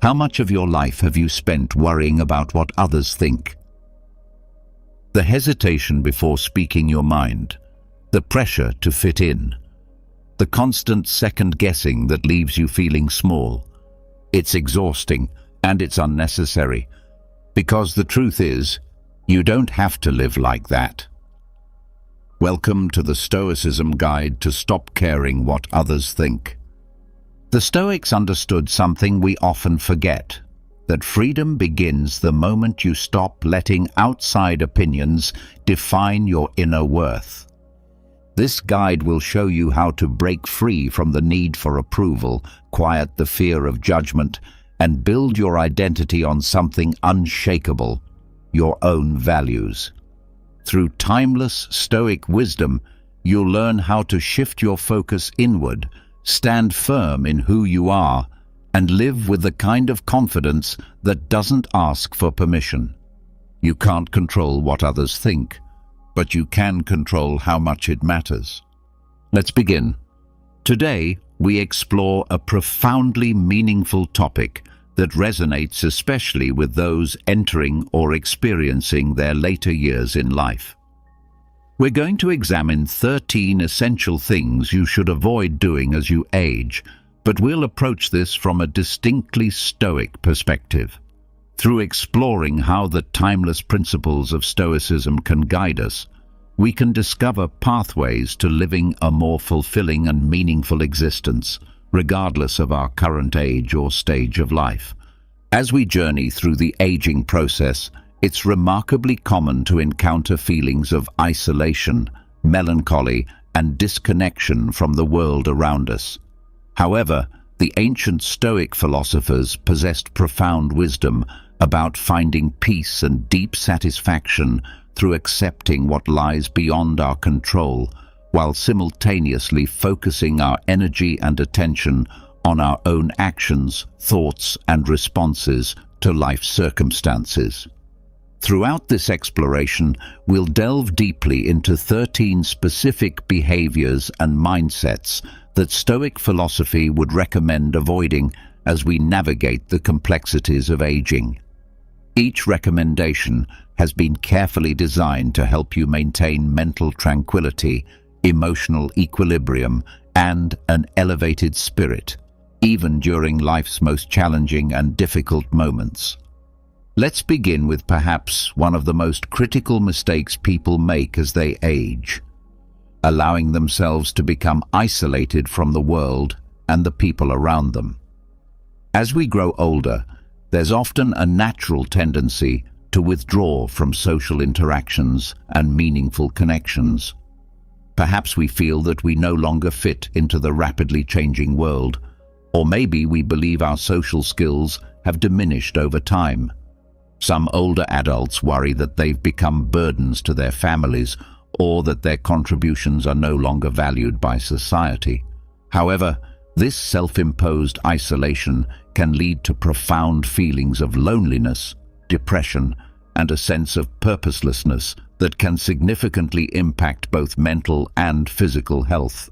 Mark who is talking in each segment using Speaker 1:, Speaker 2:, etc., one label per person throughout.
Speaker 1: How much of your life have you spent worrying about what others think? The hesitation before speaking your mind, the pressure to fit in, the constant second-guessing that leaves you feeling small. It's exhausting and it's unnecessary, because the truth is, you don't have to live like that. Welcome to the Stoicism Guide to Stop Caring What Others Think. The Stoics understood something we often forget, that freedom begins the moment you stop letting outside opinions define your inner worth. This guide will show you how to break free from the need for approval, quiet the fear of judgment, and build your identity on something unshakable, your own values. Through timeless Stoic wisdom, you'll learn how to shift your focus inward, stand firm in who you are, and live with the kind of confidence that doesn't ask for permission. You can't control what others think, but you can control how much it matters. Let's begin. Today, we explore a profoundly meaningful topic that resonates especially with those entering or experiencing their later years in life. We're going to examine 13 essential things you should avoid doing as you age, but we'll approach this from a distinctly Stoic perspective. Through exploring how the timeless principles of Stoicism can guide us, we can discover pathways to living a more fulfilling and meaningful existence, regardless of our current age or stage of life. As we journey through the aging process, it's remarkably common to encounter feelings of isolation, melancholy, and disconnection from the world around us. However, the ancient Stoic philosophers possessed profound wisdom about finding peace and deep satisfaction through accepting what lies beyond our control, while simultaneously focusing our energy and attention on our own actions, thoughts, and responses to life circumstances. Throughout this exploration, we'll delve deeply into 13 specific behaviors and mindsets that Stoic philosophy would recommend avoiding as we navigate the complexities of aging. Each recommendation has been carefully designed to help you maintain mental tranquility, emotional equilibrium, and an elevated spirit, even during life's most challenging and difficult moments. Let's begin with perhaps one of the most critical mistakes people make as they age: allowing themselves to become isolated from the world and the people around them. As we grow older, there's often a natural tendency to withdraw from social interactions and meaningful connections. Perhaps we feel that we no longer fit into the rapidly changing world, or maybe we believe our social skills have diminished over time. Some older adults worry that they've become burdens to their families or that their contributions are no longer valued by society. However, this self-imposed isolation can lead to profound feelings of loneliness, depression, and a sense of purposelessness that can significantly impact both mental and physical health.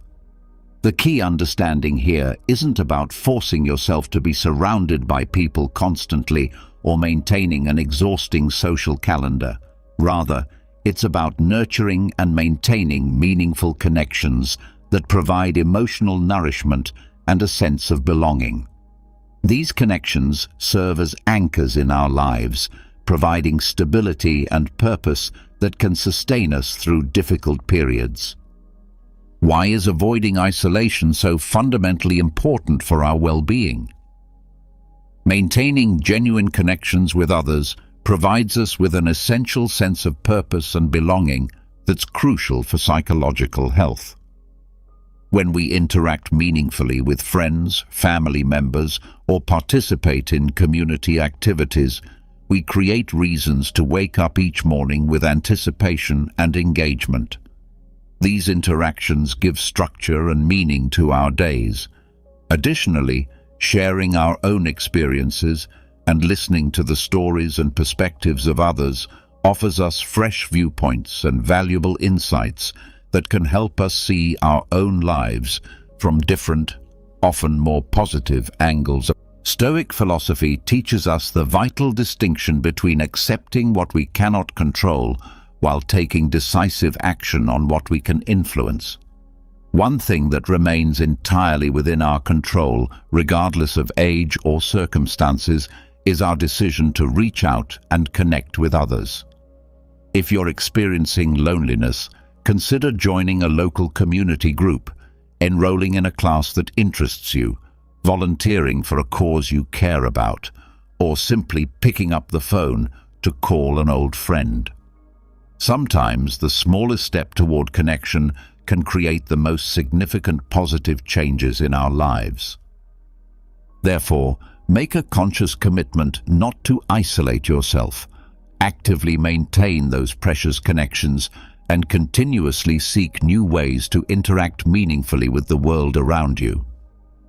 Speaker 1: The key understanding here isn't about forcing yourself to be surrounded by people constantly or maintaining an exhausting social calendar. Rather, it's about nurturing and maintaining meaningful connections that provide emotional nourishment and a sense of belonging. These connections serve as anchors in our lives, providing stability and purpose that can sustain us through difficult periods. Why is avoiding isolation so fundamentally important for our well-being? Maintaining genuine connections with others provides us with an essential sense of purpose and belonging that's crucial for psychological health. When we interact meaningfully with friends, family members, or participate in community activities, we create reasons to wake up each morning with anticipation and engagement. These interactions give structure and meaning to our days. Additionally, sharing our own experiences and listening to the stories and perspectives of others offers us fresh viewpoints and valuable insights that can help us see our own lives from different, often more positive angles. Stoic philosophy teaches us the vital distinction between accepting what we cannot control while taking decisive action on what we can influence. One thing that remains entirely within our control, regardless of age or circumstances, is our decision to reach out and connect with others. If you're experiencing loneliness, consider joining a local community group, enrolling in a class that interests you, volunteering for a cause you care about, or simply picking up the phone to call an old friend. Sometimes the smallest step toward connection can create the most significant positive changes in our lives. Therefore, make a conscious commitment not to isolate yourself. Actively maintain those precious connections and continuously seek new ways to interact meaningfully with the world around you.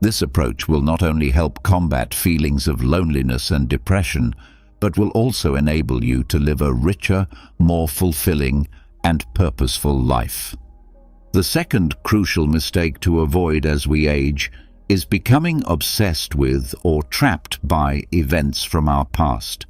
Speaker 1: This approach will not only help combat feelings of loneliness and depression, but will also enable you to live a richer, more fulfilling, and purposeful life. The second crucial mistake to avoid as we age is becoming obsessed with or trapped by events from our past.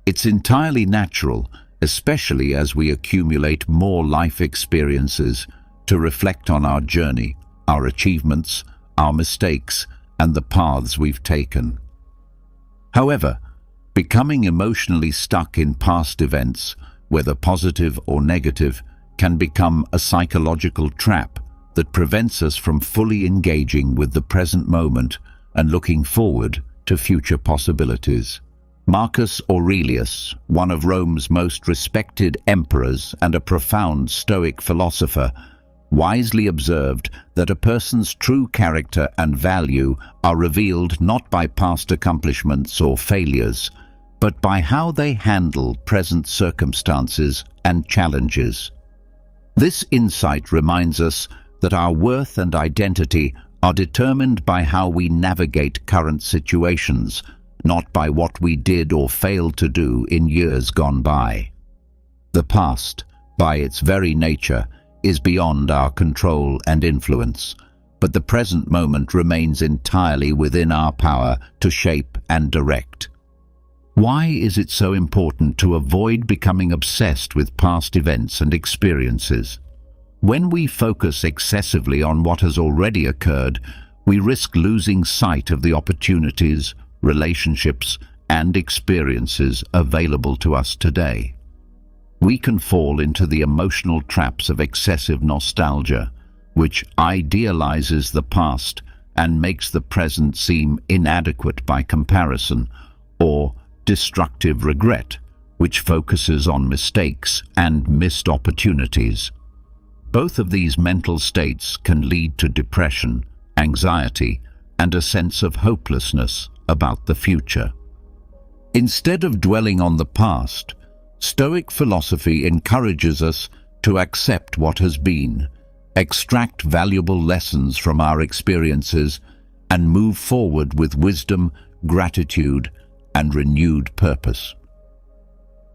Speaker 1: It's entirely natural, especially as we accumulate more life experiences, to reflect on our journey, our achievements, our mistakes, and the paths we've taken. However, becoming emotionally stuck in past events, whether positive or negative, can become a psychological trap that prevents us from fully engaging with the present moment and looking forward to future possibilities. Marcus Aurelius, one of Rome's most respected emperors and a profound Stoic philosopher, wisely observed that a person's true character and value are revealed not by past accomplishments or failures, but by how they handle present circumstances and challenges. This insight reminds us that our worth and identity are determined by how we navigate current situations, not by what we did or failed to do in years gone by. The past, by its very nature, is beyond our control and influence, but the present moment remains entirely within our power to shape and direct. Why is it so important to avoid becoming obsessed with past events and experiences? When we focus excessively on what has already occurred, we risk losing sight of the opportunities, relationships, and experiences available to us today. We can fall into the emotional traps of excessive nostalgia, which idealizes the past and makes the present seem inadequate by comparison, or destructive regret, which focuses on mistakes and missed opportunities. Both of these mental states can lead to depression, anxiety, and a sense of hopelessness about the future. Instead of dwelling on the past, Stoic philosophy encourages us to accept what has been, extract valuable lessons from our experiences, and move forward with wisdom, gratitude, and renewed purpose.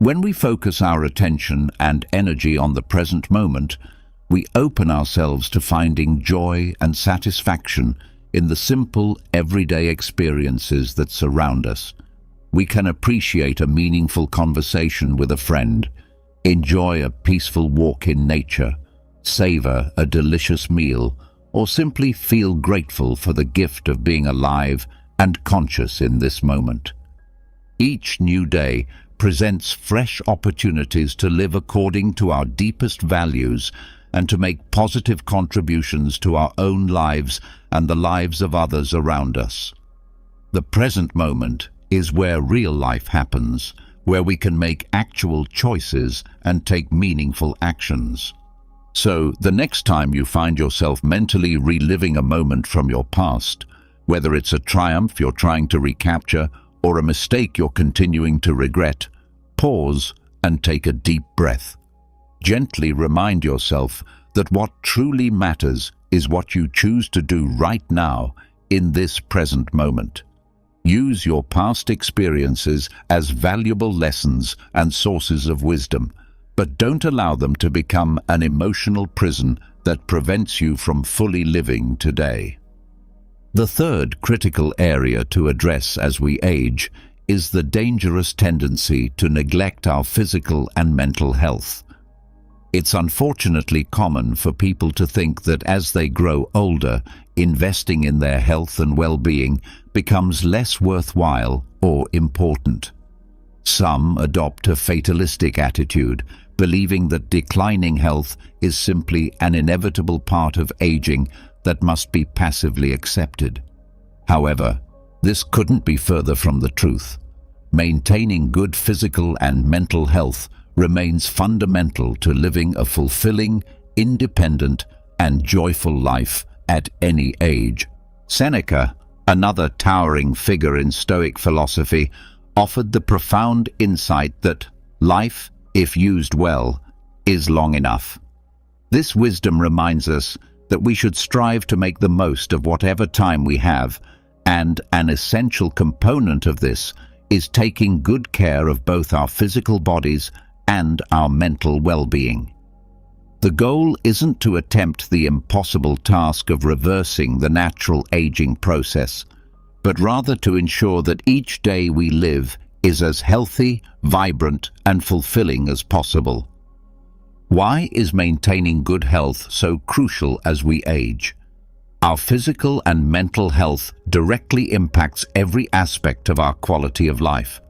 Speaker 1: When we focus our attention and energy on the present moment, we open ourselves to finding joy and satisfaction in the simple, everyday experiences that surround us. We can appreciate a meaningful conversation with a friend, enjoy a peaceful walk in nature, savor a delicious meal, or simply feel grateful for the gift of being alive and conscious in this moment. Each new day presents fresh opportunities to live according to our deepest values and to make positive contributions to our own lives and the lives of others around us. The present moment is where real life happens, where we can make actual choices and take meaningful actions. So, the next time you find yourself mentally reliving a moment from your past, whether it's a triumph you're trying to recapture or a mistake you're continuing to regret, pause and take a deep breath. Gently remind yourself that what truly matters is what you choose to do right now in this present moment. Use your past experiences as valuable lessons and sources of wisdom, but don't allow them to become an emotional prison that prevents you from fully living today. The third critical area to address as we age is the dangerous tendency to neglect our physical and mental health. It's unfortunately common for people to think that as they grow older, investing in their health and well-being becomes less worthwhile or important. Some adopt a fatalistic attitude, believing that declining health is simply an inevitable part of aging that must be passively accepted. However, this couldn't be further from the truth. Maintaining good physical and mental health remains fundamental to living a fulfilling, independent, and joyful life at any age. Seneca, another towering figure in Stoic philosophy, offered the profound insight that life, if used well, is long enough. This wisdom reminds us that we should strive to make the most of whatever time we have, and an essential component of this is taking good care of both our physical bodies and our mental well-being. The goal isn't to attempt the impossible task of reversing the natural aging process, but rather to ensure that each day we live is as healthy, vibrant, and fulfilling as possible. Why is maintaining good health so crucial as we age? Our physical and mental health directly impacts every aspect of our quality of life.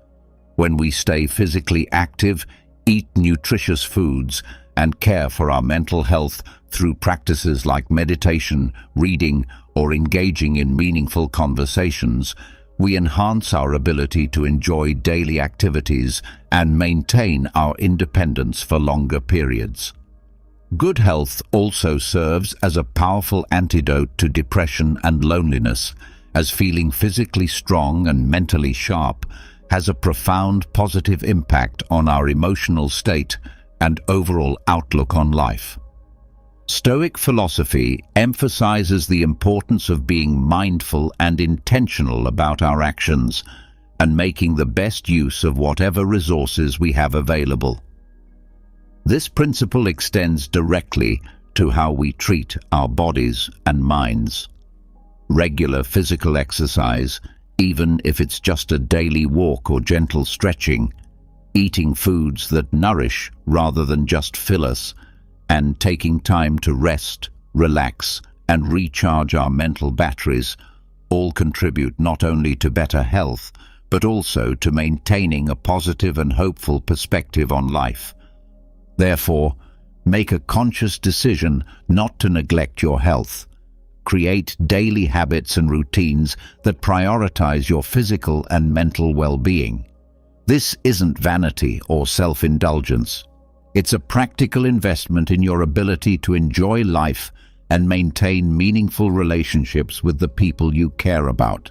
Speaker 1: When we stay physically active, eat nutritious foods, and care for our mental health through practices like meditation, reading, or engaging in meaningful conversations, we enhance our ability to enjoy daily activities and maintain our independence for longer periods. Good health also serves as a powerful antidote to depression and loneliness, as feeling physically strong and mentally sharp has a profound positive impact on our emotional state and overall outlook on life. Stoic philosophy emphasizes the importance of being mindful and intentional about our actions and making the best use of whatever resources we have available. This principle extends directly to how we treat our bodies and minds. Regular physical exercise, even if it's just a daily walk or gentle stretching, eating foods that nourish rather than just fill us, and taking time to rest, relax, and recharge our mental batteries all contribute not only to better health, but also to maintaining a positive and hopeful perspective on life. Therefore, make a conscious decision not to neglect your health. Create daily habits and routines that prioritize your physical and mental well-being. This isn't vanity or self-indulgence. It's a practical investment in your ability to enjoy life and maintain meaningful relationships with the people you care about.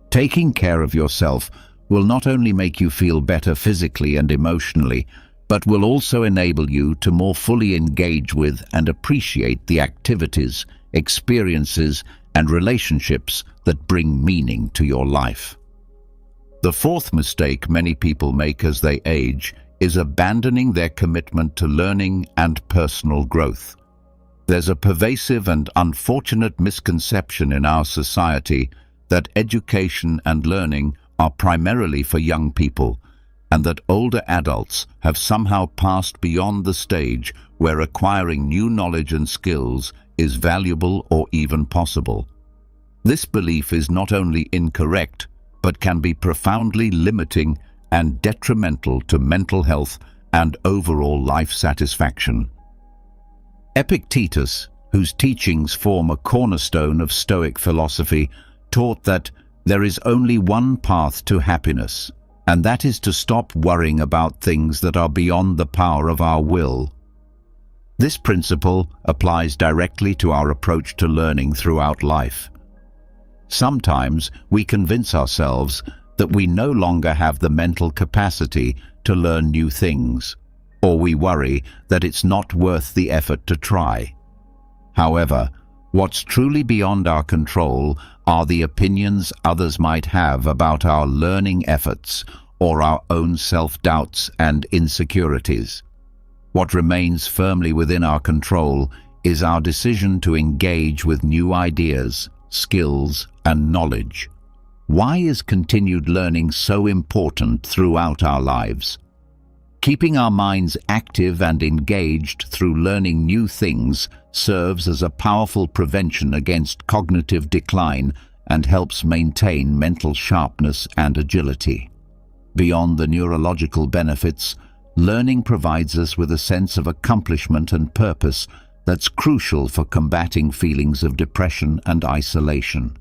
Speaker 1: Taking care of yourself will not only make you feel better physically and emotionally, but will also enable you to more fully engage with and appreciate the activities, experiences, and relationships that bring meaning to your life. The fourth mistake many people make as they age is abandoning their commitment to learning and personal growth. There's a pervasive and unfortunate misconception in our society that education and learning are primarily for young people, and that older adults have somehow passed beyond the stage where acquiring new knowledge and skills is valuable or even possible. This belief is not only incorrect, but can be profoundly limiting and detrimental to mental health and overall life satisfaction. Epictetus, whose teachings form a cornerstone of Stoic philosophy, taught that there is only one path to happiness, and that is to stop worrying about things that are beyond the power of our will. This principle applies directly to our approach to learning throughout life. Sometimes we convince ourselves that we no longer have the mental capacity to learn new things, or we worry that it's not worth the effort to try. However, what's truly beyond our control are the opinions others might have about our learning efforts or our own self-doubts and insecurities. What remains firmly within our control is our decision to engage with new ideas, skills, and knowledge. Why is continued learning so important throughout our lives? Keeping our minds active and engaged through learning new things serves as a powerful prevention against cognitive decline and helps maintain mental sharpness and agility. Beyond the neurological benefits, learning provides us with a sense of accomplishment and purpose that's crucial for combating feelings of depression and isolation.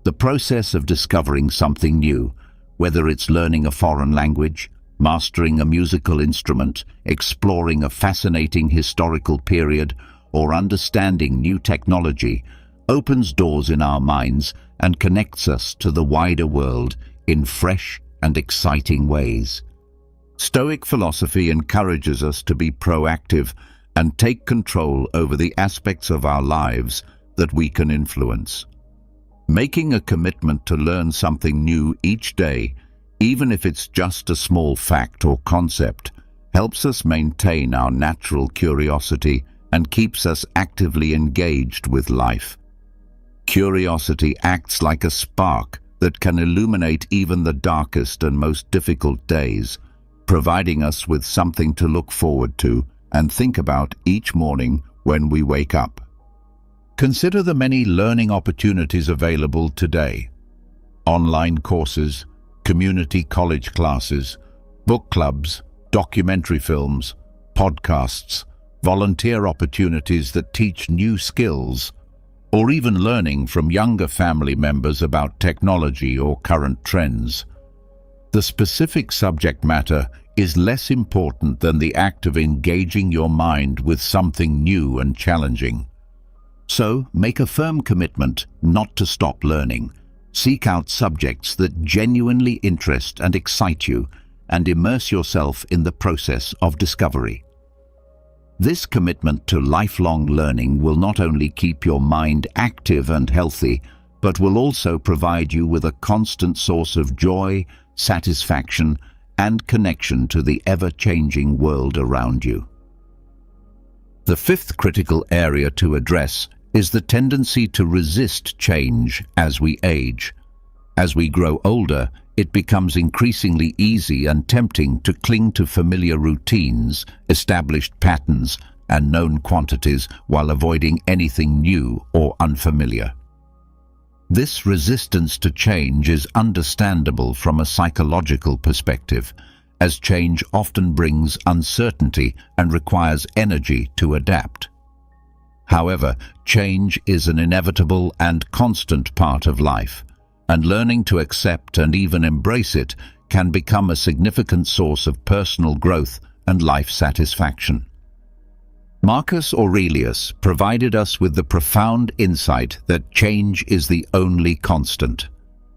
Speaker 1: The process of discovering something new, whether it's learning a foreign language, mastering a musical instrument, exploring a fascinating historical period, or understanding new technology, opens doors in our minds and connects us to the wider world in fresh and exciting ways. Stoic philosophy encourages us to be proactive and take control over the aspects of our lives that we can influence. Making a commitment to learn something new each day, even if it's just a small fact or concept, helps us maintain our natural curiosity and keeps us actively engaged with life. Curiosity acts like a spark that can illuminate even the darkest and most difficult days, providing us with something to look forward to and think about each morning when we wake up. Consider the many learning opportunities available today. Online courses, community college classes, book clubs, documentary films, podcasts, volunteer opportunities that teach new skills, or even learning from younger family members about technology or current trends. The specific subject matter is less important than the act of engaging your mind with something new and challenging. So, make a firm commitment not to stop learning. Seek out subjects that genuinely interest and excite you, and immerse yourself in the process of discovery. This commitment to lifelong learning will not only keep your mind active and healthy, but will also provide you with a constant source of joy, satisfaction, and connection to the ever-changing world around you. The fifth critical area to address is the tendency to resist change as we age. As we grow older, it becomes increasingly easy and tempting to cling to familiar routines, established patterns, and known quantities while avoiding anything new or unfamiliar. This resistance to change is understandable from a psychological perspective, as change often brings uncertainty and requires energy to adapt. However, change is an inevitable and constant part of life, and learning to accept and even embrace it can become a significant source of personal growth and life satisfaction. Marcus Aurelius provided us with the profound insight that change is the only constant.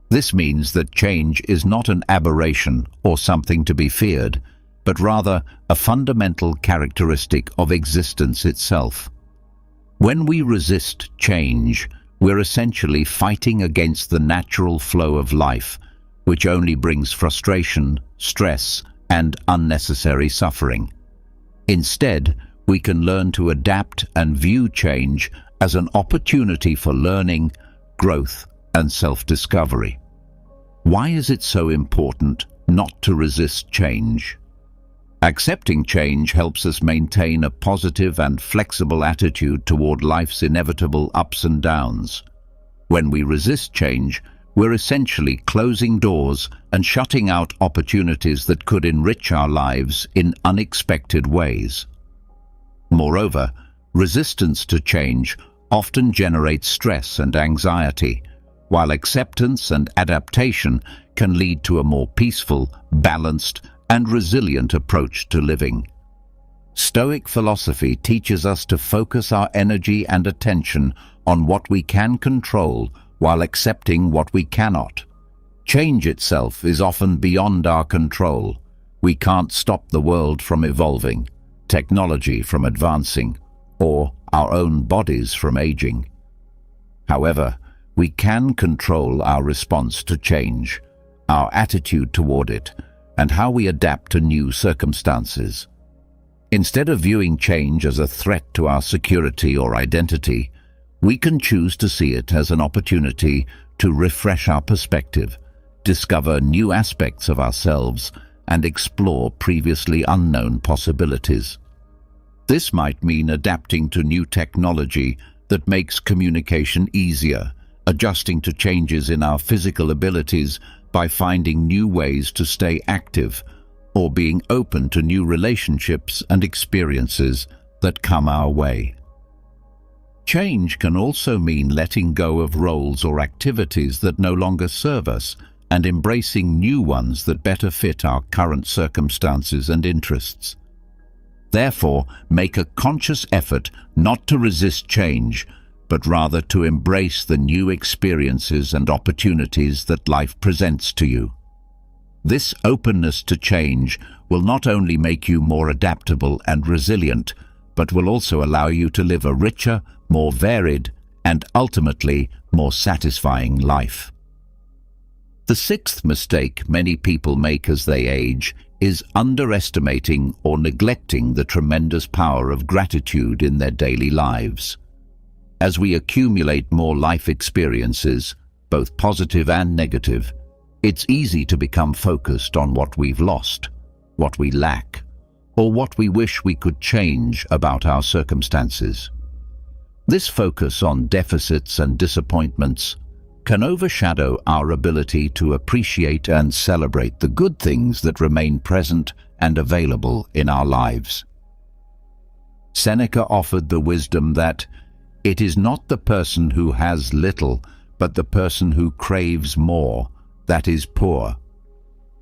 Speaker 1: This means that change is not an aberration or something to be feared, but rather a fundamental characteristic of existence itself. When we resist change, we're essentially fighting against the natural flow of life, which only brings frustration, stress, and unnecessary suffering. Instead, we can learn to adapt and view change as an opportunity for learning, growth, and self-discovery. Why is it so important not to resist change? Accepting change helps us maintain a positive and flexible attitude toward life's inevitable ups and downs. When we resist change, we're essentially closing doors and shutting out opportunities that could enrich our lives in unexpected ways. Moreover, resistance to change often generates stress and anxiety, while acceptance and adaptation can lead to a more peaceful, balanced, and resilient approach to living. Stoic philosophy teaches us to focus our energy and attention on what we can control while accepting what we cannot. Change itself is often beyond our control. We can't stop the world from evolving, technology from advancing, or our own bodies from aging. However, we can control our response to change, our attitude toward it, and how we adapt to new circumstances. Instead of viewing change as a threat to our security or identity, We can choose to see it as an opportunity to refresh our perspective, discover new aspects of ourselves, and explore previously unknown possibilities. This might mean adapting to new technology that makes communication easier, adjusting to changes in our physical abilities by finding new ways to stay active, or being open to new relationships and experiences that come our way. Change can also mean letting go of roles or activities that no longer serve us and embracing new ones that better fit our current circumstances and interests. Therefore, make a conscious effort not to resist change, but rather to embrace the new experiences and opportunities that life presents to you. This openness to change will not only make you more adaptable and resilient, but will also allow you to live a richer, more varied, and ultimately more satisfying life. The sixth mistake many people make as they age is underestimating or neglecting the tremendous power of gratitude in their daily lives. As we accumulate more life experiences, both positive and negative, it's easy to become focused on what we've lost, what we lack, or what we wish we could change about our circumstances. This focus on deficits and disappointments can overshadow our ability to appreciate and celebrate the good things that remain present and available in our lives. Seneca offered the wisdom that it is not the person who has little, but the person who craves more, that is poor.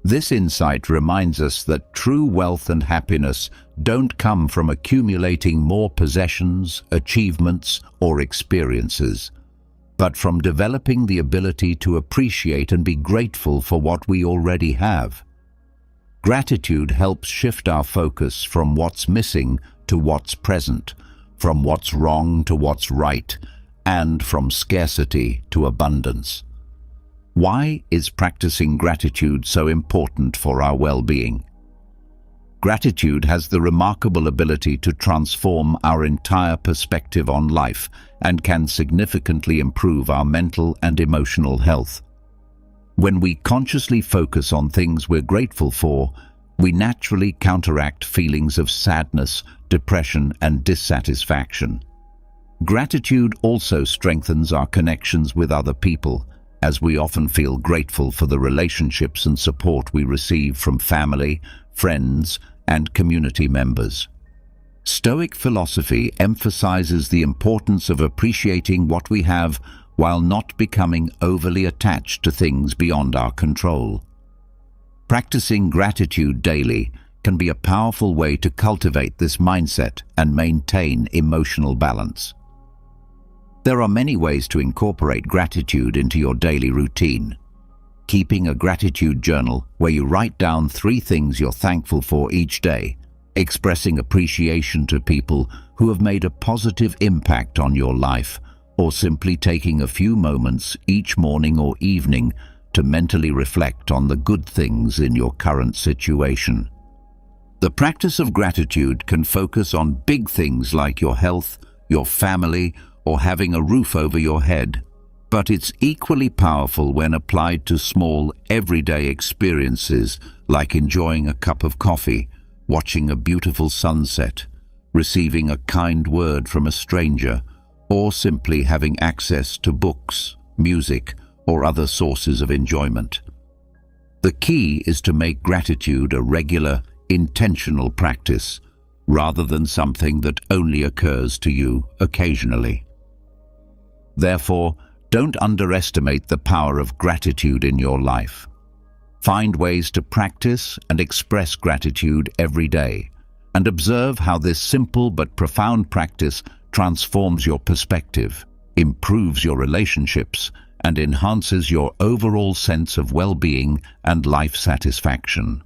Speaker 1: This insight reminds us that true wealth and happiness don't come from accumulating more possessions, achievements, or experiences, but from developing the ability to appreciate and be grateful for what we already have. Gratitude helps shift our focus from what's missing to what's present, from what's wrong to what's right, and from scarcity to abundance. Why is practicing gratitude so important for our well-being? Gratitude has the remarkable ability to transform our entire perspective on life and can significantly improve our mental and emotional health. When we consciously focus on things we're grateful for, we naturally counteract feelings of sadness, depression, and dissatisfaction. Gratitude also strengthens our connections with other people, as we often feel grateful for the relationships and support we receive from family, friends, and community members. Stoic philosophy emphasizes the importance of appreciating what we have while not becoming overly attached to things beyond our control. Practicing gratitude daily can be a powerful way to cultivate this mindset and maintain emotional balance. There are many ways to incorporate gratitude into your daily routine. Keeping a gratitude journal where you write down 3 things you're thankful for each day, expressing appreciation to people who have made a positive impact on your life, or simply taking a few moments each morning or evening to mentally reflect on the good things in your current situation. The practice of gratitude can focus on big things like your health, your family, or having a roof over your head, but it's equally powerful when applied to small, everyday experiences like enjoying a cup of coffee, watching a beautiful sunset, receiving a kind word from a stranger, or simply having access to books, music, or other sources of enjoyment. The key is to make gratitude a regular, intentional practice, rather than something that only occurs to you occasionally. Therefore, don't underestimate the power of gratitude in your life. Find ways to practice and express gratitude every day, and observe how this simple but profound practice transforms your perspective, improves your relationships, and enhances your overall sense of well-being and life satisfaction.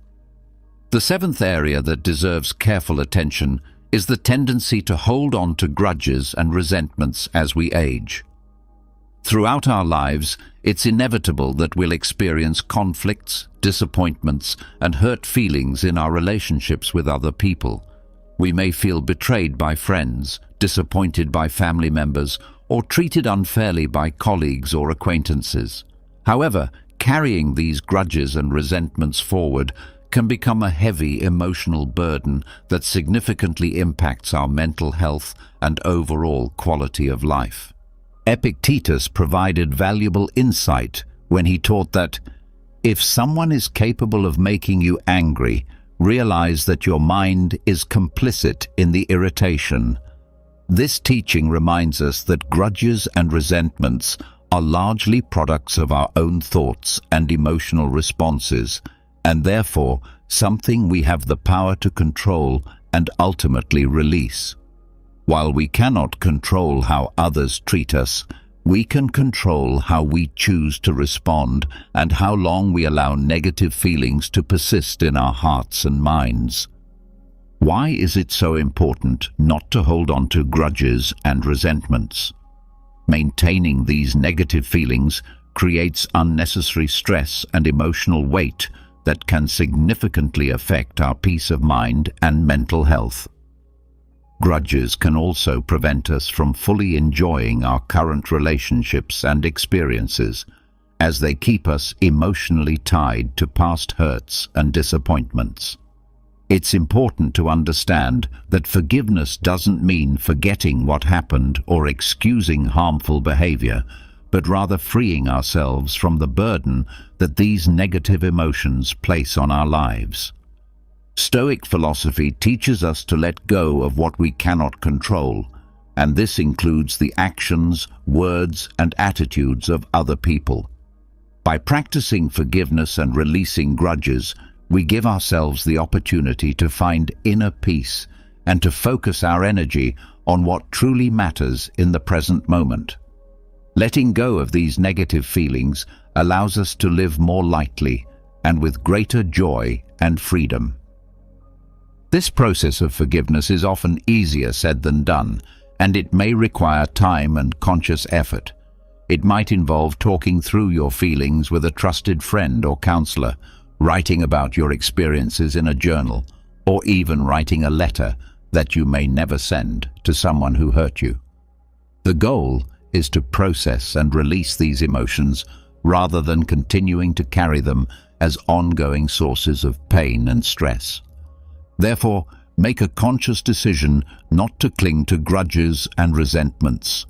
Speaker 1: The 7th area that deserves careful attention is the tendency to hold on to grudges and resentments as we age. Throughout our lives, it's inevitable that we'll experience conflicts, disappointments, and hurt feelings in our relationships with other people. We may feel betrayed by friends, disappointed by family members, or treated unfairly by colleagues or acquaintances. However, carrying these grudges and resentments forward can become a heavy emotional burden that significantly impacts our mental health and overall quality of life. Epictetus provided valuable insight when he taught that if someone is capable of making you angry, realize that your mind is complicit in the irritation. This teaching reminds us that grudges and resentments are largely products of our own thoughts and emotional responses, and therefore something we have the power to control and ultimately release. While we cannot control how others treat us, we can control how we choose to respond and how long we allow negative feelings to persist in our hearts and minds. Why is it so important not to hold on to grudges and resentments? Maintaining these negative feelings creates unnecessary stress and emotional weight that can significantly affect our peace of mind and mental health. Grudges can also prevent us from fully enjoying our current relationships and experiences, as they keep us emotionally tied to past hurts and disappointments. It's important to understand that forgiveness doesn't mean forgetting what happened or excusing harmful behavior, but rather freeing ourselves from the burden that these negative emotions place on our lives. Stoic philosophy teaches us to let go of what we cannot control, and this includes the actions, words, and attitudes of other people. By practicing forgiveness and releasing grudges, we give ourselves the opportunity to find inner peace and to focus our energy on what truly matters in the present moment. Letting go of these negative feelings allows us to live more lightly and with greater joy and freedom. This process of forgiveness is often easier said than done, and it may require time and conscious effort. It might involve talking through your feelings with a trusted friend or counselor, writing about your experiences in a journal, or even writing a letter that you may never send to someone who hurt you. The goal is to process and release these emotions rather than continuing to carry them as ongoing sources of pain and stress. Therefore, make a conscious decision not to cling to grudges and resentments.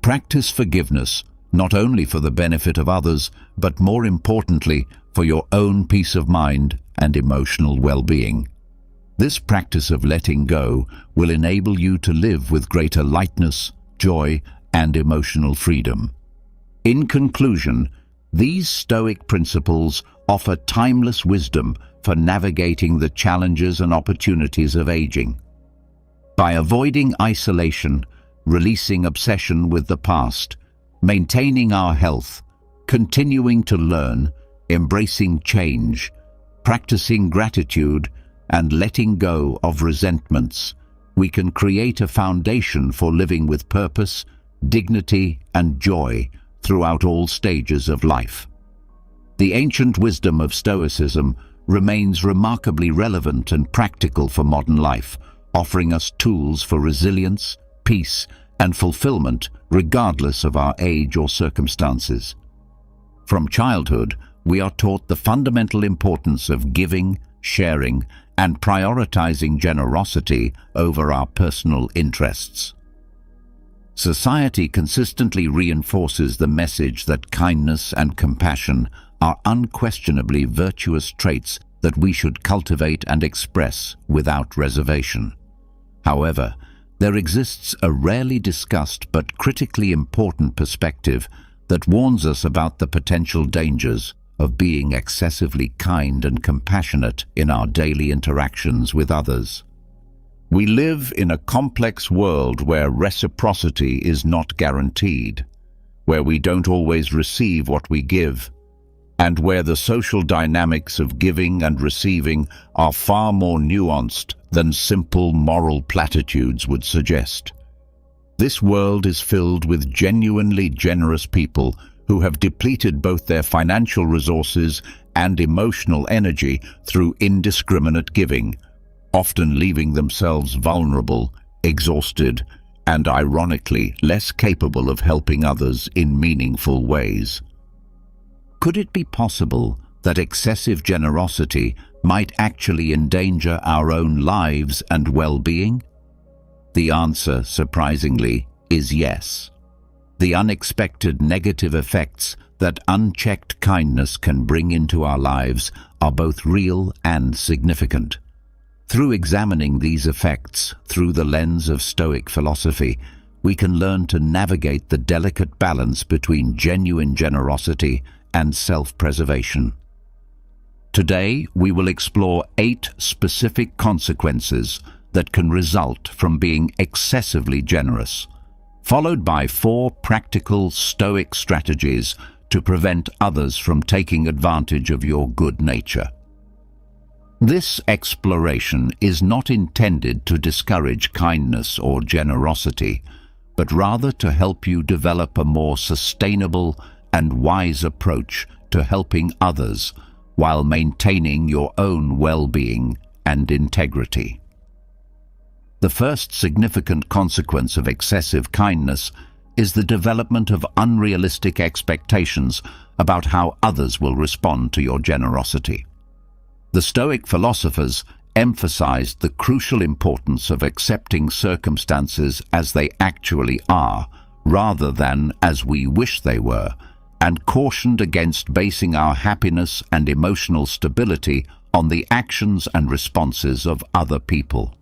Speaker 1: Practice forgiveness, not only for the benefit of others, but more importantly, for your own peace of mind and emotional well-being. This practice of letting go will enable you to live with greater lightness, joy, and emotional freedom. In conclusion, these Stoic principles offer timeless wisdom for navigating the challenges and opportunities of aging. By avoiding isolation, releasing obsession with the past, maintaining our health, continuing to learn, embracing change, practicing gratitude, and letting go of resentments, we can create a foundation for living with purpose, dignity, and joy throughout all stages of life. The ancient wisdom of Stoicism remains remarkably relevant and practical for modern life, offering us tools for resilience, peace, and fulfillment regardless of our age or circumstances. From childhood, we are taught the fundamental importance of giving, sharing, and prioritizing generosity over our personal interests. Society consistently reinforces the message that kindness and compassion are unquestionably virtuous traits that we should cultivate and express without reservation. However, there exists a rarely discussed but critically important perspective that warns us about the potential dangers of being excessively kind and compassionate in our daily interactions with others. We live in a complex world where reciprocity is not guaranteed, where we don't always receive what we give, and where the social dynamics of giving and receiving are far more nuanced than simple moral platitudes would suggest. This world is filled with genuinely generous people who have depleted both their financial resources and emotional energy through indiscriminate giving, often leaving themselves vulnerable, exhausted, and ironically less capable of helping others in meaningful ways. Could it be possible that excessive generosity might actually endanger our own lives and well-being? The answer, surprisingly, is yes. The unexpected negative effects that unchecked kindness can bring into our lives are both real and significant. Through examining these effects through the lens of Stoic philosophy, we can learn to navigate the delicate balance between genuine generosity and self-preservation. Today, we will explore 8 specific consequences that can result from being excessively generous, followed by 4 practical Stoic strategies to prevent others from taking advantage of your good nature. This exploration is not intended to discourage kindness or generosity, but rather to help you develop a more sustainable and wise approach to helping others while maintaining your own well-being and integrity. The first significant consequence of excessive kindness is the development of unrealistic expectations about how others will respond to your generosity. The Stoic philosophers emphasized the crucial importance of accepting circumstances as they actually are, rather than as we wish they were, and cautioned against basing our happiness and emotional stability on the actions and responses of other people.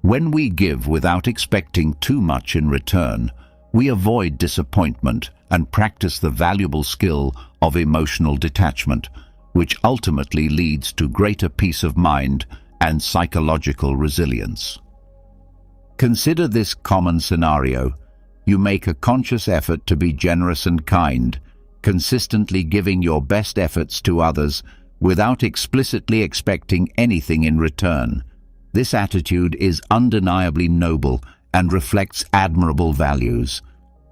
Speaker 1: When we give without expecting too much in return, we avoid disappointment and practice the valuable skill of emotional detachment, which ultimately leads to greater peace of mind and psychological resilience. Consider this common scenario. You make a conscious effort to be generous and kind, consistently giving your best efforts to others without explicitly expecting anything in return. This attitude is undeniably noble and reflects admirable values.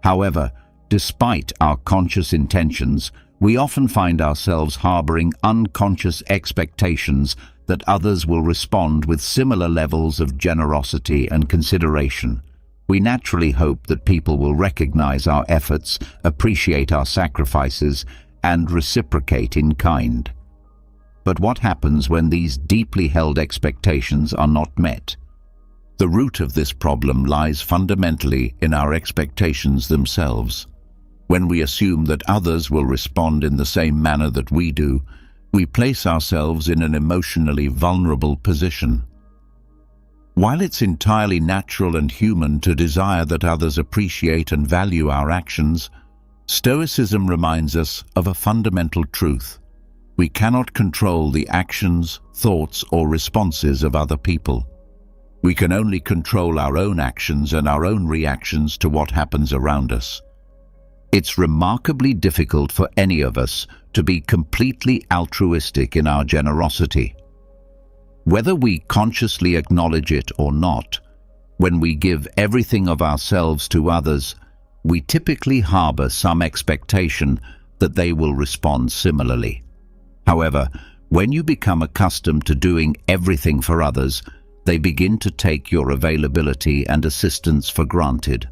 Speaker 1: However, despite our conscious intentions, we often find ourselves harboring unconscious expectations that others will respond with similar levels of generosity and consideration. We naturally hope that people will recognize our efforts, appreciate our sacrifices, and reciprocate in kind. But what happens when these deeply held expectations are not met? The root of this problem lies fundamentally in our expectations themselves. When we assume that others will respond in the same manner that we do, we place ourselves in an emotionally vulnerable position. While it's entirely natural and human to desire that others appreciate and value our actions, Stoicism reminds us of a fundamental truth. We cannot control the actions, thoughts, or responses of other people. We can only control our own actions and our own reactions to what happens around us. It's remarkably difficult for any of us to be completely altruistic in our generosity. Whether we consciously acknowledge it or not, when we give everything of ourselves to others, we typically harbor some expectation that they will respond similarly. However, when you become accustomed to doing everything for others, they begin to take your availability and assistance for granted.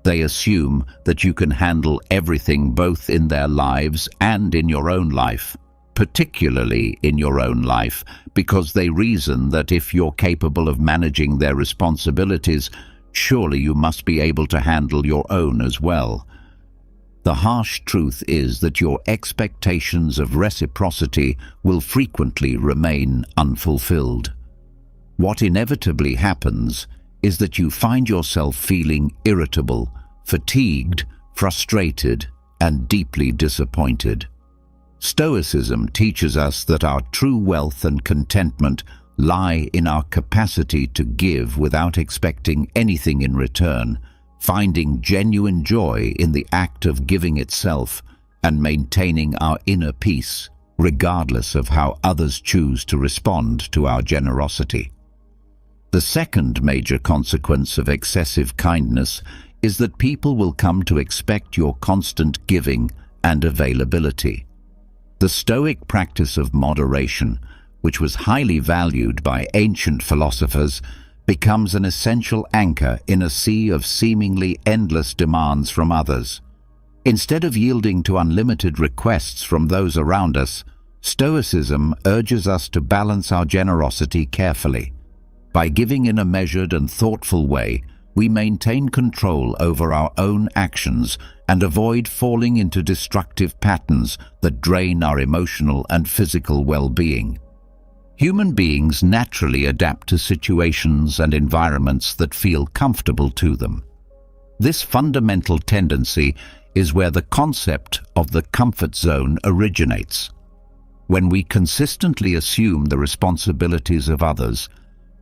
Speaker 1: They assume that you can handle everything both in their lives and in your own life, particularly in your own life, because they reason that if you're capable of managing their responsibilities, surely you must be able to handle your own as well. The harsh truth is that your expectations of reciprocity will frequently remain unfulfilled. What inevitably happens is that you find yourself feeling irritable, fatigued, frustrated, and deeply disappointed. Stoicism teaches us that our true wealth and contentment lie in our capacity to give without expecting anything in return, finding genuine joy in the act of giving itself, and maintaining our inner peace, regardless of how others choose to respond to our generosity. The second major consequence of excessive kindness is that people will come to expect your constant giving and availability. The Stoic practice of moderation, which was highly valued by ancient philosophers, becomes an essential anchor in a sea of seemingly endless demands from others. Instead of yielding to unlimited requests from those around us, Stoicism urges us to balance our generosity carefully. By giving in a measured and thoughtful way, we maintain control over our own actions and avoid falling into destructive patterns that drain our emotional and physical well-being. Human beings naturally adapt to situations and environments that feel comfortable to them. This fundamental tendency is where the concept of the comfort zone originates. When we consistently assume the responsibilities of others,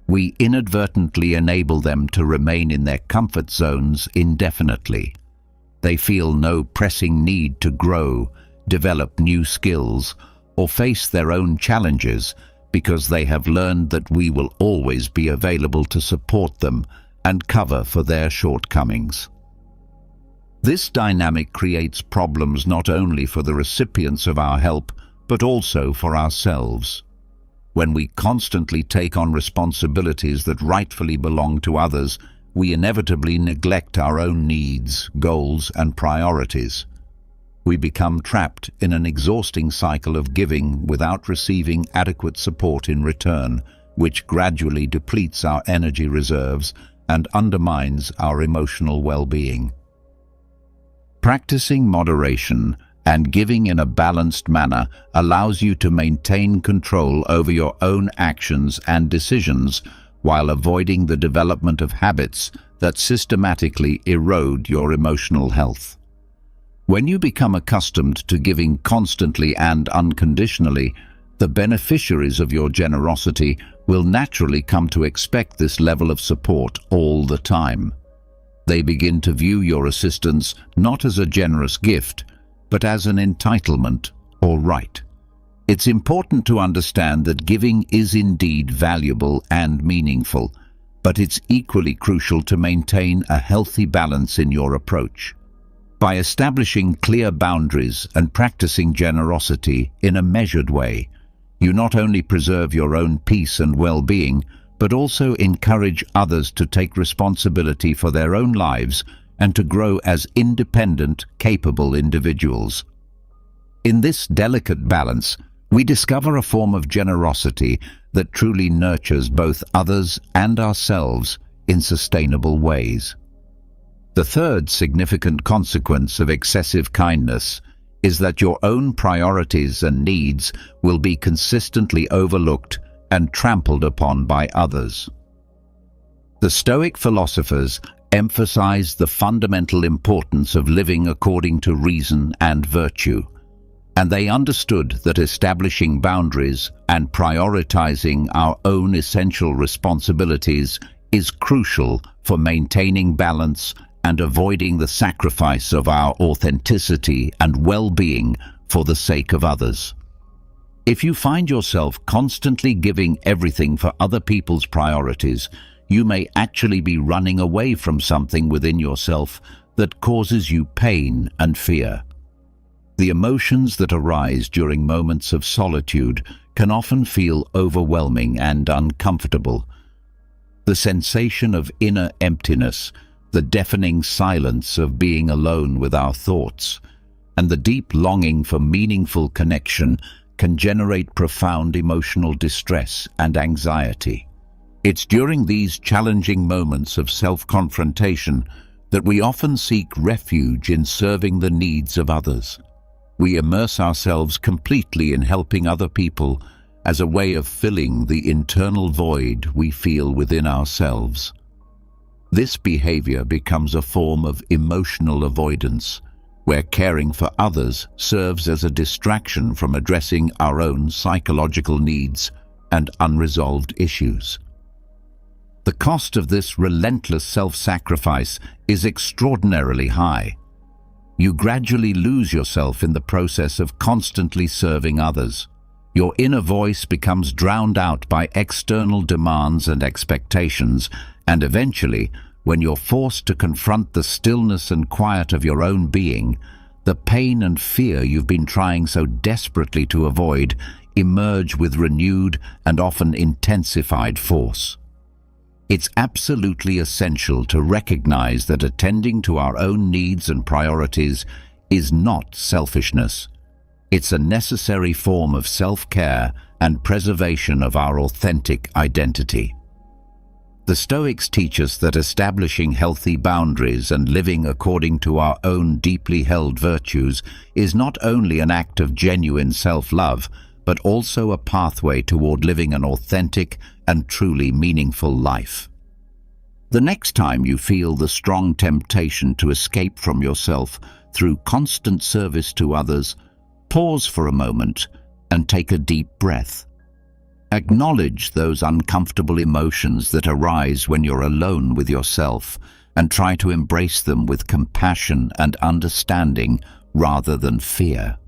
Speaker 1: we inadvertently enable them to remain in their comfort zones indefinitely. They feel no pressing need to grow, develop new skills, or face their own challenges because they have learned that we will always be available to support them and cover for their shortcomings. This dynamic creates problems not only for the recipients of our help, but also for ourselves. When we constantly take on responsibilities that rightfully belong to others, we inevitably neglect our own needs, goals, and priorities. We become trapped in an exhausting cycle of giving without receiving adequate support in return, which gradually depletes our energy reserves and undermines our emotional well-being. Practicing moderation and giving in a balanced manner allows you to maintain control over your own actions and decisions while avoiding the development of habits that systematically erode your emotional health. When you become accustomed to giving constantly and unconditionally, the beneficiaries of your generosity will naturally come to expect this level of support all the time. They begin to view your assistance not as a generous gift, but as an entitlement or right. It's important to understand that giving is indeed valuable and meaningful, but it's equally crucial to maintain a healthy balance in your approach. By establishing clear boundaries and practicing generosity in a measured way, you not only preserve your own peace and well-being, but also encourage others to take responsibility for their own lives and to grow as independent, capable individuals. In this delicate balance, we discover a form of generosity that truly nurtures both others and ourselves in sustainable ways. The third significant consequence of excessive kindness is that your own priorities and needs will be consistently overlooked and trampled upon by others. The Stoic philosophers emphasize the fundamental importance of living according to reason and virtue, and they understood that establishing boundaries and prioritizing our own essential responsibilities is crucial for maintaining balance and avoiding the sacrifice of our authenticity and well-being for the sake of others. If you find yourself constantly giving everything for other people's priorities, you may actually be running away from something within yourself that causes you pain and fear. The emotions that arise during moments of solitude can often feel overwhelming and uncomfortable. The sensation of inner emptiness, the deafening silence of being alone with our thoughts, and the deep longing for meaningful connection can generate profound emotional distress and anxiety. It's during these challenging moments of self-confrontation that we often seek refuge in serving the needs of others. We immerse ourselves completely in helping other people as a way of filling the internal void we feel within ourselves. This behavior becomes a form of emotional avoidance, where caring for others serves as a distraction from addressing our own psychological needs and unresolved issues. The cost of this relentless self-sacrifice is extraordinarily high. You gradually lose yourself in the process of constantly serving others. Your inner voice becomes drowned out by external demands and expectations, and eventually, when you're forced to confront the stillness and quiet of your own being, the pain and fear you've been trying so desperately to avoid emerge with renewed and often intensified force. It's absolutely essential to recognize that attending to our own needs and priorities is not selfishness. It's a necessary form of self-care and preservation of our authentic identity. The Stoics teach us that establishing healthy boundaries and living according to our own deeply held virtues is not only an act of genuine self-love, but also a pathway toward living an authentic and truly meaningful life. The next time you feel the strong temptation to escape from yourself through constant service to others, pause for a moment and take a deep breath. Acknowledge those uncomfortable emotions that arise when you're alone with yourself and try to embrace them with compassion and understanding rather than fear.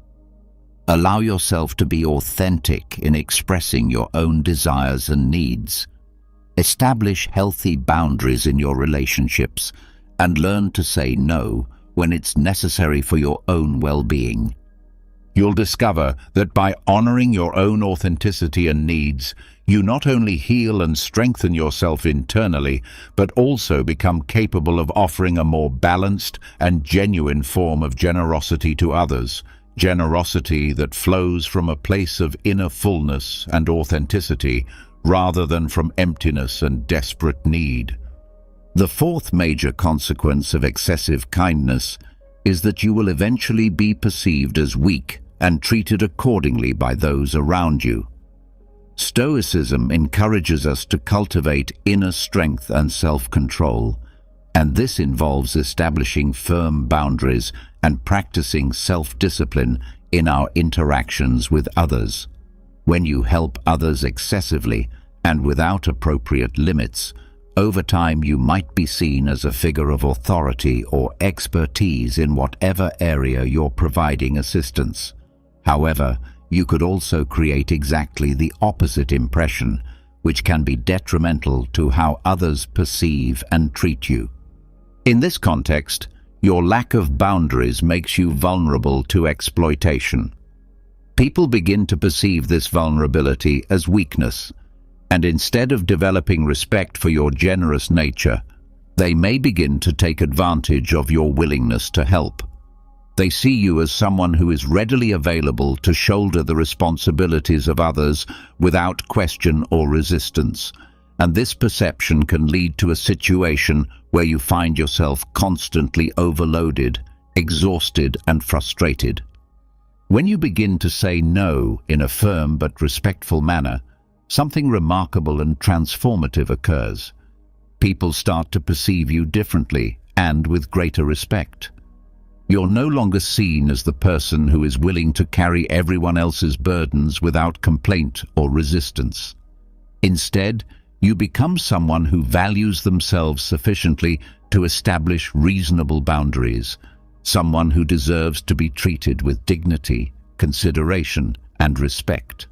Speaker 1: Allow yourself to be authentic in expressing your own desires and needs. Establish healthy boundaries in your relationships and learn to say no when it's necessary for your own well-being. You'll discover that by honoring your own authenticity and needs, you not only heal and strengthen yourself internally, but also become capable of offering a more balanced and genuine form of generosity to others, generosity that flows from a place of inner fullness and authenticity, rather than from emptiness and desperate need. The fourth major consequence of excessive kindness is that you will eventually be perceived as weak and treated accordingly by those around you. Stoicism encourages us to cultivate inner strength and self-control, and this involves establishing firm boundaries and practicing self-discipline in our interactions with others. When you help others excessively and without appropriate limits, over time you might be seen as a figure of authority or expertise in whatever area you're providing assistance. However, you could also create exactly the opposite impression, which can be detrimental to how others perceive and treat you. In this context, your lack of boundaries makes you vulnerable to exploitation. People begin to perceive this vulnerability as weakness, and instead of developing respect for your generous nature, they may begin to take advantage of your willingness to help. They see you as someone who is readily available to shoulder the responsibilities of others without question or resistance, and this perception can lead to a situation where you find yourself constantly overloaded, exhausted, and frustrated. When you begin to say no in a firm but respectful manner, something remarkable and transformative occurs. People start to perceive you differently and with greater respect. You're no longer seen as the person who is willing to carry everyone else's burdens without complaint or resistance. Instead, you become someone who values themselves sufficiently to establish reasonable boundaries, someone who deserves to be treated with dignity, consideration, and respect.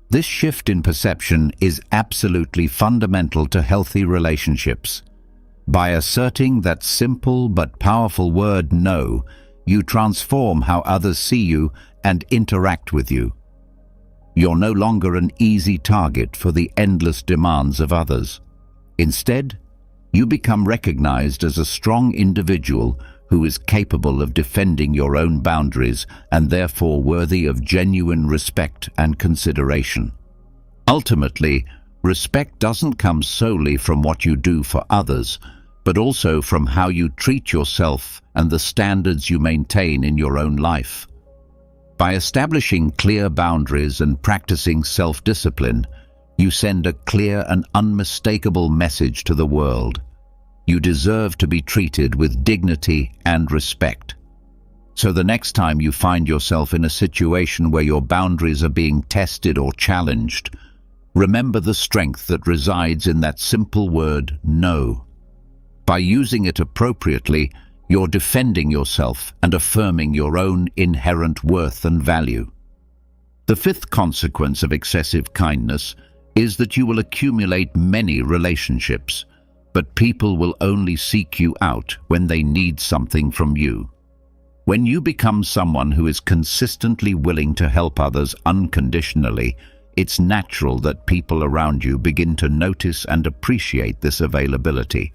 Speaker 1: This shift in perception is absolutely fundamental to healthy relationships. By asserting that simple but powerful word no, you transform how others see you and interact with you. You're no longer an easy target for the endless demands of others. Instead, you become recognized as a strong individual who is capable of defending your own boundaries and therefore worthy of genuine respect and consideration. Ultimately, respect doesn't come solely from what you do for others, but also from how you treat yourself and the standards you maintain in your own life. By establishing clear boundaries and practicing self-discipline, you send a clear and unmistakable message to the world. You deserve to be treated with dignity and respect. So the next time you find yourself in a situation where your boundaries are being tested or challenged, remember the strength that resides in that simple word, no. By using it appropriately, you're defending yourself and affirming your own inherent worth and value. The fifth consequence of excessive kindness is that you will accumulate many relationships, but people will only seek you out when they need something from you. When you become someone who is consistently willing to help others unconditionally, it's natural that people around you begin to notice and appreciate this availability.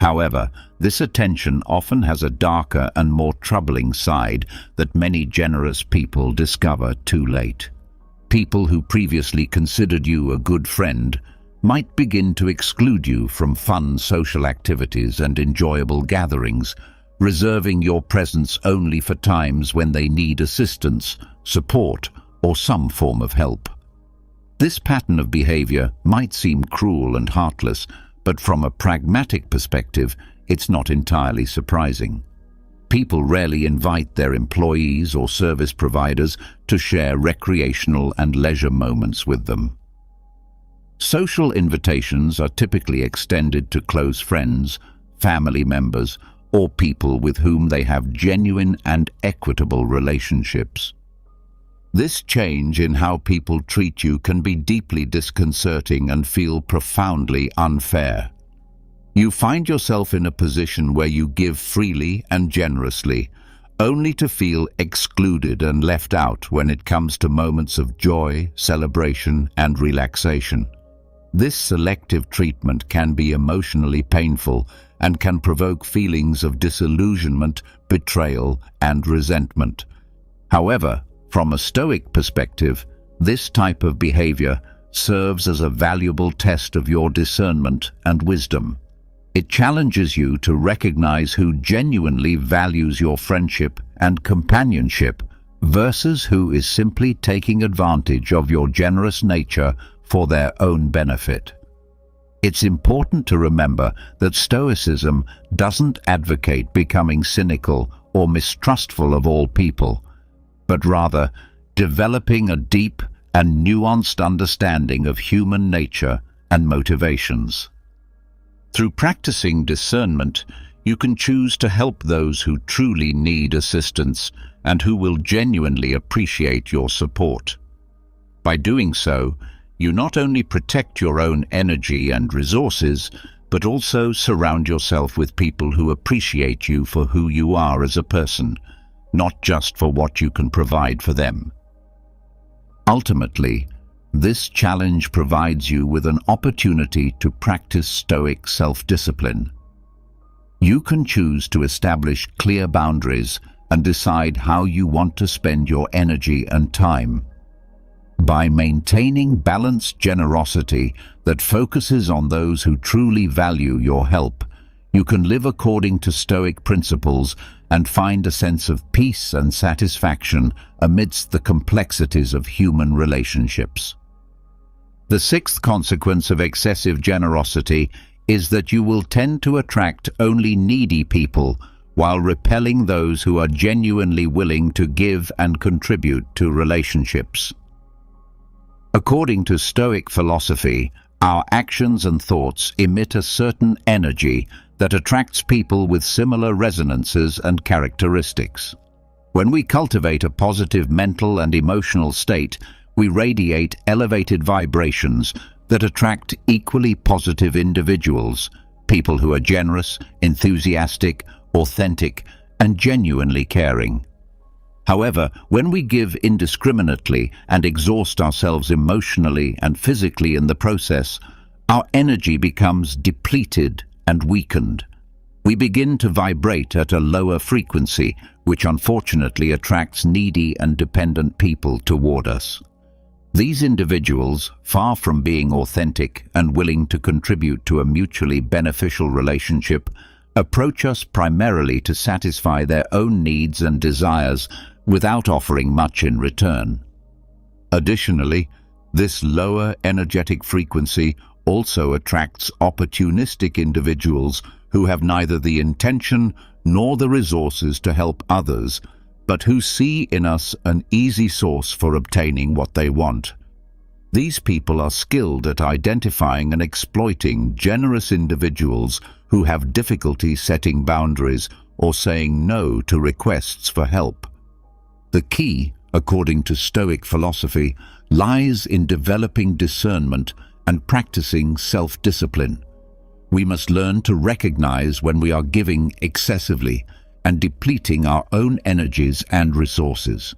Speaker 1: However, this attention often has a darker and more troubling side that many generous people discover too late. People who previously considered you a good friend might begin to exclude you from fun social activities and enjoyable gatherings, reserving your presence only for times when they need assistance, support, or some form of help. This pattern of behavior might seem cruel and heartless, but from a pragmatic perspective, it's not entirely surprising. People rarely invite their employees or service providers to share recreational and leisure moments with them. Social invitations are typically extended to close friends, family members, or people with whom they have genuine and equitable relationships. This change in how people treat you can be deeply disconcerting and feel profoundly unfair. You find yourself in a position where you give freely and generously, only to feel excluded and left out when it comes to moments of joy, celebration, and relaxation. This selective treatment can be emotionally painful and can provoke feelings of disillusionment, betrayal, and resentment. However, from a Stoic perspective, this type of behavior serves as a valuable test of your discernment and wisdom. It challenges you to recognize who genuinely values your friendship and companionship versus who is simply taking advantage of your generous nature for their own benefit. It's important to remember that Stoicism doesn't advocate becoming cynical or mistrustful of all people, but rather developing a deep and nuanced understanding of human nature and motivations. Through practicing discernment, you can choose to help those who truly need assistance and who will genuinely appreciate your support. By doing so, you not only protect your own energy and resources, but also surround yourself with people who appreciate you for who you are as a person, not just for what you can provide for them. Ultimately, this challenge provides you with an opportunity to practice Stoic self-discipline. You can choose to establish clear boundaries and decide how you want to spend your energy and time. By maintaining balanced generosity that focuses on those who truly value your help, you can live according to Stoic principles and find a sense of peace and satisfaction amidst the complexities of human relationships. The sixth consequence of excessive generosity is that you will tend to attract only needy people while repelling those who are genuinely willing to give and contribute to relationships. According to Stoic philosophy, our actions and thoughts emit a certain energy that attracts people with similar resonances and characteristics. When we cultivate a positive mental and emotional state, we radiate elevated vibrations that attract equally positive individuals, people who are generous, enthusiastic, authentic, and genuinely caring. However, when we give indiscriminately and exhaust ourselves emotionally and physically in the process, our energy becomes depleted and weakened. We begin to vibrate at a lower frequency, which unfortunately attracts needy and dependent people toward us. These individuals, far from being authentic and willing to contribute to a mutually beneficial relationship, approach us primarily to satisfy their own needs and desires without offering much in return. Additionally, this lower energetic frequency also attracts opportunistic individuals who have neither the intention nor the resources to help others, but who see in us an easy source for obtaining what they want. These people are skilled at identifying and exploiting generous individuals who have difficulty setting boundaries or saying no to requests for help. The key, according to Stoic philosophy, lies in developing discernment and practicing self-discipline. We must learn to recognize when we are giving excessively and depleting our own energies and resources.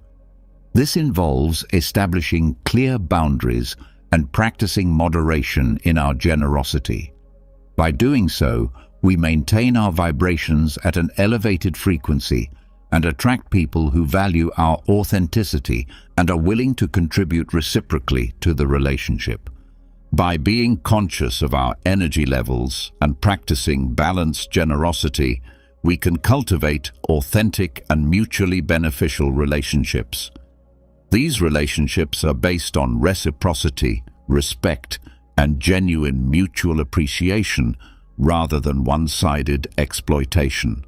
Speaker 1: This involves establishing clear boundaries and practicing moderation in our generosity. By doing so, we maintain our vibrations at an elevated frequency and attract people who value our authenticity and are willing to contribute reciprocally to the relationship. By being conscious of our energy levels and practicing balanced generosity, we can cultivate authentic and mutually beneficial relationships. These relationships are based on reciprocity, respect, and genuine mutual appreciation rather than one-sided exploitation.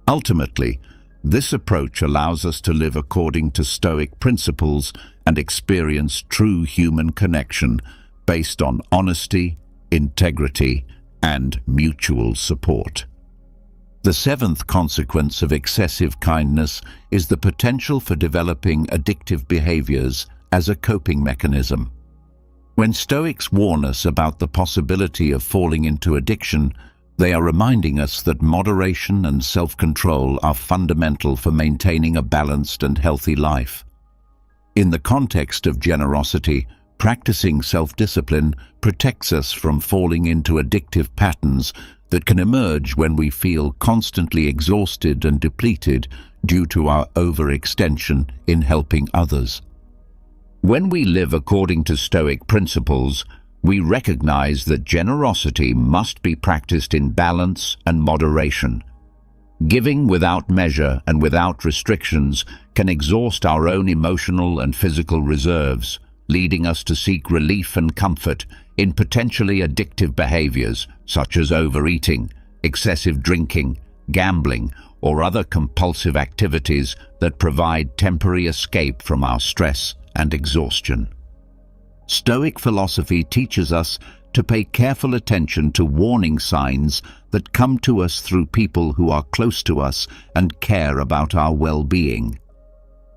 Speaker 1: Ultimately, this approach allows us to live according to Stoic principles and experience true human connection based on honesty, integrity, and mutual support. The seventh consequence of excessive kindness is the potential for developing addictive behaviors as a coping mechanism. When Stoics warn us about the possibility of falling into addiction, they are reminding us that moderation and self-control are fundamental for maintaining a balanced and healthy life. In the context of generosity, practicing self-discipline protects us from falling into addictive patterns that can emerge when we feel constantly exhausted and depleted due to our overextension in helping others. When we live according to Stoic principles, we recognize that generosity must be practiced in balance and moderation. Giving without measure and without restrictions can exhaust our own emotional and physical reserves, leading us to seek relief and comfort in potentially addictive behaviors such as overeating, excessive drinking, gambling, or other compulsive activities that provide temporary escape from our stress and exhaustion. Stoic philosophy teaches us to pay careful attention to warning signs that come to us through people who are close to us and care about our well-being.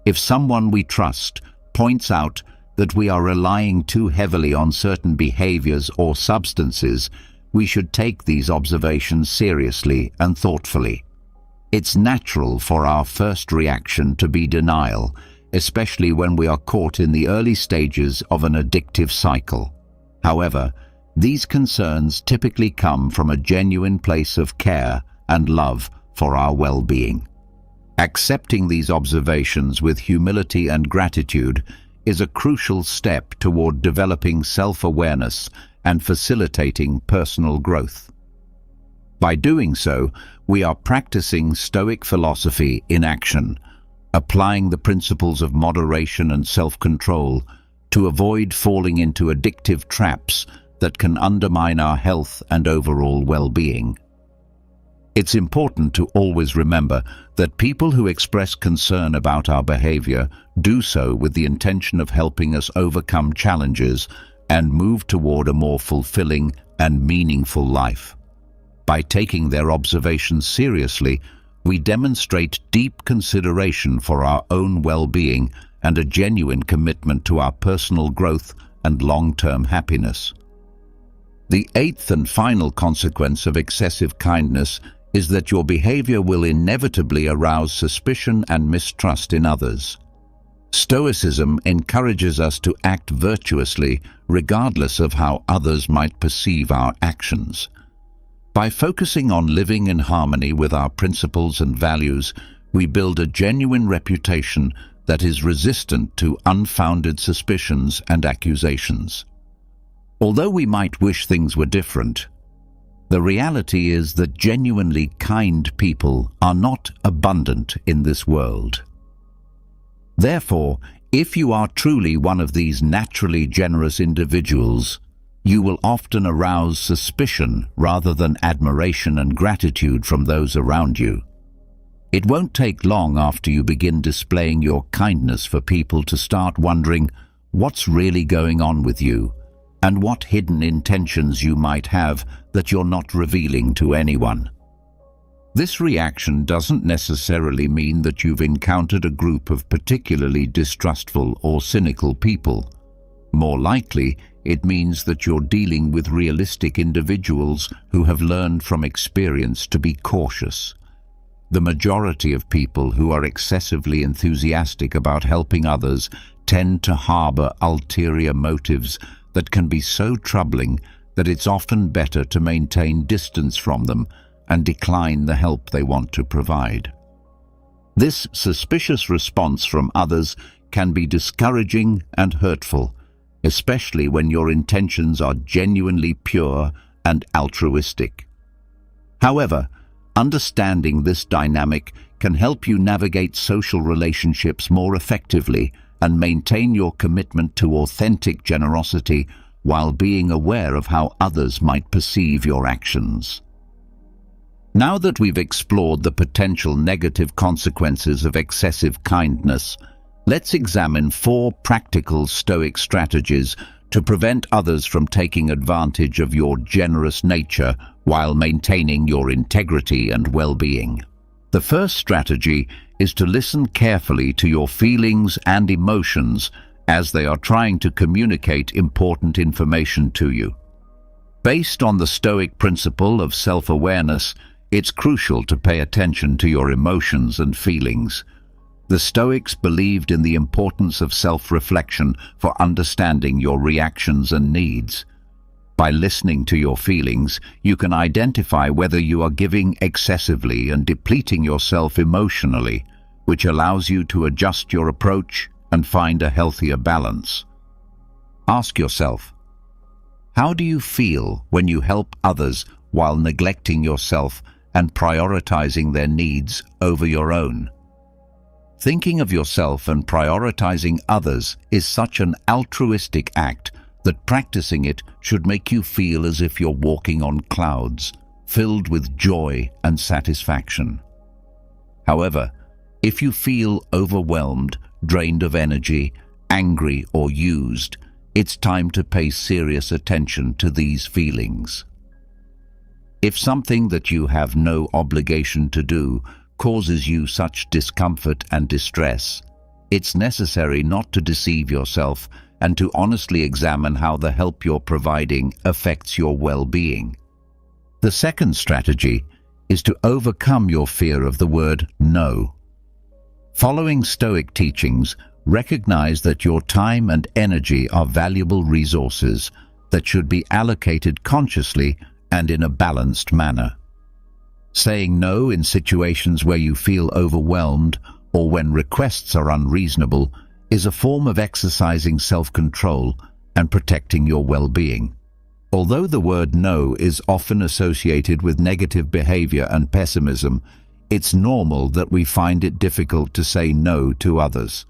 Speaker 1: If someone we trust points out that we are relying too heavily on certain behaviors or substances, we should take these observations seriously and thoughtfully. It's natural for our first reaction to be denial, especially when we are caught in the early stages of an addictive cycle. However, these concerns typically come from a genuine place of care and love for our well-being. Accepting these observations with humility and gratitude is a crucial step toward developing self-awareness and facilitating personal growth. By doing so, we are practicing Stoic philosophy in action, applying the principles of moderation and self-control to avoid falling into addictive traps that can undermine our health and overall well-being. It's important to always remember that people who express concern about our behavior do so with the intention of helping us overcome challenges and move toward a more fulfilling and meaningful life. By taking their observations seriously, we demonstrate deep consideration for our own well-being and a genuine commitment to our personal growth and long-term happiness. The eighth and final consequence of excessive kindness is that your behavior will inevitably arouse suspicion and mistrust in others. Stoicism encourages us to act virtuously regardless of how others might perceive our actions. By focusing on living in harmony with our principles and values, we build a genuine reputation that is resistant to unfounded suspicions and accusations. Although we might wish things were different, the reality is that genuinely kind people are not abundant in this world. Therefore, if you are truly one of these naturally generous individuals, you will often arouse suspicion rather than admiration and gratitude from those around you. It won't take long after you begin displaying your kindness for people to start wondering what's really going on with you and what hidden intentions you might have that you're not revealing to anyone. This reaction doesn't necessarily mean that you've encountered a group of particularly distrustful or cynical people. More likely, it means that you're dealing with realistic individuals who have learned from experience to be cautious. The majority of people who are excessively enthusiastic about helping others tend to harbor ulterior motives that can be so troubling that it's often better to maintain distance from them and decline the help they want to provide. This suspicious response from others can be discouraging and hurtful, especially when your intentions are genuinely pure and altruistic. However, understanding this dynamic can help you navigate social relationships more effectively and maintain your commitment to authentic generosity while being aware of how others might perceive your actions. Now that we've explored the potential negative consequences of excessive kindness, let's examine 4 practical Stoic strategies to prevent others from taking advantage of your generous nature while maintaining your integrity and well-being. The first strategy is to listen carefully to your feelings and emotions as they are trying to communicate important information to you. Based on the Stoic principle of self-awareness, it's crucial to pay attention to your emotions and feelings. The Stoics believed in the importance of self-reflection for understanding your reactions and needs. By listening to your feelings, you can identify whether you are giving excessively and depleting yourself emotionally, which allows you to adjust your approach and find a healthier balance. Ask yourself, how do you feel when you help others while neglecting yourself and prioritizing their needs over your own? Thinking of yourself and prioritizing others is such an altruistic act that practicing it should make you feel as if you're walking on clouds, filled with joy and satisfaction. However, if you feel overwhelmed, drained of energy, angry or used, it's time to pay serious attention to these feelings. If something that you have no obligation to do causes you such discomfort and distress, it's necessary not to deceive yourself and to honestly examine how the help you're providing affects your well-being. The second strategy is to overcome your fear of the word no. Following Stoic teachings, recognize that your time and energy are valuable resources that should be allocated consciously and in a balanced manner. Saying no in situations where you feel overwhelmed or when requests are unreasonable is a form of exercising self-control and protecting your well-being. Although the word no is often associated with negative behavior and pessimism, it's normal that we find it difficult to say no to others.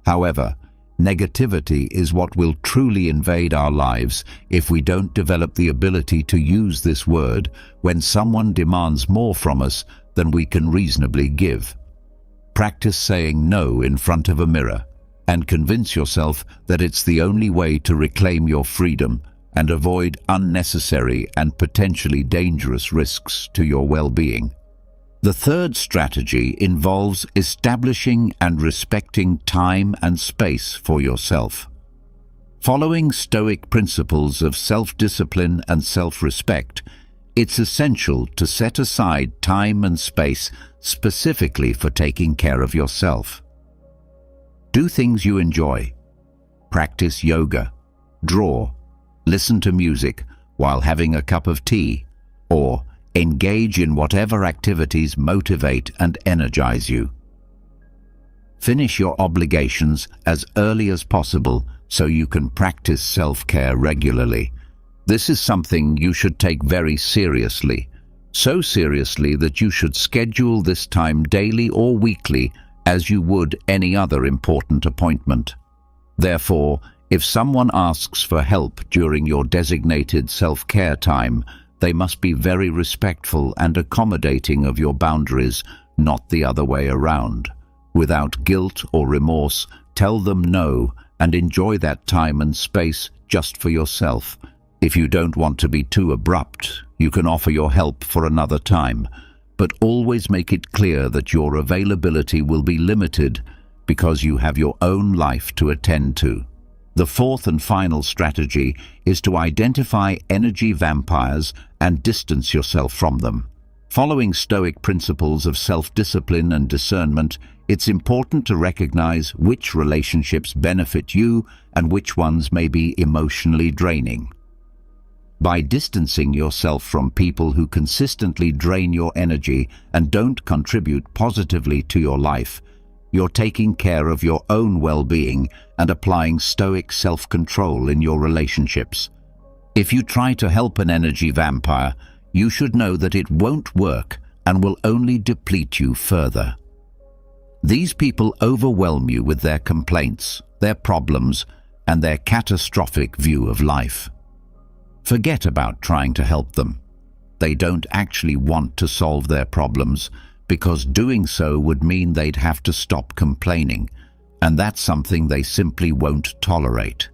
Speaker 1: However, negativity is what will truly invade our lives if we don't develop the ability to use this word when someone demands more from us than we can reasonably give. Practice saying no in front of a mirror and convince yourself that it's the only way to reclaim your freedom and avoid unnecessary and potentially dangerous risks to your well-being. The third strategy involves establishing and respecting time and space for yourself. Following Stoic principles of self-discipline and self-respect, it's essential to set aside time and space specifically for taking care of yourself. Do things you enjoy. Practice yoga, draw, listen to music while having a cup of tea, or engage in whatever activities motivate and energize you. Finish your obligations as early as possible so you can practice self-care regularly. This is something you should take very seriously, so seriously that you should schedule this time daily or weekly as you would any other important appointment. Therefore, if someone asks for help during your designated self-care time, they must be very respectful and accommodating of your boundaries, not the other way around. Without guilt or remorse, tell them no and enjoy that time and space just for yourself. If you don't want to be too abrupt, you can offer your help for another time, but always make it clear that your availability will be limited because you have your own life to attend to. The fourth and final strategy is to identify energy vampires and distance yourself from them. Following Stoic principles of self-discipline and discernment, it's important to recognize which relationships benefit you and which ones may be emotionally draining. By distancing yourself from people who consistently drain your energy and don't contribute positively to your life, you're taking care of your own well-being and applying Stoic self-control in your relationships. If you try to help an energy vampire, you should know that it won't work and will only deplete you further. These people overwhelm you with their complaints, their problems, and their catastrophic view of life. Forget about trying to help them. They don't actually want to solve their problems, because doing so would mean they'd have to stop complaining, and that's something they simply won't tolerate.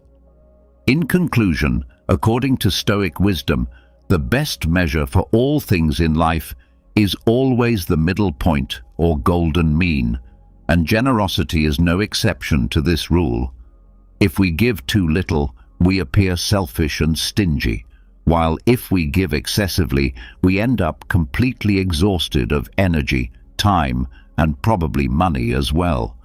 Speaker 1: In conclusion, according to Stoic wisdom, the best measure for all things in life is always the middle point or golden mean, and generosity is no exception to this rule. If we give too little, we appear selfish and stingy, while if we give excessively, we end up completely exhausted of energy, time, and probably money as well.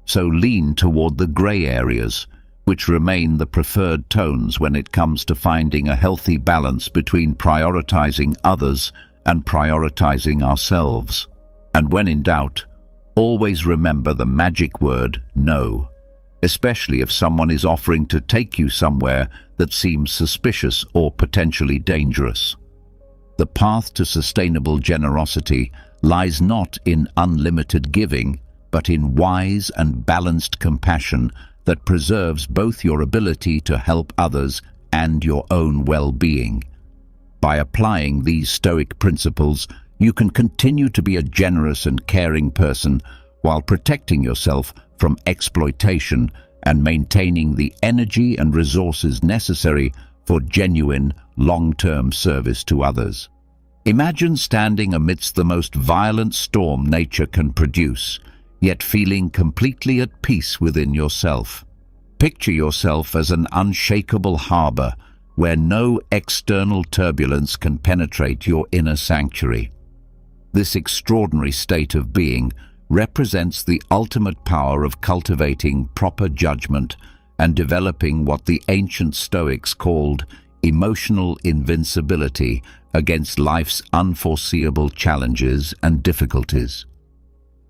Speaker 1: So lean toward the gray areas, which remain the preferred tones when it comes to finding a healthy balance between prioritizing others and prioritizing ourselves. And when in doubt, always remember the magic word no, especially if someone is offering to take you somewhere that seems suspicious or potentially dangerous. The path to sustainable generosity lies not in unlimited giving, but in wise and balanced compassion that preserves both your ability to help others and your own well-being. By applying these Stoic principles, you can continue to be a generous and caring person while protecting yourself from exploitation and maintaining the energy and resources necessary for genuine, long-term service to others. Imagine standing amidst the most violent storm nature can produce, yet feeling completely at peace within yourself. Picture yourself as an unshakable harbor where no external turbulence can penetrate your inner sanctuary. This extraordinary state of being represents the ultimate power of cultivating proper judgment and developing what the ancient Stoics called emotional invincibility against life's unforeseeable challenges and difficulties.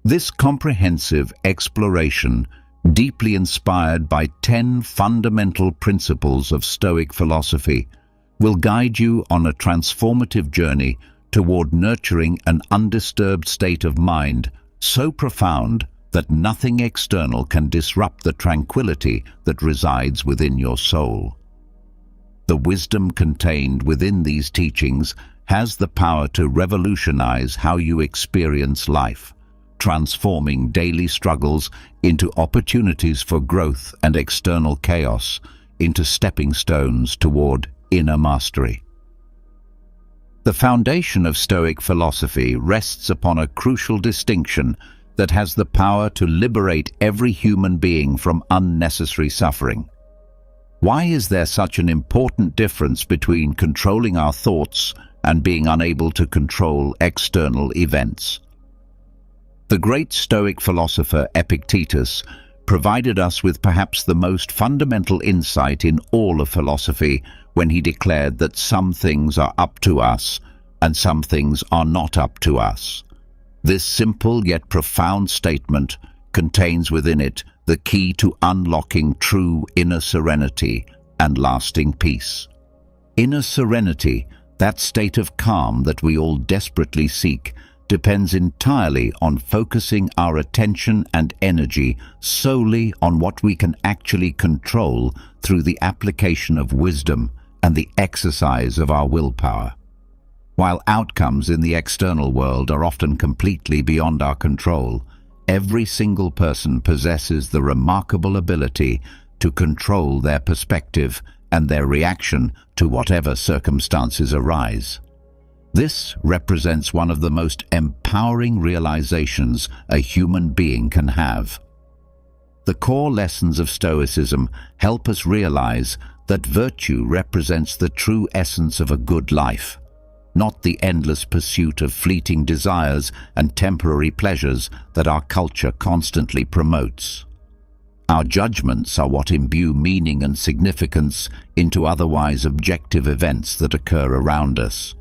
Speaker 1: This comprehensive exploration, deeply inspired by 10 fundamental principles of Stoic philosophy, will guide you on a transformative journey toward nurturing an undisturbed state of mind so profound that nothing external can disrupt the tranquility that resides within your soul. The wisdom contained within these teachings has the power to revolutionize how you experience life, transforming daily struggles into opportunities for growth and external chaos into stepping stones toward inner mastery. The foundation of Stoic philosophy rests upon a crucial distinction that has the power to liberate every human being from unnecessary suffering. Why is there such an important difference between controlling our thoughts and being unable to control external events? The great Stoic philosopher Epictetus provided us with perhaps the most fundamental insight in all of philosophy when he declared that some things are up to us and some things are not up to us. This simple yet profound statement contains within it the key to unlocking true inner serenity and lasting peace. Inner serenity, that state of calm that we all desperately seek, depends entirely on focusing our attention and energy solely on what we can actually control through the application of wisdom and the exercise of our willpower. While outcomes in the external world are often completely beyond our control, every single person possesses the remarkable ability to control their perspective and their reaction to whatever circumstances arise. This represents one of the most empowering realizations a human being can have. The core lessons of Stoicism help us realize that virtue represents the true essence of a good life. not the endless pursuit of fleeting desires and temporary pleasures that our culture constantly promotes. Our judgments are what imbue meaning and significance into otherwise objective events that occur around us.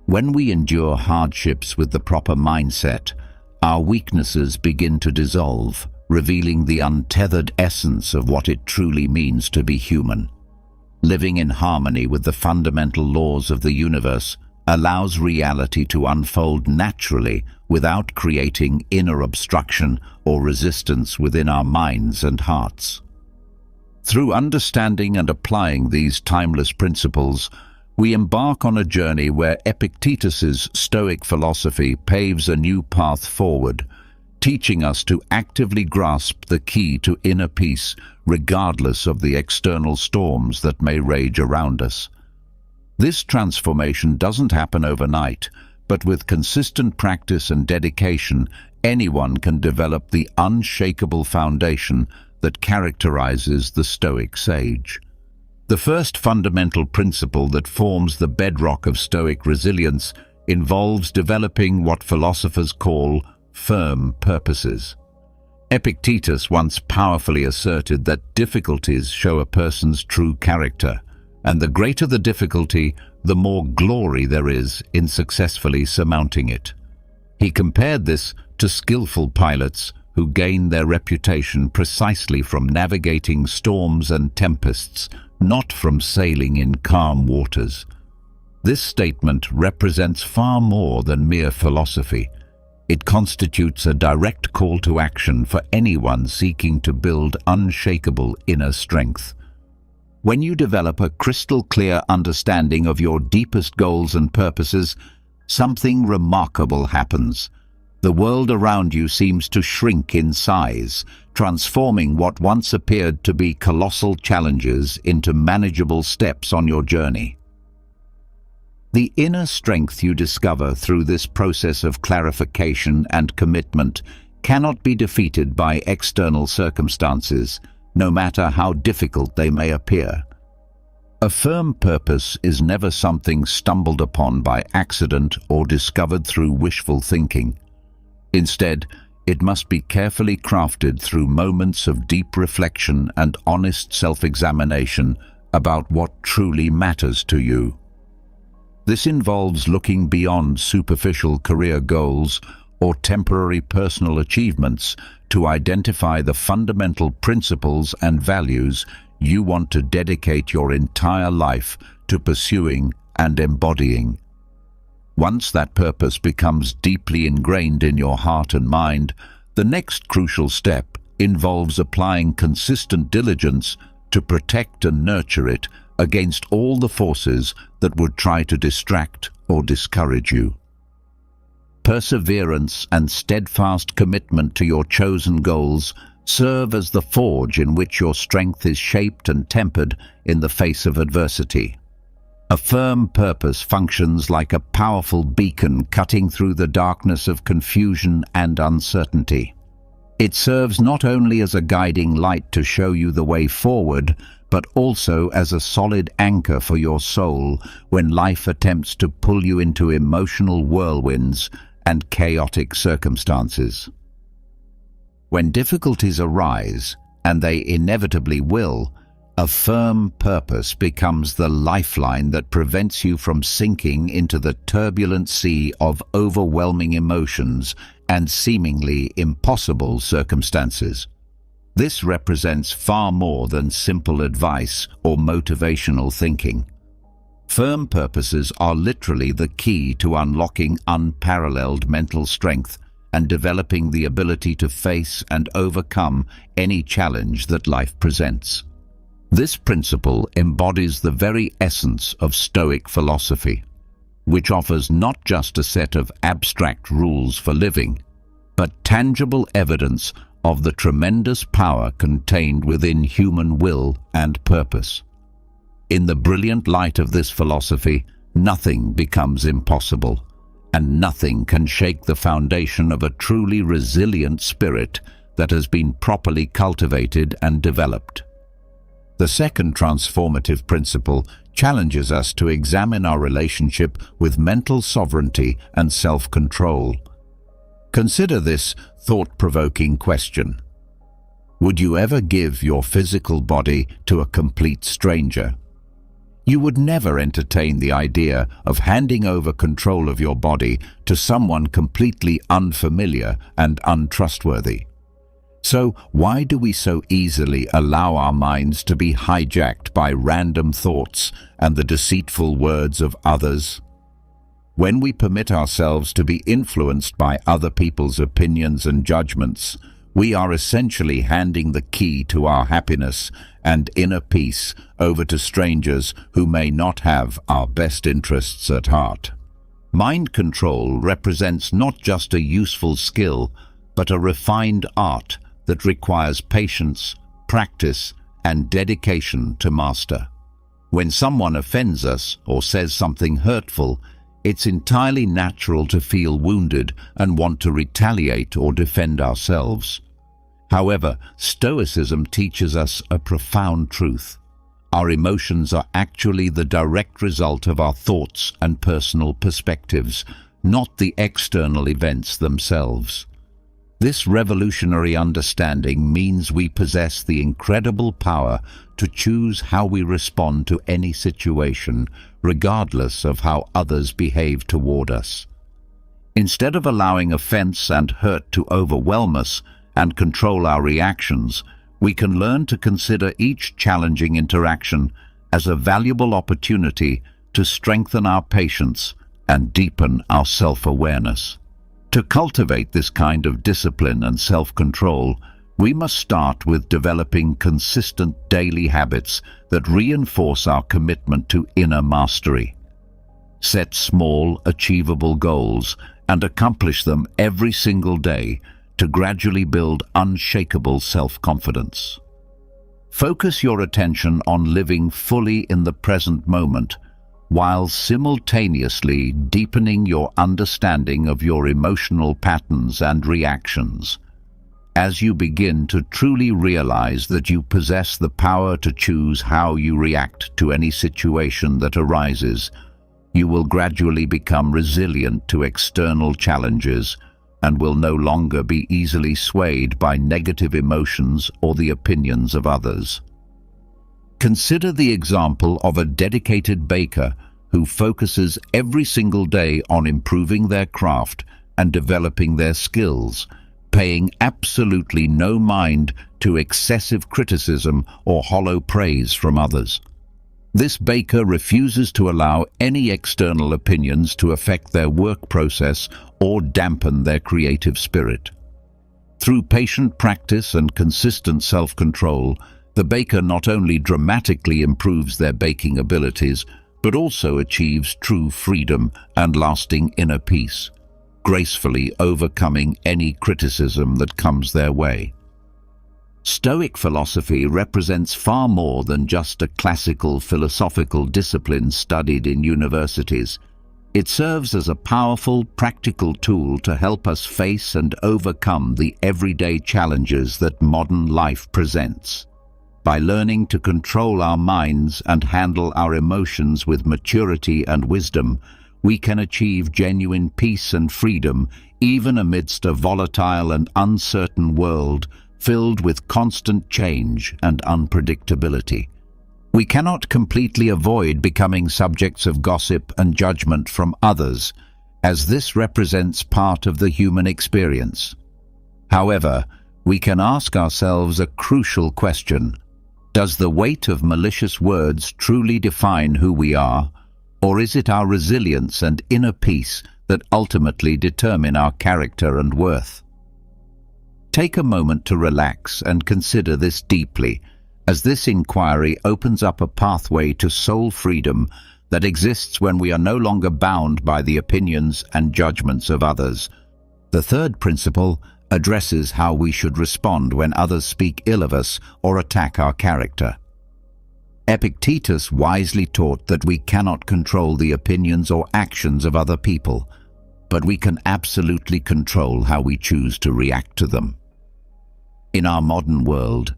Speaker 1: When we endure hardships with the proper mindset, our weaknesses begin to dissolve, revealing the untethered essence of what it truly means to be human. Living in harmony with the fundamental laws of the universe allows reality to unfold naturally without creating inner obstruction or resistance within our minds and hearts. Through understanding and applying these timeless principles, we embark on a journey where Epictetus's Stoic philosophy paves a new path forward, teaching us to actively grasp the key to inner peace regardless of the external storms that may rage around us. This transformation doesn't happen overnight, but with consistent practice and dedication, anyone can develop the unshakable foundation that characterizes the Stoic sage. The first fundamental principle that forms the bedrock of Stoic resilience involves developing what philosophers call firm purposes. Epictetus once powerfully asserted that difficulties show a person's true character, and the greater the difficulty, the more glory there is in successfully surmounting it. He compared this to skillful pilots who gain their reputation precisely from navigating storms and tempests, not from sailing in calm waters. This statement represents far more than mere philosophy. It constitutes a direct call to action for anyone seeking to build unshakable inner strength. When you develop a crystal-clear understanding of your deepest goals and purposes, something remarkable happens. The world around you seems to shrink in size, transforming what once appeared to be colossal challenges into manageable steps on your journey. The inner strength you discover through this process of clarification and commitment cannot be defeated by external circumstances, no matter how difficult they may appear. A firm purpose is never something stumbled upon by accident or discovered through wishful thinking. Instead, it must be carefully crafted through moments of deep reflection and honest self-examination about what truly matters to you. This involves looking beyond superficial career goals or temporary personal achievements to identify the fundamental principles and values you want to dedicate your entire life to pursuing and embodying. Once that purpose becomes deeply ingrained in your heart and mind, the next crucial step involves applying consistent diligence to protect and nurture it against all the forces that would try to distract or discourage you. Perseverance and steadfast commitment to your chosen goals serve as the forge in which your strength is shaped and tempered in the face of adversity. A firm purpose functions like a powerful beacon cutting through the darkness of confusion and uncertainty. It serves not only as a guiding light to show you the way forward, but also as a solid anchor for your soul when life attempts to pull you into emotional whirlwinds and chaotic circumstances. When difficulties arise, and they inevitably will, a firm purpose becomes the lifeline that prevents you from sinking into the turbulent sea of overwhelming emotions and seemingly impossible circumstances. This represents far more than simple advice or motivational thinking. Firm purposes are literally the key to unlocking unparalleled mental strength and developing the ability to face and overcome any challenge that life presents. This principle embodies the very essence of Stoic philosophy, which offers not just a set of abstract rules for living, but tangible evidence of the tremendous power contained within human will and purpose. In the brilliant light of this philosophy, nothing becomes impossible, and nothing can shake the foundation of a truly resilient spirit that has been properly cultivated and developed. The second transformative principle challenges us to examine our relationship with mental sovereignty and self-control. Consider this thought-provoking question. Would you ever give your physical body to a complete stranger? You would never entertain the idea of handing over control of your body to someone completely unfamiliar and untrustworthy. So why do we so easily allow our minds to be hijacked by random thoughts and the deceitful words of others? When we permit ourselves to be influenced by other people's opinions and judgments, we are essentially handing the key to our happiness and inner peace over to strangers who may not have our best interests at heart. Mind control represents not just a useful skill, but a refined art that requires patience, practice, and dedication to master. When someone offends us or says something hurtful, it's entirely natural to feel wounded and want to retaliate or defend ourselves. However, Stoicism teaches us a profound truth. Our emotions are actually the direct result of our thoughts and personal perspectives, not the external events themselves. This revolutionary understanding means we possess the incredible power to choose how we respond to any situation, regardless of how others behave toward us. Instead of allowing offense and hurt to overwhelm us and control our reactions, we can learn to consider each challenging interaction as a valuable opportunity to strengthen our patience and deepen our self-awareness. To cultivate this kind of discipline and self-control, we must start with developing consistent daily habits that reinforce our commitment to inner mastery. Set small, achievable goals and accomplish them every single day to gradually build unshakable self-confidence. Focus your attention on living fully in the present moment, while simultaneously deepening your understanding of your emotional patterns and reactions. As you begin to truly realize that you possess the power to choose how you react to any situation that arises, you will gradually become resilient to external challenges and will no longer be easily swayed by negative emotions or the opinions of others. Consider the example of a dedicated baker who focuses every single day on improving their craft and developing their skills, paying absolutely no mind to excessive criticism or hollow praise from others. This baker refuses to allow any external opinions to affect their work process or dampen their creative spirit. Through patient practice and consistent self-control, the baker not only dramatically improves their baking abilities, but also achieves true freedom and lasting inner peace, gracefully overcoming any criticism that comes their way. Stoic philosophy represents far more than just a classical philosophical discipline studied in universities. It serves as a powerful, practical tool to help us face and overcome the everyday challenges that modern life presents. By learning to control our minds and handle our emotions with maturity and wisdom, we can achieve genuine peace and freedom even amidst a volatile and uncertain world filled with constant change and unpredictability. We cannot completely avoid becoming subjects of gossip and judgment from others, as this represents part of the human experience. However, we can ask ourselves a crucial question: does the weight of malicious words truly define who we are, or is it our resilience and inner peace that ultimately determine our character and worth? Take a moment to relax and consider this deeply, as this inquiry opens up a pathway to soul freedom that exists when we are no longer bound by the opinions and judgments of others. The third principle addresses how we should respond when others speak ill of us or attack our character. Epictetus wisely taught that we cannot control the opinions or actions of other people, but we can absolutely control how we choose to react to them. In our modern world,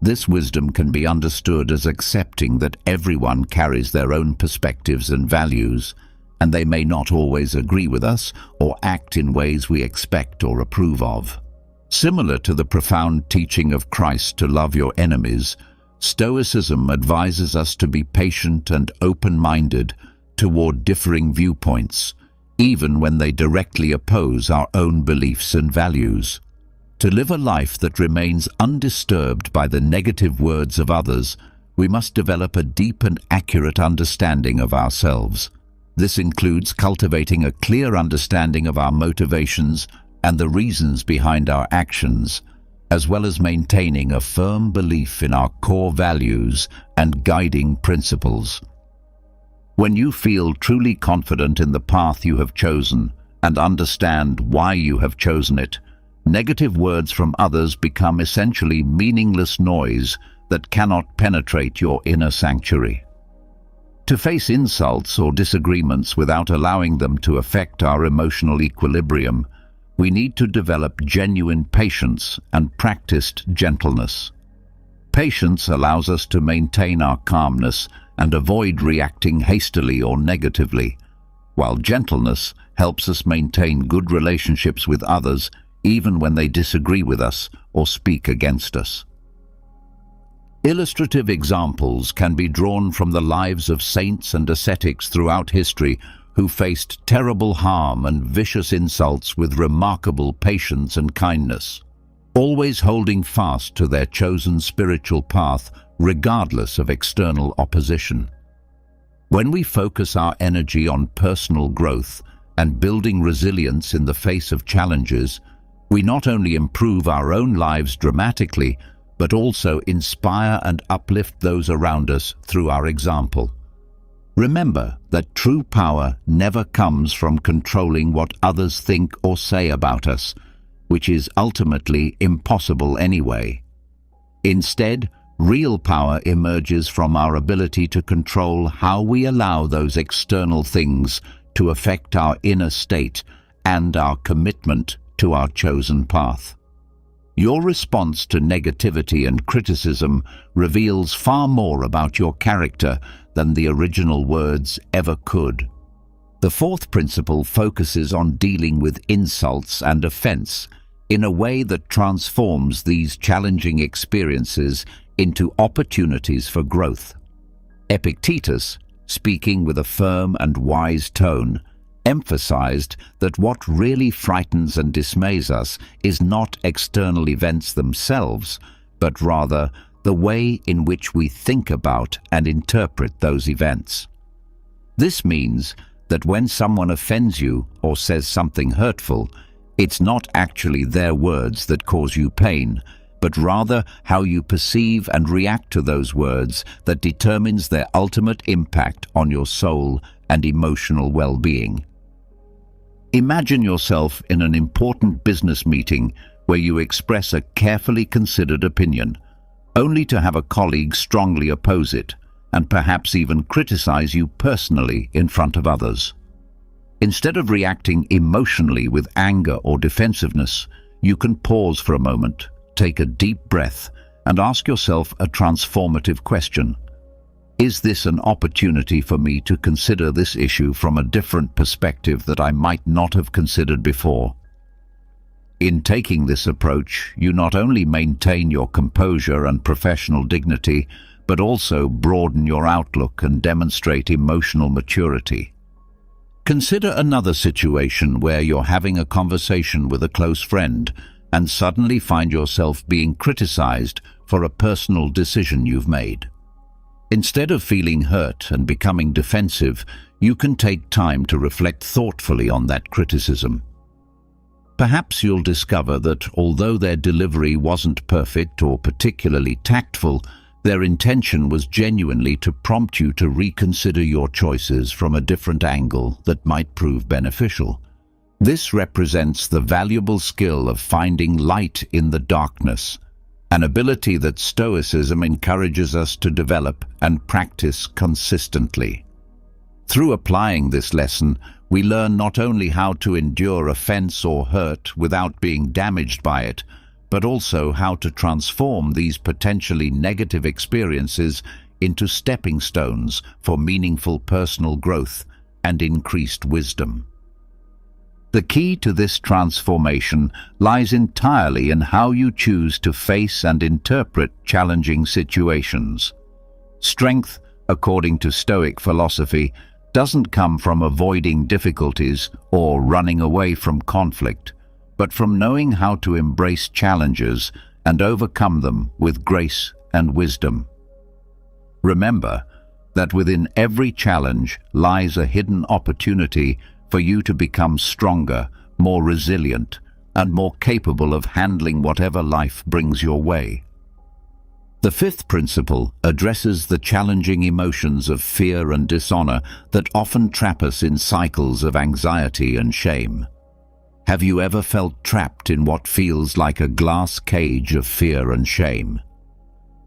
Speaker 1: This wisdom can be understood as accepting that everyone carries their own perspectives and values, and they may not always agree with us or act in ways we expect or approve of. Similar to the profound teaching of Christ to love your enemies, Stoicism advises us to be patient and open-minded toward differing viewpoints, even when they directly oppose our own beliefs and values. To live a life that remains undisturbed by the negative words of others, we must develop a deep and accurate understanding of ourselves. This includes cultivating a clear understanding of our motivations and the reasons behind our actions, as well as maintaining a firm belief in our core values and guiding principles. When you feel truly confident in the path you have chosen and understand why you have chosen it, negative words from others become essentially meaningless noise that cannot penetrate your inner sanctuary. To face insults or disagreements without allowing them to affect our emotional equilibrium, we need to develop genuine patience and practiced gentleness. Patience allows us to maintain our calmness and avoid reacting hastily or negatively, while gentleness helps us maintain good relationships with others even when they disagree with us or speak against us. Illustrative examples can be drawn from the lives of saints and ascetics throughout history who faced terrible harm and vicious insults with remarkable patience and kindness, always holding fast to their chosen spiritual path regardless of external opposition. When we focus our energy on personal growth and building resilience in the face of challenges, we not only improve our own lives dramatically, but also inspire and uplift those around us through our example. Remember that true power never comes from controlling what others think or say about us, which is ultimately impossible anyway. Instead, real power emerges from our ability to control how we allow those external things to affect our inner state and our commitment to our chosen path. Your response to negativity and criticism reveals far more about your character than the original words ever could. The fourth principle focuses on dealing with insults and offense in a way that transforms these challenging experiences into opportunities for growth. Epictetus, speaking with a firm and wise tone, emphasized that what really frightens and dismays us is not external events themselves, but rather the way in which we think about and interpret those events. This means that when someone offends you or says something hurtful, it's not actually their words that cause you pain, but rather how you perceive and react to those words that determines their ultimate impact on your soul and emotional well-being. Imagine yourself in an important business meeting where you express a carefully considered opinion, only to have a colleague strongly oppose it, and perhaps even criticize you personally in front of others. Instead of reacting emotionally with anger or defensiveness, you can pause for a moment, take a deep breath, and ask yourself a transformative question. Is this an opportunity for me to consider this issue from a different perspective that I might not have considered before? In taking this approach, you not only maintain your composure and professional dignity, but also broaden your outlook and demonstrate emotional maturity. Consider another situation where you're having a conversation with a close friend and suddenly find yourself being criticized for a personal decision you've made. Instead of feeling hurt and becoming defensive, you can take time to reflect thoughtfully on that criticism. Perhaps you'll discover that although their delivery wasn't perfect or particularly tactful, their intention was genuinely to prompt you to reconsider your choices from a different angle that might prove beneficial. This represents the valuable skill of finding light in the darkness, an ability that Stoicism encourages us to develop and practice consistently. Through applying this lesson, we learn not only how to endure offense or hurt without being damaged by it, but also how to transform these potentially negative experiences into stepping stones for meaningful personal growth and increased wisdom. The key to this transformation lies entirely in how you choose to face and interpret challenging situations. Strength, according to Stoic philosophy, doesn't come from avoiding difficulties or running away from conflict, but from knowing how to embrace challenges and overcome them with grace and wisdom. Remember that within every challenge lies a hidden opportunity for you to become stronger, more resilient, and more capable of handling whatever life brings your way. The fifth principle addresses the challenging emotions of fear and dishonor that often trap us in cycles of anxiety and shame. Have you ever felt trapped in what feels like a glass cage of fear and shame?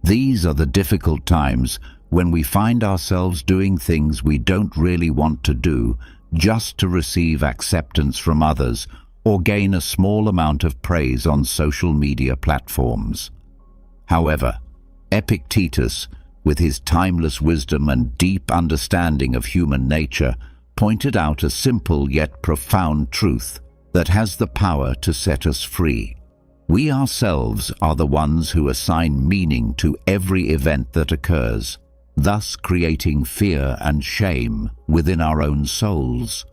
Speaker 1: These are the difficult times when we find ourselves doing things we don't really want to do just to receive acceptance from others or gain a small amount of praise on social media platforms. However, Epictetus, with his timeless wisdom and deep understanding of human nature, pointed out a simple yet profound truth that has the power to set us free. We ourselves are the ones who assign meaning to every event that occurs, thus creating fear and shame within our own souls.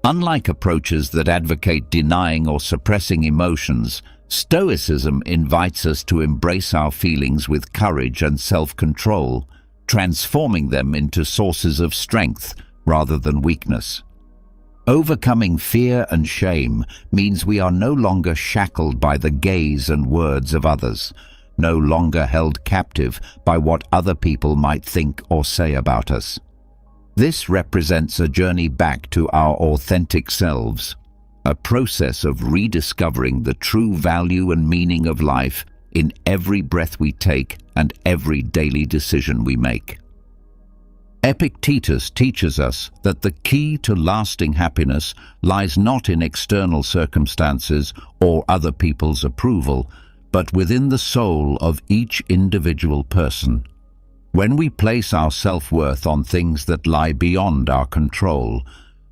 Speaker 1: Unlike approaches that advocate denying or suppressing emotions, Stoicism invites us to embrace our feelings with courage and self-control, transforming them into sources of strength rather than weakness. Overcoming fear and shame means we are no longer shackled by the gaze and words of others, no longer held captive by what other people might think or say about us. This represents a journey back to our authentic selves, a process of rediscovering the true value and meaning of life in every breath we take and every daily decision we make. Epictetus teaches us that the key to lasting happiness lies not in external circumstances or other people's approval, but within the soul of each individual person. When we place our self-worth on things that lie beyond our control,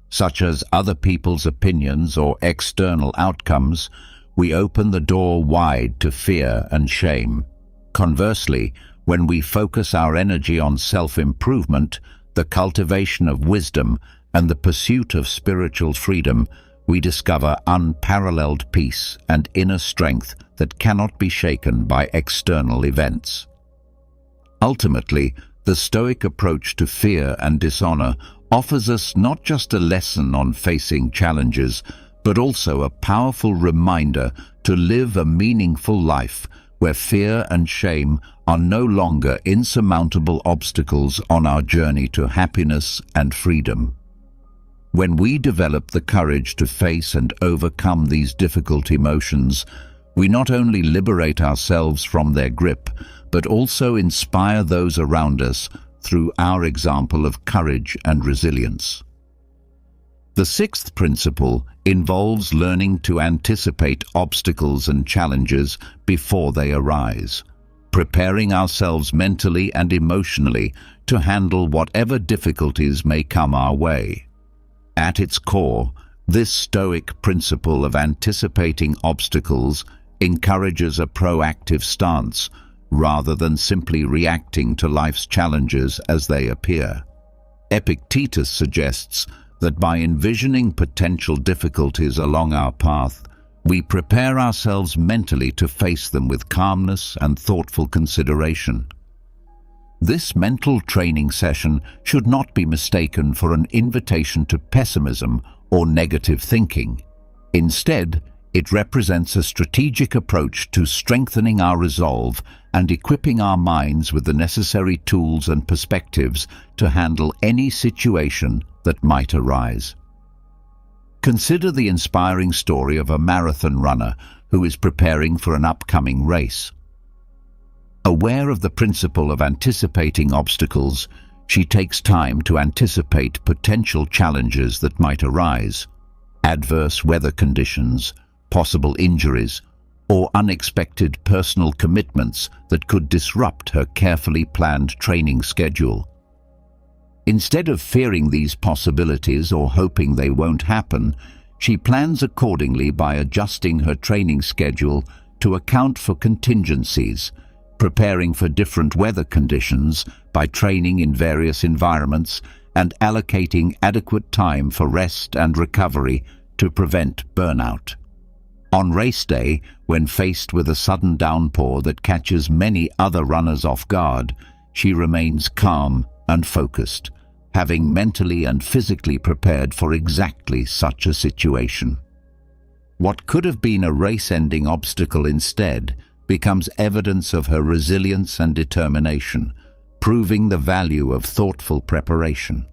Speaker 1: such as other people's opinions or external outcomes, we open the door wide to fear and shame. Conversely, when we focus our energy on self-improvement, the cultivation of wisdom, and the pursuit of spiritual freedom, we discover unparalleled peace and inner strength that cannot be shaken by external events. Ultimately, the Stoic approach to fear and dishonor offers us not just a lesson on facing challenges, but also a powerful reminder to live a meaningful life where fear and shame are no longer insurmountable obstacles on our journey to happiness and freedom. When we develop the courage to face and overcome these difficult emotions, we not only liberate ourselves from their grip, but also inspire those around us through our example of courage and resilience. The sixth principle involves learning to anticipate obstacles and challenges before they arise, preparing ourselves mentally and emotionally to handle whatever difficulties may come our way. At its core, this Stoic principle of anticipating obstacles encourages a proactive stance rather than simply reacting to life's challenges as they appear. Epictetus suggests that by envisioning potential difficulties along our path, we prepare ourselves mentally to face them with calmness and thoughtful consideration. This mental training session should not be mistaken for an invitation to pessimism or negative thinking. Instead, it represents a strategic approach to strengthening our resolve and equipping our minds with the necessary tools and perspectives to handle any situation that might arise. Consider the inspiring story of a marathon runner who is preparing for an upcoming race. Aware of the principle of anticipating obstacles, she takes time to anticipate potential challenges that might arise: adverse weather conditions, possible injuries, or unexpected personal commitments that could disrupt her carefully planned training schedule. Instead of fearing these possibilities or hoping they won't happen, she plans accordingly by adjusting her training schedule to account for contingencies, preparing for different weather conditions by training in various environments, and allocating adequate time for rest and recovery to prevent burnout. On race day, when faced with a sudden downpour that catches many other runners off guard, she remains calm and focused, having mentally and physically prepared for exactly such a situation. What could have been a race-ending obstacle instead becomes evidence of her resilience and determination, proving the value of thoughtful preparation.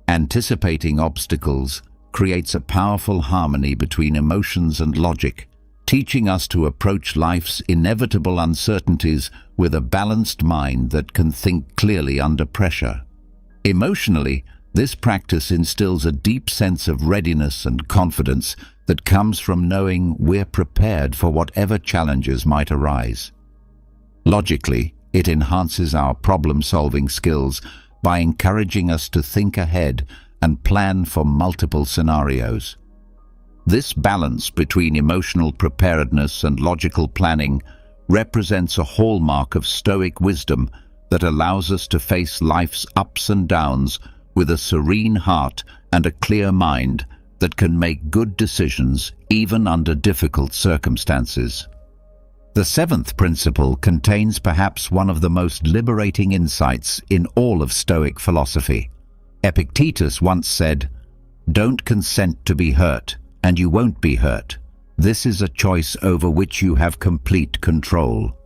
Speaker 1: Anticipating obstacles creates a powerful harmony between emotions and logic, teaching us to approach life's inevitable uncertainties with a balanced mind that can think clearly under pressure. Emotionally, this practice instills a deep sense of readiness and confidence that comes from knowing we're prepared for whatever challenges might arise. Logically, it enhances our problem-solving skills by encouraging us to think ahead and plan for multiple scenarios. This balance between emotional preparedness and logical planning represents a hallmark of Stoic wisdom that allows us to face life's ups and downs with a serene heart and a clear mind that can make good decisions even under difficult circumstances. The seventh principle contains perhaps one of the most liberating insights in all of Stoic philosophy. Epictetus once said, "Don't consent to be hurt, and you won't be hurt. This is a choice over which you have complete control."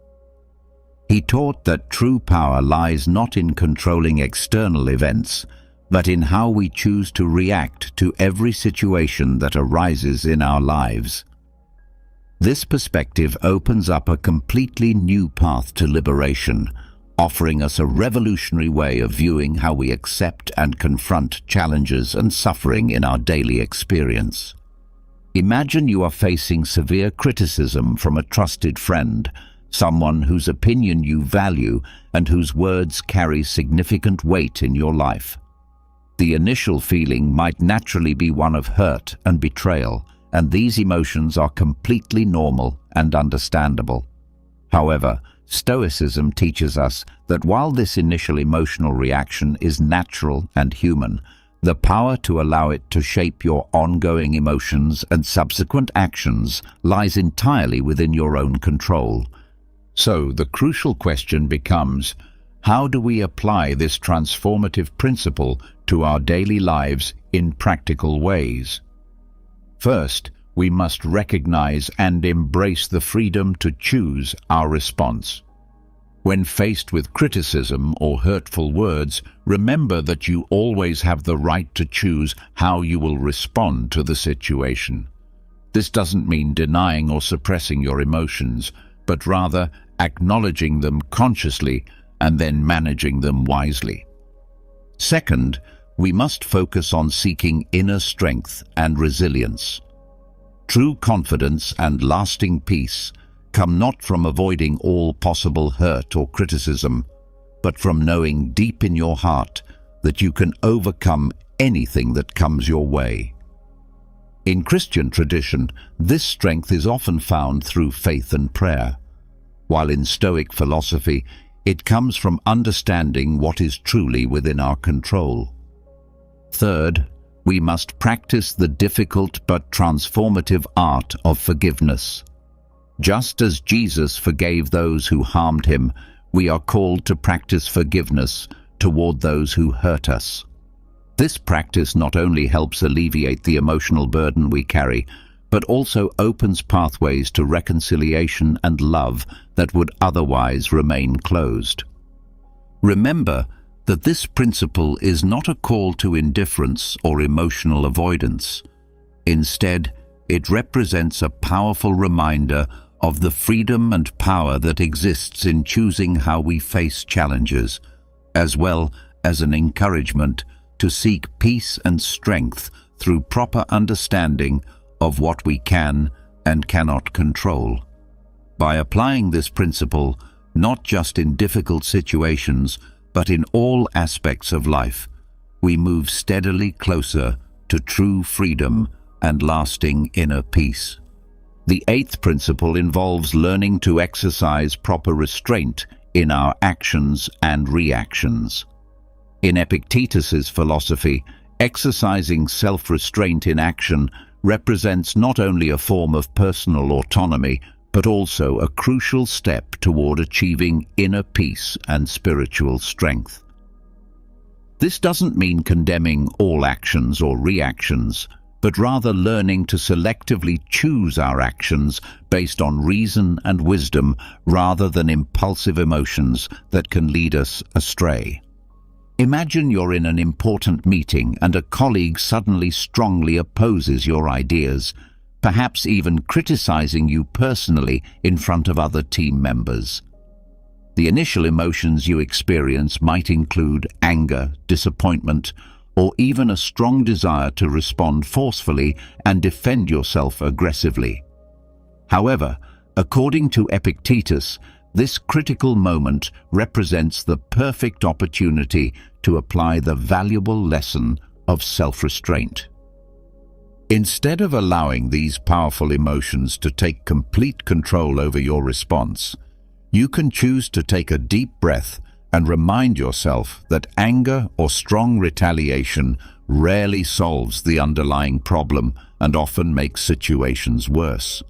Speaker 1: He taught that true power lies not in controlling external events, but in how we choose to react to every situation that arises in our lives. This perspective opens up a completely new path to liberation, offering us a revolutionary way of viewing how we accept and confront challenges and suffering in our daily experience. Imagine you are facing severe criticism from a trusted friend, someone whose opinion you value and whose words carry significant weight in your life. The initial feeling might naturally be one of hurt and betrayal, and these emotions are completely normal and understandable. However, Stoicism teaches us that while this initial emotional reaction is natural and human, the power to allow it to shape your ongoing emotions and subsequent actions lies entirely within your own control. So the crucial question becomes, how do we apply this transformative principle to our daily lives in practical ways? First, we must recognize and embrace the freedom to choose our response. When faced with criticism or hurtful words, remember that you always have the right to choose how you will respond to the situation. This doesn't mean denying or suppressing your emotions, but rather acknowledging them consciously and then managing them wisely. Second, we must focus on seeking inner strength and resilience. True confidence and lasting peace come not from avoiding all possible hurt or criticism, but from knowing deep in your heart that you can overcome anything that comes your way. In Christian tradition, this strength is often found through faith and prayer, while in Stoic philosophy, it comes from understanding what is truly within our control. Third, we must practice the difficult but transformative art of forgiveness. Just as Jesus forgave those who harmed him, we are called to practice forgiveness toward those who hurt us. This practice not only helps alleviate the emotional burden we carry, but also opens pathways to reconciliation and love that would otherwise remain closed. Remember that this principle is not a call to indifference or emotional avoidance. Instead, it represents a powerful reminder of the freedom and power that exists in choosing how we face challenges, as well as an encouragement to seek peace and strength through proper understanding of what we can and cannot control. By applying this principle, not just in difficult situations, but in all aspects of life, we move steadily closer to true freedom and lasting inner peace. The eighth principle involves learning to exercise proper restraint in our actions and reactions. In Epictetus's philosophy, exercising self-restraint in action represents not only a form of personal autonomy, but also a crucial step toward achieving inner peace and spiritual strength. This doesn't mean condemning all actions or reactions, but rather learning to selectively choose our actions based on reason and wisdom rather than impulsive emotions that can lead us astray. Imagine you're in an important meeting and a colleague suddenly strongly opposes your ideas, perhaps even criticizing you personally in front of other team members. The initial emotions you experience might include anger, disappointment, or even a strong desire to respond forcefully and defend yourself aggressively. However, according to Epictetus, this critical moment represents the perfect opportunity to apply the valuable lesson of self-restraint. Instead of allowing these powerful emotions to take complete control over your response, you can choose to take a deep breath and remind yourself that anger or strong retaliation rarely solves the underlying problem and often makes situations worse.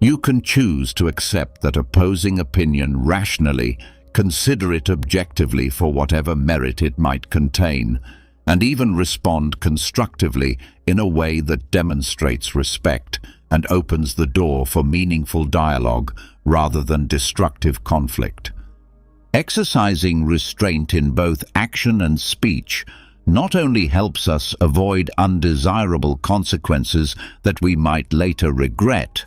Speaker 1: You can choose to accept that opposing opinion rationally, consider it objectively for whatever merit it might contain, and even respond constructively in a way that demonstrates respect and opens the door for meaningful dialogue rather than destructive conflict. Exercising restraint in both action and speech not only helps us avoid undesirable consequences that we might later regret,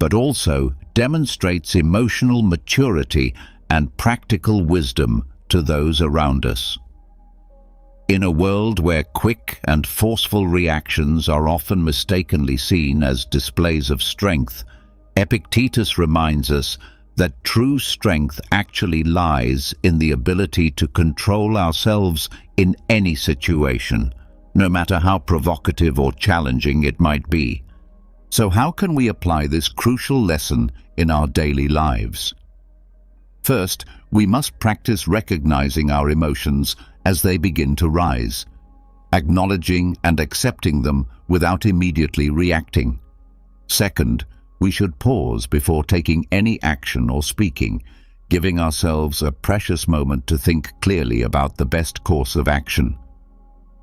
Speaker 1: but also demonstrates emotional maturity and practical wisdom to those around us. In a world where quick and forceful reactions are often mistakenly seen as displays of strength, Epictetus reminds us that true strength actually lies in the ability to control ourselves in any situation, no matter how provocative or challenging it might be. So how can we apply this crucial lesson in our daily lives? First, we must practice recognizing our emotions as they begin to rise, acknowledging and accepting them without immediately reacting. Second, we should pause before taking any action or speaking, giving ourselves a precious moment to think clearly about the best course of action.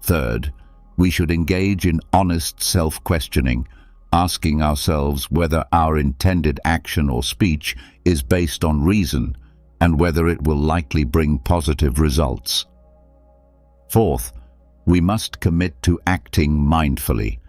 Speaker 1: Third, we should engage in honest self-questioning, asking ourselves whether our intended action or speech is based on reason and whether it will likely bring positive results. Fourth, we must commit to acting mindfully,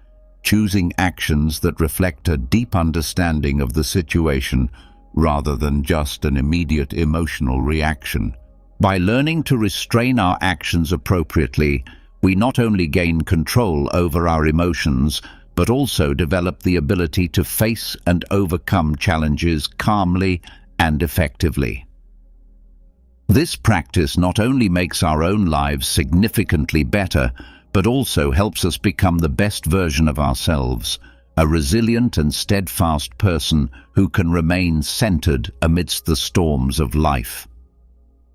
Speaker 1: choosing actions that reflect a deep understanding of the situation rather than just an immediate emotional reaction. By learning to restrain our actions appropriately, we not only gain control over our emotions, but also develop the ability to face and overcome challenges calmly and effectively. This practice not only makes our own lives significantly better, but also helps us become the best version of ourselves, a resilient and steadfast person who can remain centered amidst the storms of life.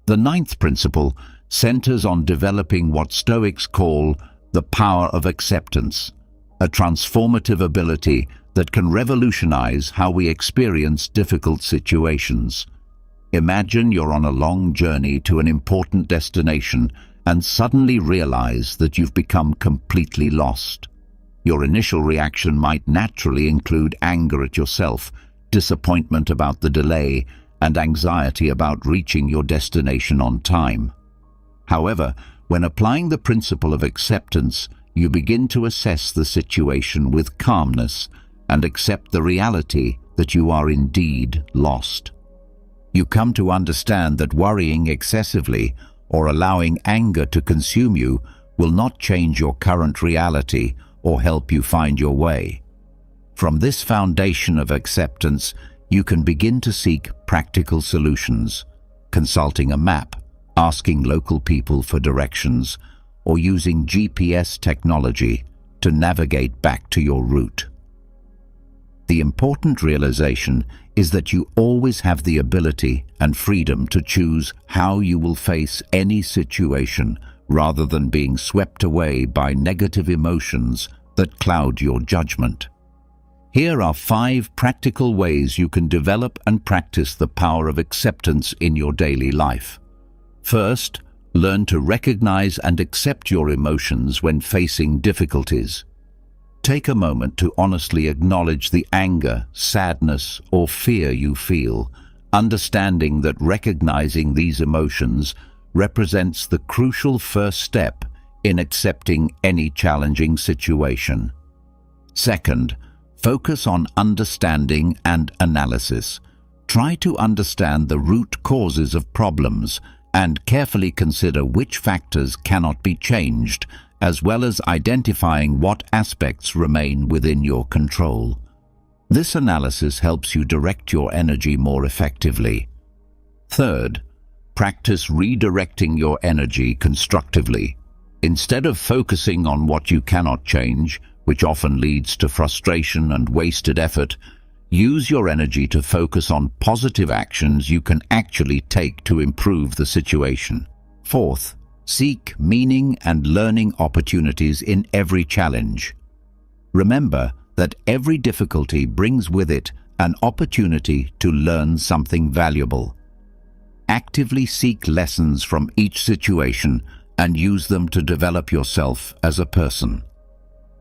Speaker 1: The ninth principle centers on developing what Stoics call the power of acceptance, a transformative ability that can revolutionize how we experience difficult situations. Imagine you're on a long journey to an important destination and suddenly realize that you've become completely lost. Your initial reaction might naturally include anger at yourself, disappointment about the delay, and anxiety about reaching your destination on time. However, when applying the principle of acceptance, you begin to assess the situation with calmness and accept the reality that you are indeed lost. You come to understand that worrying excessively or allowing anger to consume you will not change your current reality or help you find your way. From this foundation of acceptance, you can begin to seek practical solutions, consulting a map, asking local people for directions, or using GPS technology to navigate back to your route. The important realization is that you always have the ability and freedom to choose how you will face any situation rather than being swept away by negative emotions that cloud your judgment. Here are 5 practical ways you can develop and practice the power of acceptance in your daily life. First, learn to recognize and accept your emotions when facing difficulties. Take a moment to honestly acknowledge the anger, sadness, or fear you feel, understanding that recognizing these emotions represents the crucial first step in accepting any challenging situation. Second, focus on understanding and analysis. Try to understand the root causes of problems and carefully consider which factors cannot be changed, as well as identifying what aspects remain within your control. This analysis helps you direct your energy more effectively. Third, practice redirecting your energy constructively. Instead of focusing on what you cannot change, which often leads to frustration and wasted effort, use your energy to focus on positive actions you can actually take to improve the situation. Fourth, seek meaning and learning opportunities in every challenge. Remember that every difficulty brings with it an opportunity to learn something valuable. Actively seek lessons from each situation and use them to develop yourself as a person.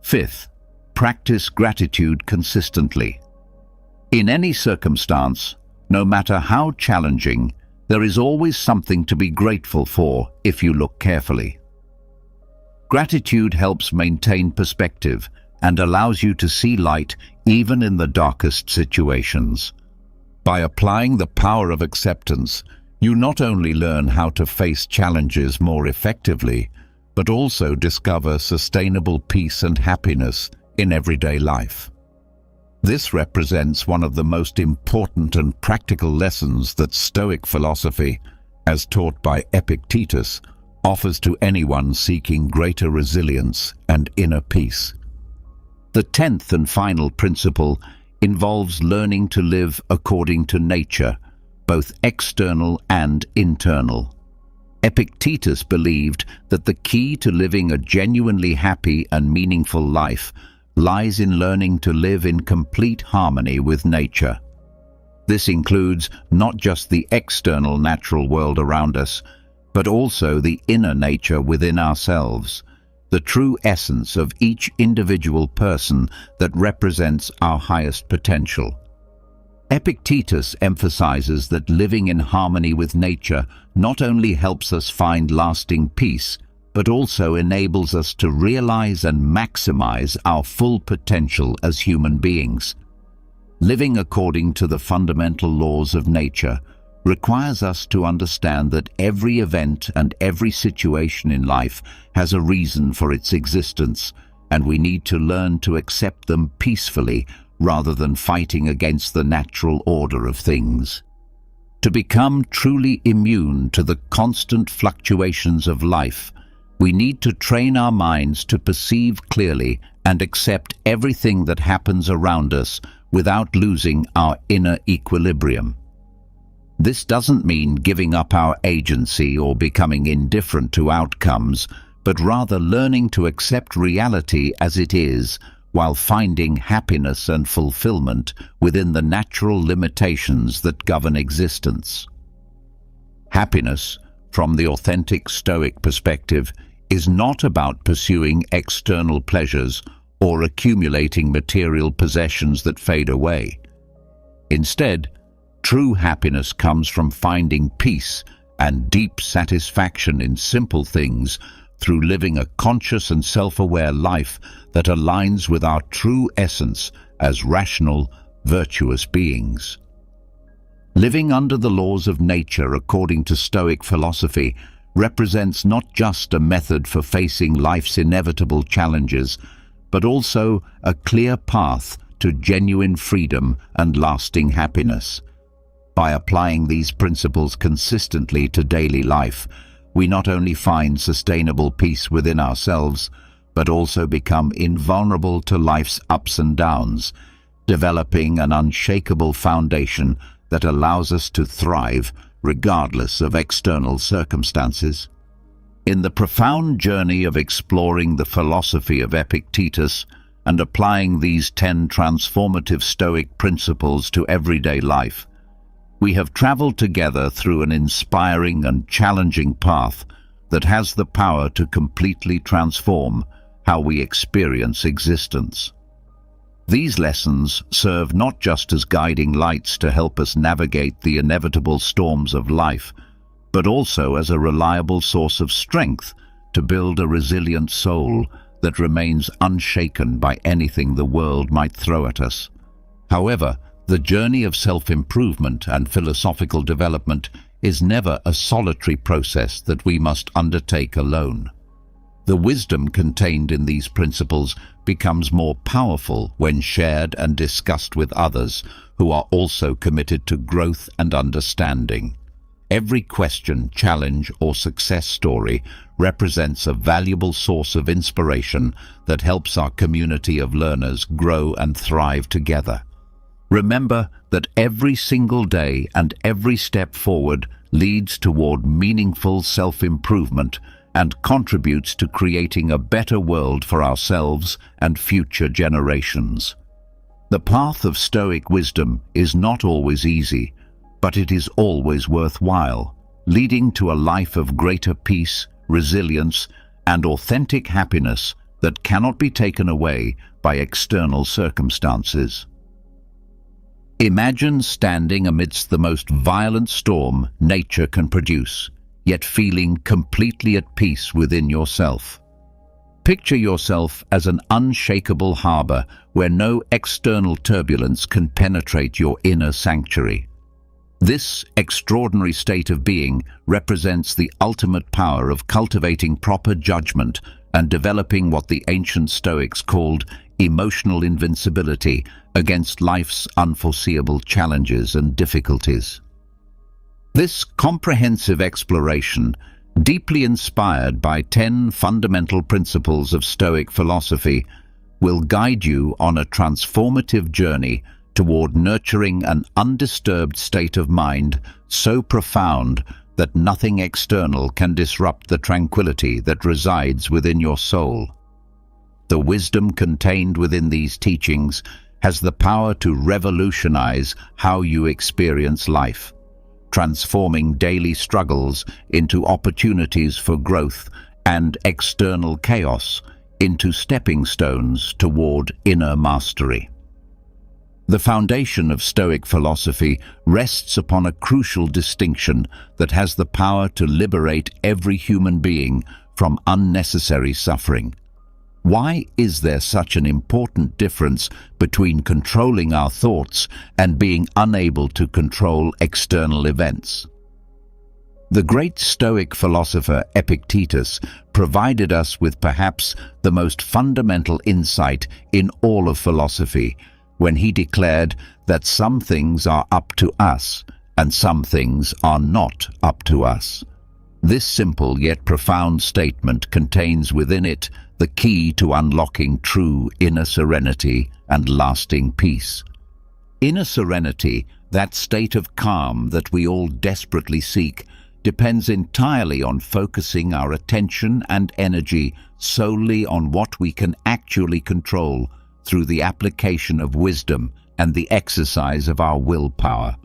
Speaker 1: Fifth, practice gratitude consistently. In any circumstance, no matter how challenging, there is always something to be grateful for if you look carefully. Gratitude helps maintain perspective and allows you to see light even in the darkest situations. By applying the power of acceptance, you not only learn how to face challenges more effectively, but also discover sustainable peace and happiness in everyday life. This represents one of the most important and practical lessons that Stoic philosophy, as taught by Epictetus, offers to anyone seeking greater resilience and inner peace. The 10th and final principle involves learning to live according to nature, both external and internal. Epictetus believed that the key to living a genuinely happy and meaningful life lies in learning to live in complete harmony with nature. This includes not just the external natural world around us, but also the inner nature within ourselves, the true essence of each individual person that represents our highest potential. Epictetus emphasizes that living in harmony with nature not only helps us find lasting peace, but also enables us to realize and maximize our full potential as human beings. Living according to the fundamental laws of nature requires us to understand that every event and every situation in life has a reason for its existence, and we need to learn to accept them peacefully rather than fighting against the natural order of things. To become truly immune to the constant fluctuations of life, we need to train our minds to perceive clearly and accept everything that happens around us without losing our inner equilibrium. This doesn't mean giving up our agency or becoming indifferent to outcomes, but rather learning to accept reality as it is while finding happiness and fulfillment within the natural limitations that govern existence. Happiness, from the authentic Stoic perspective, is not about pursuing external pleasures or accumulating material possessions that fade away. Instead, true happiness comes from finding peace and deep satisfaction in simple things through living a conscious and self-aware life that aligns with our true essence as rational, virtuous beings. Living under the laws of nature according to Stoic philosophy represents not just a method for facing life's inevitable challenges, but also a clear path to genuine freedom and lasting happiness. By applying these principles consistently to daily life, we not only find sustainable peace within ourselves, but also become invulnerable to life's ups and downs, developing an unshakable foundation that allows us to thrive regardless of external circumstances. In the profound journey of exploring the philosophy of Epictetus and applying these 10 transformative Stoic principles to everyday life, we have traveled together through an inspiring and challenging path that has the power to completely transform how we experience existence. These lessons serve not just as guiding lights to help us navigate the inevitable storms of life, but also as a reliable source of strength to build a resilient soul that remains unshaken by anything the world might throw at us. However, the journey of self-improvement and philosophical development is never a solitary process that we must undertake alone. The wisdom contained in these principles becomes more powerful when shared and discussed with others who are also committed to growth and understanding. Every question, challenge, or success story represents a valuable source of inspiration that helps our community of learners grow and thrive together. Remember that every single day and every step forward leads toward meaningful self-improvement and contributes to creating a better world for ourselves and future generations. The path of Stoic wisdom is not always easy, but it is always worthwhile, leading to a life of greater peace, resilience, and authentic happiness that cannot be taken away by external circumstances. Imagine standing amidst the most violent storm nature can produce, yet feeling completely at peace within yourself. Picture yourself as an unshakable harbor where no external turbulence can penetrate your inner sanctuary. This extraordinary state of being represents the ultimate power of cultivating proper judgment and developing what the ancient Stoics called emotional invincibility against life's unforeseeable challenges and difficulties. This comprehensive exploration, deeply inspired by 10 fundamental principles of Stoic philosophy, will guide you on a transformative journey toward nurturing an undisturbed state of mind so profound that nothing external can disrupt the tranquility that resides within your soul. The wisdom contained within these teachings has the power to revolutionize how you experience life, transforming daily struggles into opportunities for growth and external chaos into stepping stones toward inner mastery. The foundation of Stoic philosophy rests upon a crucial distinction that has the power to liberate every human being from unnecessary suffering. Why is there such an important difference between controlling our thoughts and being unable to control external events? The great Stoic philosopher Epictetus provided us with perhaps the most fundamental insight in all of philosophy when he declared that some things are up to us and some things are not up to us. This simple yet profound statement contains within it the key to unlocking true inner serenity and lasting peace. Inner serenity, that state of calm that we all desperately seek, depends entirely on focusing our attention and energy solely on what we can actually control through the application of wisdom and the exercise of our willpower.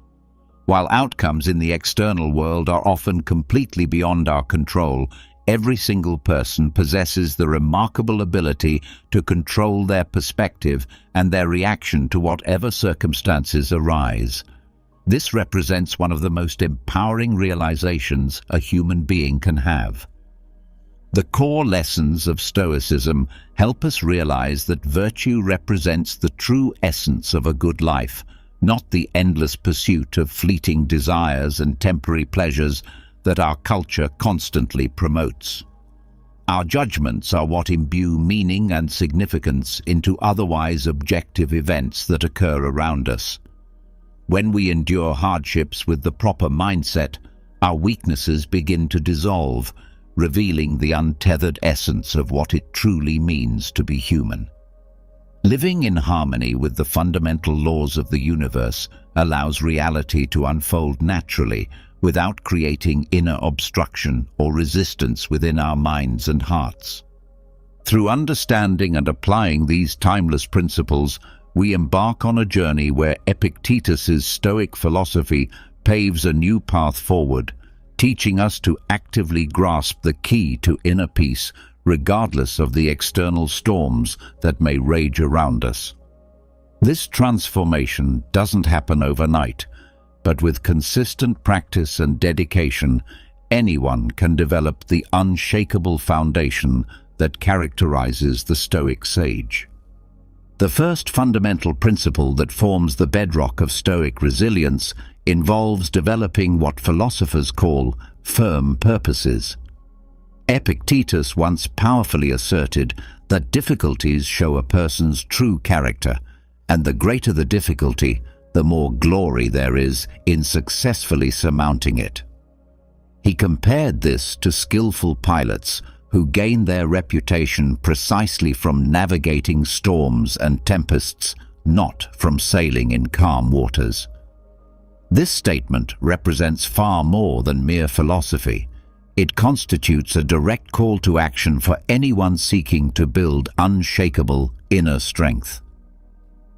Speaker 1: While outcomes in the external world are often completely beyond our control, every single person possesses the remarkable ability to control their perspective and their reaction to whatever circumstances arise. This represents one of the most empowering realizations a human being can have. The core lessons of Stoicism help us realize that virtue represents the true essence of a good life, not the endless pursuit of fleeting desires and temporary pleasures that our culture constantly promotes. Our judgments are what imbue meaning and significance into otherwise objective events that occur around us. When we endure hardships with the proper mindset, our weaknesses begin to dissolve, revealing the untethered essence of what it truly means to be human. Living in harmony with the fundamental laws of the universe allows reality to unfold naturally, without creating inner obstruction or resistance within our minds and hearts. Through understanding and applying these timeless principles, we embark on a journey where Epictetus's Stoic philosophy paves a new path forward, teaching us to actively grasp the key to inner peace, regardless of the external storms that may rage around us. This transformation doesn't happen overnight, but with consistent practice and dedication, anyone can develop the unshakable foundation that characterizes the Stoic sage. The first fundamental principle that forms the bedrock of Stoic resilience involves developing what philosophers call firm purposes. Epictetus once powerfully asserted that difficulties show a person's true character, and the greater the difficulty, the more glory there is in successfully surmounting it. He compared this to skillful pilots who gain their reputation precisely from navigating storms and tempests, not from sailing in calm waters. This statement represents far more than mere philosophy. It constitutes a direct call to action for anyone seeking to build unshakable inner strength.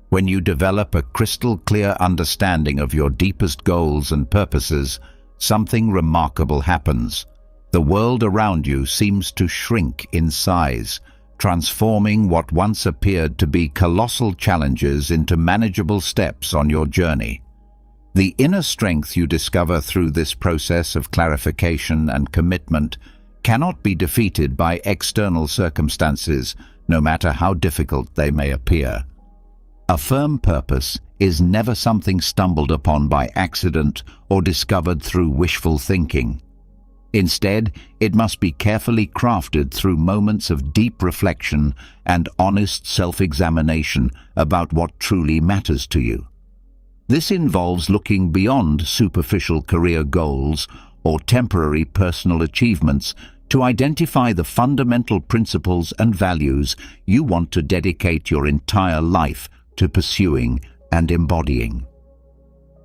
Speaker 1: When you develop a crystal-clear understanding of your deepest goals and purposes, something remarkable happens. The world around you seems to shrink in size, transforming what once appeared to be colossal challenges into manageable steps on your journey. The inner strength you discover through this process of clarification and commitment cannot be defeated by external circumstances, no matter how difficult they may appear. A firm purpose is never something stumbled upon by accident or discovered through wishful thinking. Instead, it must be carefully crafted through moments of deep reflection and honest self-examination about what truly matters to you. This involves looking beyond superficial career goals or temporary personal achievements to identify the fundamental principles and values you want to dedicate your entire life to pursuing and embodying.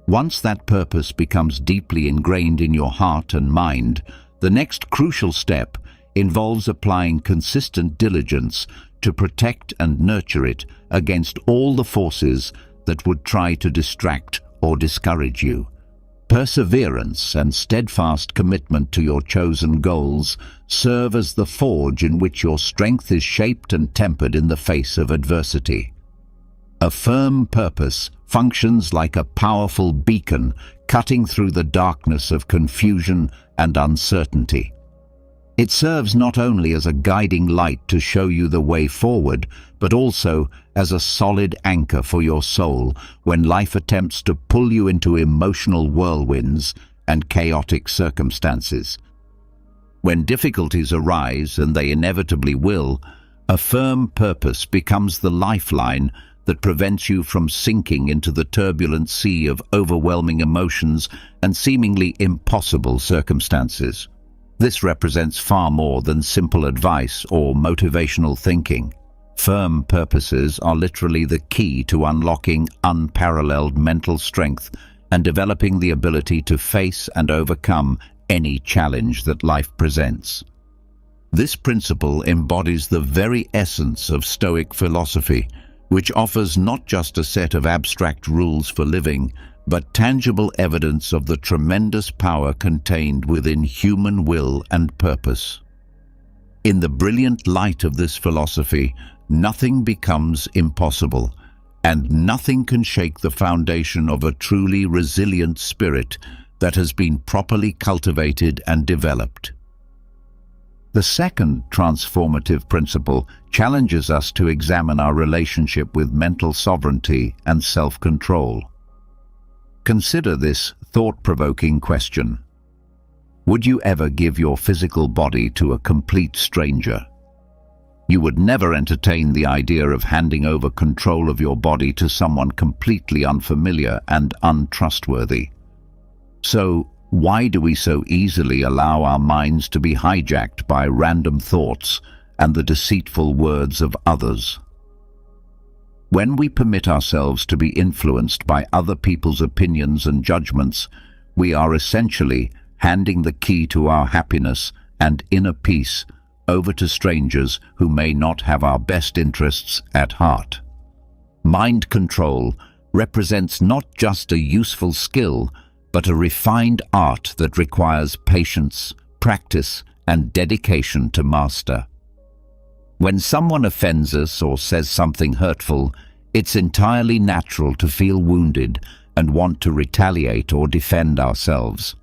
Speaker 1: Once that purpose becomes deeply ingrained in your heart and mind, the next crucial step involves applying consistent diligence to protect and nurture it against all the forces that would try to distract or discourage you. Perseverance and steadfast commitment to your chosen goals serve as the forge in which your strength is shaped and tempered in the face of adversity. A firm purpose functions like a powerful beacon cutting through the darkness of confusion and uncertainty. It serves not only as a guiding light to show you the way forward, but also as a solid anchor for your soul when life attempts to pull you into emotional whirlwinds and chaotic circumstances. When difficulties arise, and they inevitably will, a firm purpose becomes the lifeline that prevents you from sinking into the turbulent sea of overwhelming emotions and seemingly impossible circumstances. This represents far more than simple advice or motivational thinking. Firm purposes are literally the key to unlocking unparalleled mental strength and developing the ability to face and overcome any challenge that life presents. This principle embodies the very essence of Stoic philosophy, which offers not just a set of abstract rules for living, but tangible evidence of the tremendous power contained within human will and purpose. In the brilliant light of this philosophy, nothing becomes impossible, and nothing can shake the foundation of a truly resilient spirit that has been properly cultivated and developed. The second transformative principle challenges us to examine our relationship with mental sovereignty and self-control. Consider this thought-provoking question. Would you ever give your physical body to a complete stranger? You would never entertain the idea of handing over control of your body to someone completely unfamiliar and untrustworthy. So, why do we so easily allow our minds to be hijacked by random thoughts and the deceitful words of others? When we permit ourselves to be influenced by other people's opinions and judgments, we are essentially handing the key to our happiness and inner peace over to strangers who may not have our best interests at heart. Mind control represents not just a useful skill, but a refined art that requires patience, practice, and dedication to master. When someone offends us or says something hurtful, it's entirely natural to feel wounded and want to retaliate or defend ourselves.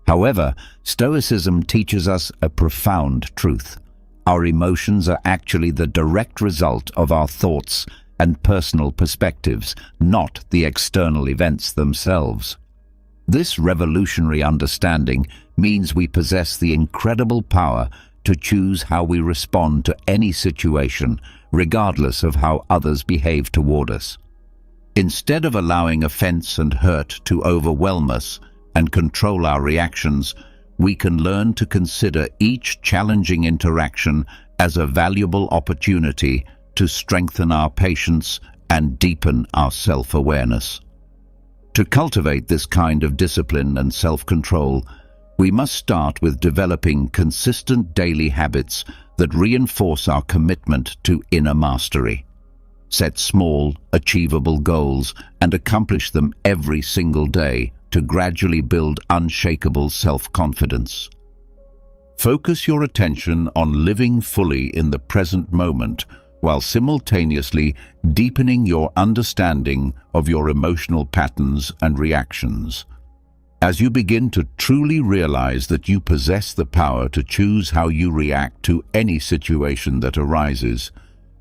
Speaker 1: However, Stoicism teaches us a profound truth. Our emotions are actually the direct result of our thoughts and personal perspectives, not the external events themselves. This revolutionary understanding means we possess the incredible power to choose how we respond to any situation, regardless of how others behave toward us. Instead of allowing offense and hurt to overwhelm us and control our reactions, we can learn to consider each challenging interaction as a valuable opportunity to strengthen our patience and deepen our self-awareness. To cultivate this kind of discipline and self-control, we must start with developing consistent daily habits that reinforce our commitment to inner mastery. Set small, achievable goals and accomplish them every single day to gradually build unshakable self-confidence. Focus your attention on living fully in the present moment while simultaneously deepening your understanding of your emotional patterns and reactions. As you begin to truly realize that you possess the power to choose how you react to any situation that arises,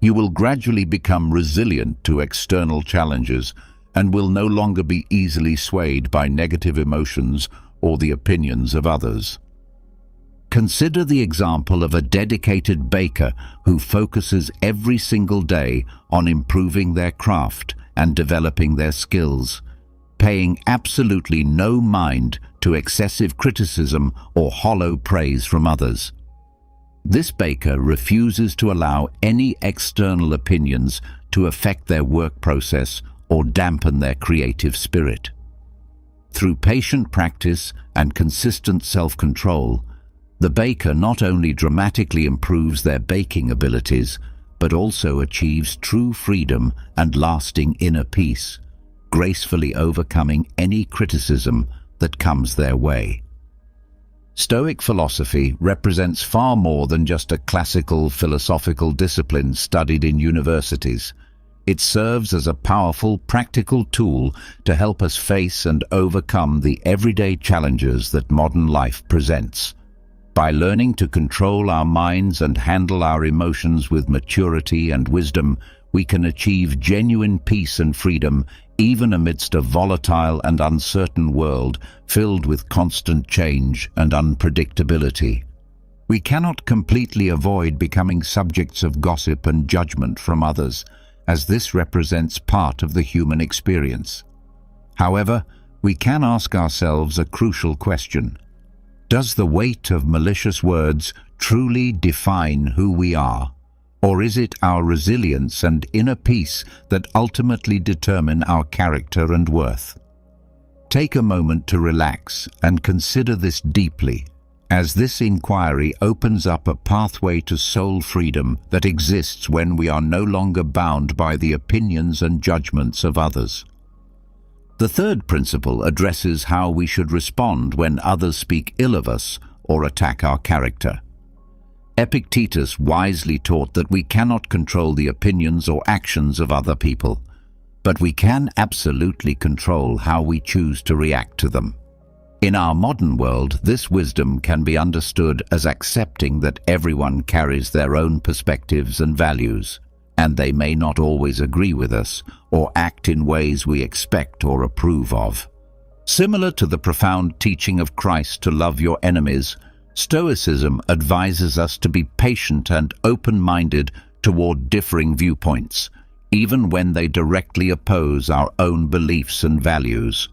Speaker 1: you will gradually become resilient to external challenges and will no longer be easily swayed by negative emotions or the opinions of others. Consider the example of a dedicated baker who focuses every single day on improving their craft and developing their skills, paying absolutely no mind to excessive criticism or hollow praise from others. This baker refuses to allow any external opinions to affect their work process or dampen their creative spirit. Through patient practice and consistent self-control, the baker not only dramatically improves their baking abilities, but also achieves true freedom and lasting inner peace, gracefully overcoming any criticism that comes their way. Stoic philosophy represents far more than just a classical philosophical discipline studied in universities. It serves as a powerful, practical tool to help us face and overcome the everyday challenges that modern life presents. By learning to control our minds and handle our emotions with maturity and wisdom, we can achieve genuine peace and freedom even amidst a volatile and uncertain world filled with constant change and unpredictability. We cannot completely avoid becoming subjects of gossip and judgment from others, as this represents part of the human experience. However, we can ask ourselves a crucial question. Does the weight of malicious words truly define who we are? Or is it our resilience and inner peace that ultimately determine our character and worth? Take a moment to relax and consider this deeply, as this inquiry opens up a pathway to soul freedom that exists when we are no longer bound by the opinions and judgments of others. The third principle addresses how we should respond when others speak ill of us or attack our character. Epictetus wisely taught that we cannot control the opinions or actions of other people, but we can absolutely control how we choose to react to them. In our modern world, this wisdom can be understood as accepting that everyone carries their own perspectives and values, and they may not always agree with us or act in ways we expect or approve of. Similar to the profound teaching of Christ to love your enemies, Stoicism advises us to be patient and open-minded toward differing viewpoints, even when they directly oppose our own beliefs and values.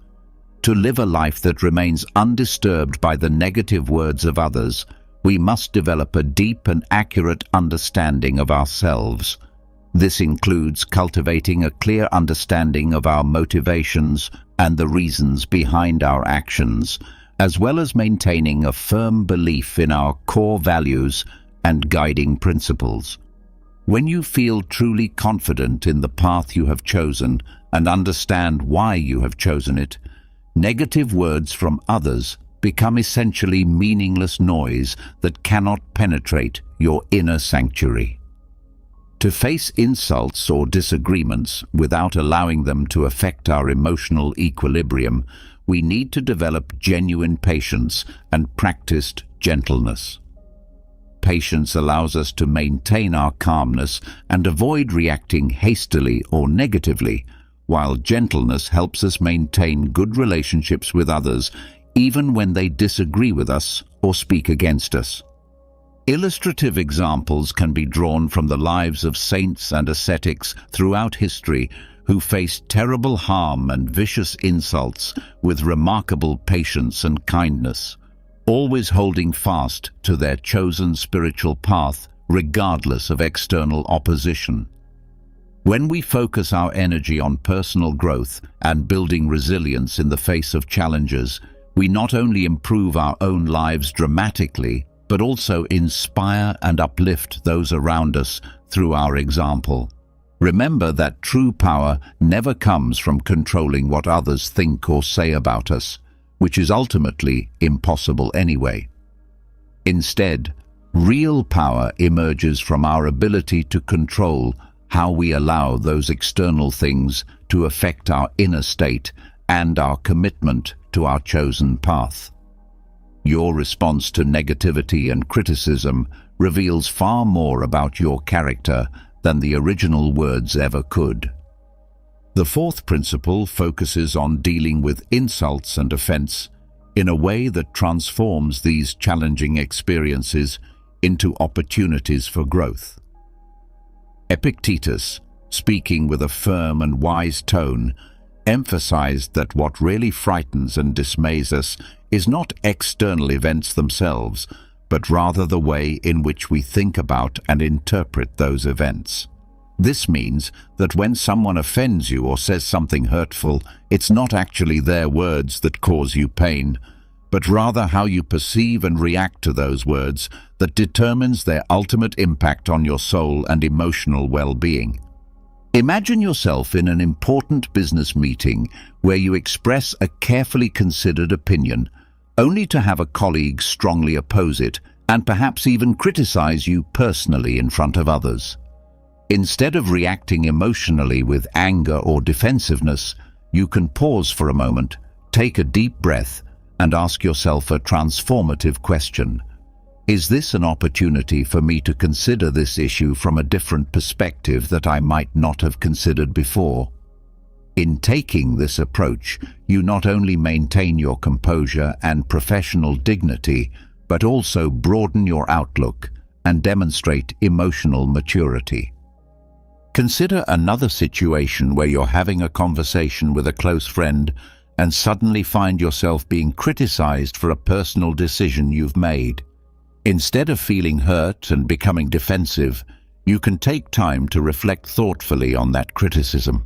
Speaker 1: To live a life that remains undisturbed by the negative words of others, we must develop a deep and accurate understanding of ourselves. This includes cultivating a clear understanding of our motivations and the reasons behind our actions, as well as maintaining a firm belief in our core values and guiding principles. When you feel truly confident in the path you have chosen and understand why you have chosen it, negative words from others become essentially meaningless noise that cannot penetrate your inner sanctuary. To face insults or disagreements without allowing them to affect our emotional equilibrium, we need to develop genuine patience and practiced gentleness. Patience allows us to maintain our calmness and avoid reacting hastily or negatively, while gentleness helps us maintain good relationships with others, even when they disagree with us or speak against us. Illustrative examples can be drawn from the lives of saints and ascetics throughout history who faced terrible harm and vicious insults with remarkable patience and kindness, always holding fast to their chosen spiritual path regardless of external opposition. When we focus our energy on personal growth and building resilience in the face of challenges, we not only improve our own lives dramatically, but also inspire and uplift those around us through our example. Remember that true power never comes from controlling what others think or say about us, which is ultimately impossible anyway. Instead, real power emerges from our ability to control how we allow those external things to affect our inner state and our commitment to our chosen path. Your response to negativity and criticism reveals far more about your character than the original words ever could. The fourth principle focuses on dealing with insults and offense in a way that transforms these challenging experiences into opportunities for growth. Epictetus, speaking with a firm and wise tone, emphasized that what really frightens and dismays us is not external events themselves, but rather the way in which we think about and interpret those events. This means that when someone offends you or says something hurtful, it's not actually their words that cause you pain, but rather how you perceive and react to those words that determines their ultimate impact on your soul and emotional well-being. Imagine yourself in an important business meeting where you express a carefully considered opinion, only to have a colleague strongly oppose it and perhaps even criticize you personally in front of others. Instead of reacting emotionally with anger or defensiveness, you can pause for a moment, take a deep breath, and ask yourself a transformative question. Is this an opportunity for me to consider this issue from a different perspective that I might not have considered before? In taking this approach, you not only maintain your composure and professional dignity, but also broaden your outlook and demonstrate emotional maturity. Consider another situation where you're having a conversation with a close friend and suddenly find yourself being criticized for a personal decision you've made. Instead of feeling hurt and becoming defensive, you can take time to reflect thoughtfully on that criticism.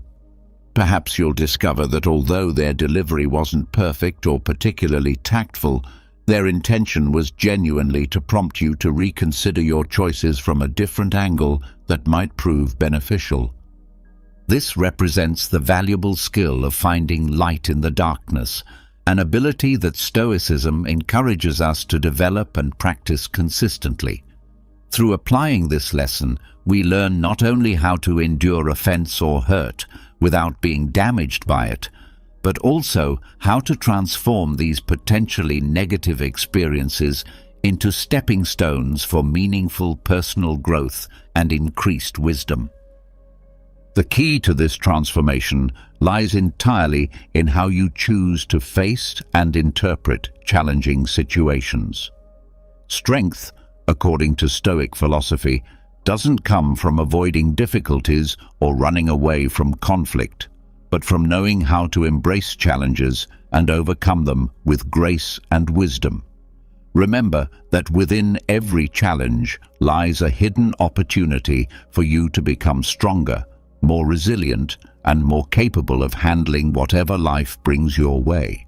Speaker 1: Perhaps you'll discover that although their delivery wasn't perfect or particularly tactful, their intention was genuinely to prompt you to reconsider your choices from a different angle that might prove beneficial. This represents the valuable skill of finding light in the darkness, an ability that Stoicism encourages us to develop and practice consistently. Through applying this lesson, we learn not only how to endure offense or hurt without being damaged by it, but also how to transform these potentially negative experiences into stepping stones for meaningful personal growth and increased wisdom. The key to this transformation lies entirely in how you choose to face and interpret challenging situations. Strength, according to Stoic philosophy, doesn't come from avoiding difficulties or running away from conflict, but from knowing how to embrace challenges and overcome them with grace and wisdom. Remember that within every challenge lies a hidden opportunity for you to become stronger, more resilient, and more capable of handling whatever life brings your way.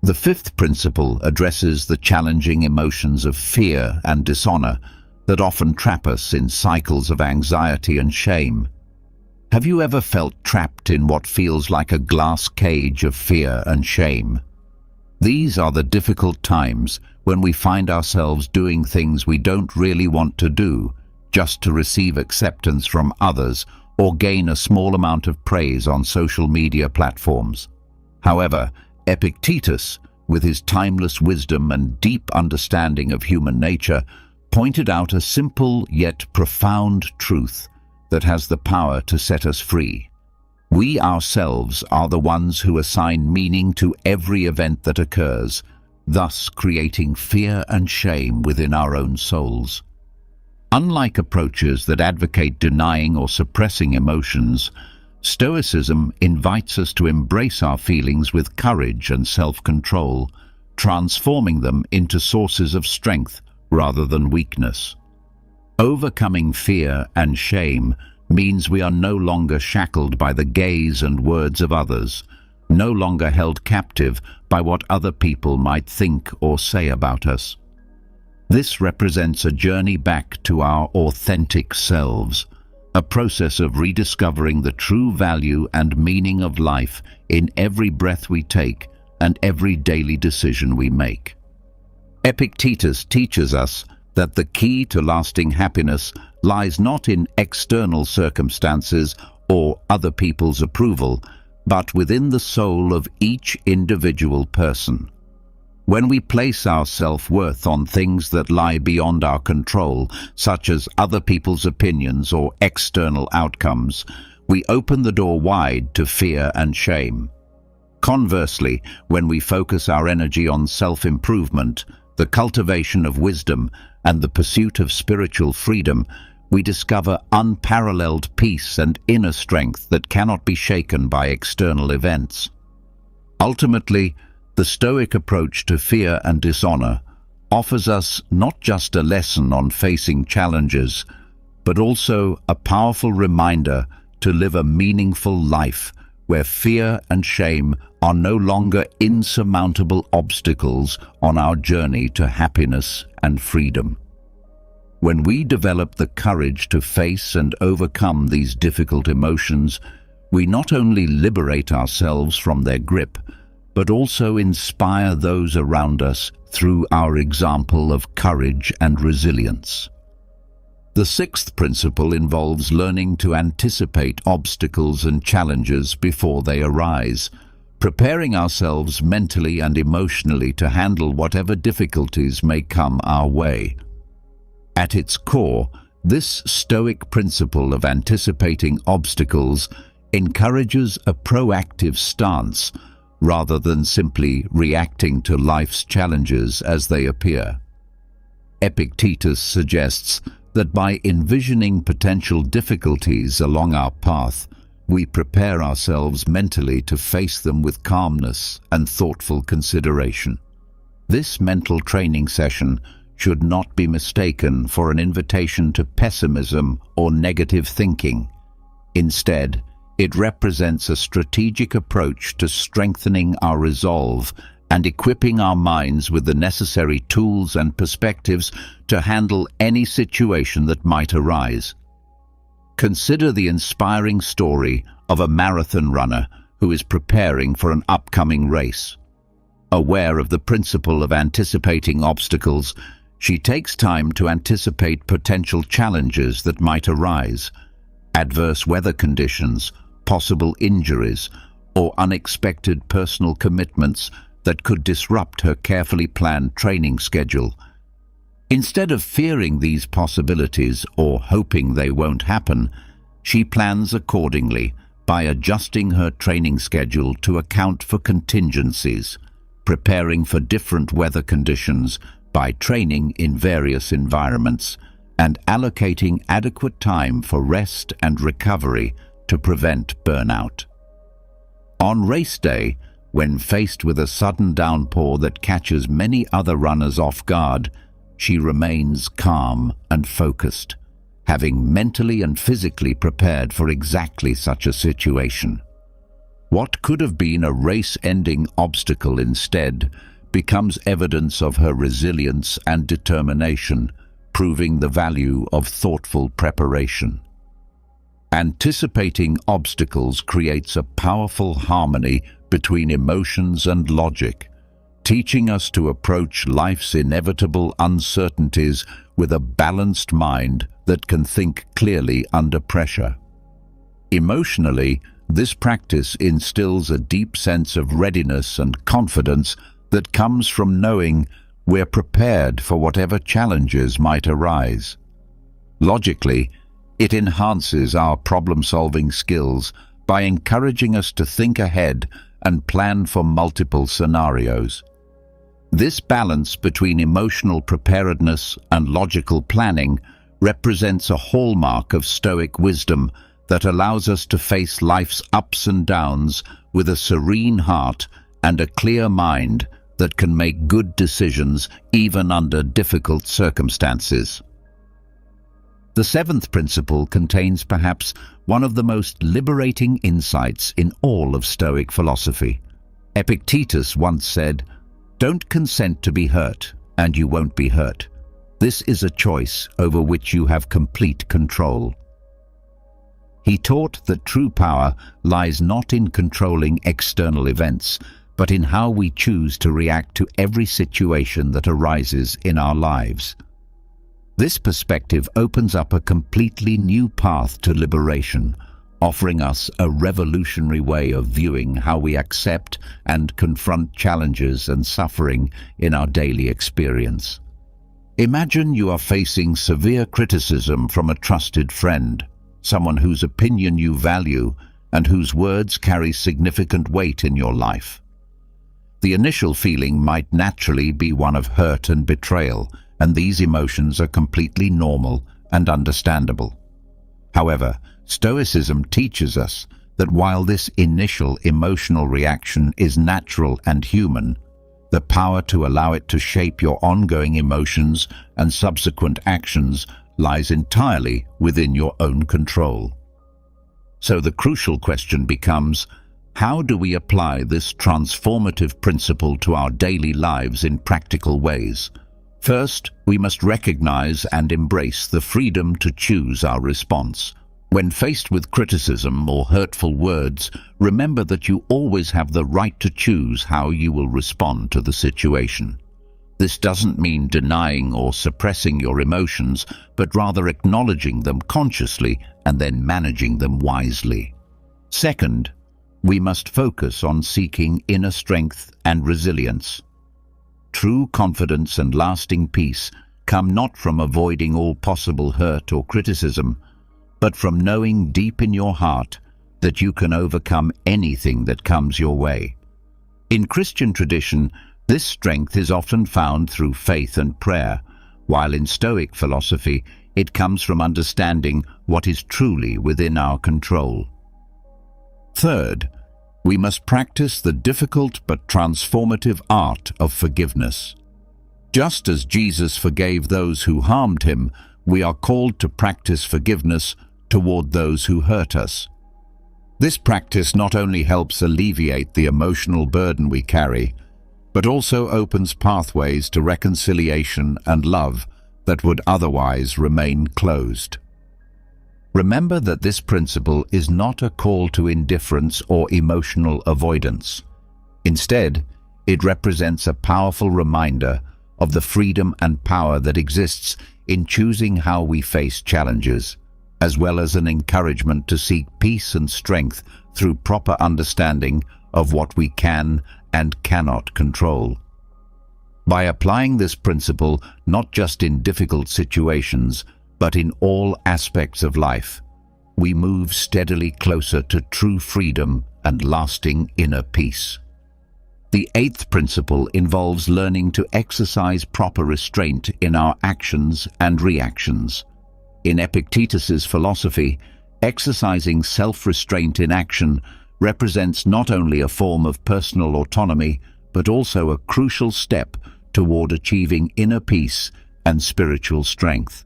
Speaker 1: The fifth principle addresses the challenging emotions of fear and dishonor that often trap us in cycles of anxiety and shame. Have you ever felt trapped in what feels like a glass cage of fear and shame? These are the difficult times when we find ourselves doing things we don't really want to do, just to receive acceptance from others or gain a small amount of praise on social media platforms. However, Epictetus, with his timeless wisdom and deep understanding of human nature, pointed out a simple yet profound truth that has the power to set us free. We ourselves are the ones who assign meaning to every event that occurs, thus creating fear and shame within our own souls. Unlike approaches that advocate denying or suppressing emotions, Stoicism invites us to embrace our feelings with courage and self-control, transforming them into sources of strength rather than weakness. Overcoming fear and shame means we are no longer shackled by the gaze and words of others, no longer held captive by what other people might think or say about us. This represents a journey back to our authentic selves, a process of rediscovering the true value and meaning of life in every breath we take and every daily decision we make. Epictetus teaches us that the key to lasting happiness lies not in external circumstances or other people's approval, but within the soul of each individual person. When we place our self-worth on things that lie beyond our control, such as other people's opinions or external outcomes, we open the door wide to fear and shame. Conversely, when we focus our energy on self-improvement, the cultivation of wisdom, and the pursuit of spiritual freedom, we discover unparalleled peace and inner strength that cannot be shaken by external events. Ultimately, the Stoic approach to fear and dishonor offers us not just a lesson on facing challenges, but also a powerful reminder to live a meaningful life where fear and shame are no longer insurmountable obstacles on our journey to happiness and freedom. When we develop the courage to face and overcome these difficult emotions, we not only liberate ourselves from their grip, but also inspire those around us through our example of courage and resilience. The sixth principle involves learning to anticipate obstacles and challenges before they arise, preparing ourselves mentally and emotionally to handle whatever difficulties may come our way. At its core, this Stoic principle of anticipating obstacles encourages a proactive stance rather than simply reacting to life's challenges as they appear. Epictetus suggests that by envisioning potential difficulties along our path, we prepare ourselves mentally to face them with calmness and thoughtful consideration. This mental training session should not be mistaken for an invitation to pessimism or negative thinking. Instead, it represents a strategic approach to strengthening our resolve and equipping our minds with the necessary tools and perspectives to handle any situation that might arise. Consider the inspiring story of a marathon runner who is preparing for an upcoming race. Aware of the principle of anticipating obstacles, she takes time to anticipate potential challenges that might arise, adverse weather conditions, possible injuries, or unexpected personal commitments that could disrupt her carefully planned training schedule. Instead of fearing these possibilities or hoping they won't happen, She plans accordingly by adjusting her training schedule to account for contingencies, preparing for different weather conditions by training in various environments, and allocating adequate time for rest and recovery to prevent burnout. On race day, when faced with a sudden downpour that catches many other runners off guard, she remains calm and focused, having mentally and physically prepared for exactly such a situation. What could have been a race-ending obstacle instead becomes evidence of her resilience and determination, proving the value of thoughtful preparation. Anticipating obstacles creates a powerful harmony between emotions and logic, teaching us to approach life's inevitable uncertainties with a balanced mind that can think clearly under pressure. Emotionally, this practice instills a deep sense of readiness and confidence that comes from knowing we're prepared for whatever challenges might arise. Logically, it enhances our problem-solving skills by encouraging us to think ahead and plan for multiple scenarios. This balance between emotional preparedness and logical planning represents a hallmark of Stoic wisdom that allows us to face life's ups and downs with a serene heart and a clear mind that can make good decisions even under difficult circumstances. The seventh principle contains perhaps one of the most liberating insights in all of Stoic philosophy. Epictetus once said, "Don't consent to be hurt, and you won't be hurt. This is a choice over which you have complete control." He taught that true power lies not in controlling external events, but in how we choose to react to every situation that arises in our lives. This perspective opens up a completely new path to liberation, offering us a revolutionary way of viewing how we accept and confront challenges and suffering in our daily experience. Imagine you are facing severe criticism from a trusted friend, someone whose opinion you value and whose words carry significant weight in your life. The initial feeling might naturally be one of hurt and betrayal, and these emotions are completely normal and understandable. However, Stoicism teaches us that while this initial emotional reaction is natural and human, the power to allow it to shape your ongoing emotions and subsequent actions lies entirely within your own control. So the crucial question becomes, how do we apply this transformative principle to our daily lives in practical ways? First, we must recognize and embrace the freedom to choose our response. When faced with criticism or hurtful words, remember that you always have the right to choose how you will respond to the situation. This doesn't mean denying or suppressing your emotions, but rather acknowledging them consciously and then managing them wisely. Second, we must focus on seeking inner strength and resilience. True confidence and lasting peace come not from avoiding all possible hurt or criticism, but from knowing deep in your heart that you can overcome anything that comes your way. In Christian tradition, this strength is often found through faith and prayer, while in Stoic philosophy, it comes from understanding what is truly within our control. Third, we must practice the difficult but transformative art of forgiveness. Just as Jesus forgave those who harmed him, we are called to practice forgiveness toward those who hurt us. This practice not only helps alleviate the emotional burden we carry, but also opens pathways to reconciliation and love that would otherwise remain closed. Remember that this principle is not a call to indifference or emotional avoidance. Instead, it represents a powerful reminder of the freedom and power that exists in choosing how we face challenges, as well as an encouragement to seek peace and strength through proper understanding of what we can and cannot control. By applying this principle not just in difficult situations, but in all aspects of life, we move steadily closer to true freedom and lasting inner peace. The eighth principle involves learning to exercise proper restraint in our actions and reactions. In Epictetus's philosophy, exercising self-restraint in action represents not only a form of personal autonomy, but also a crucial step toward achieving inner peace and spiritual strength.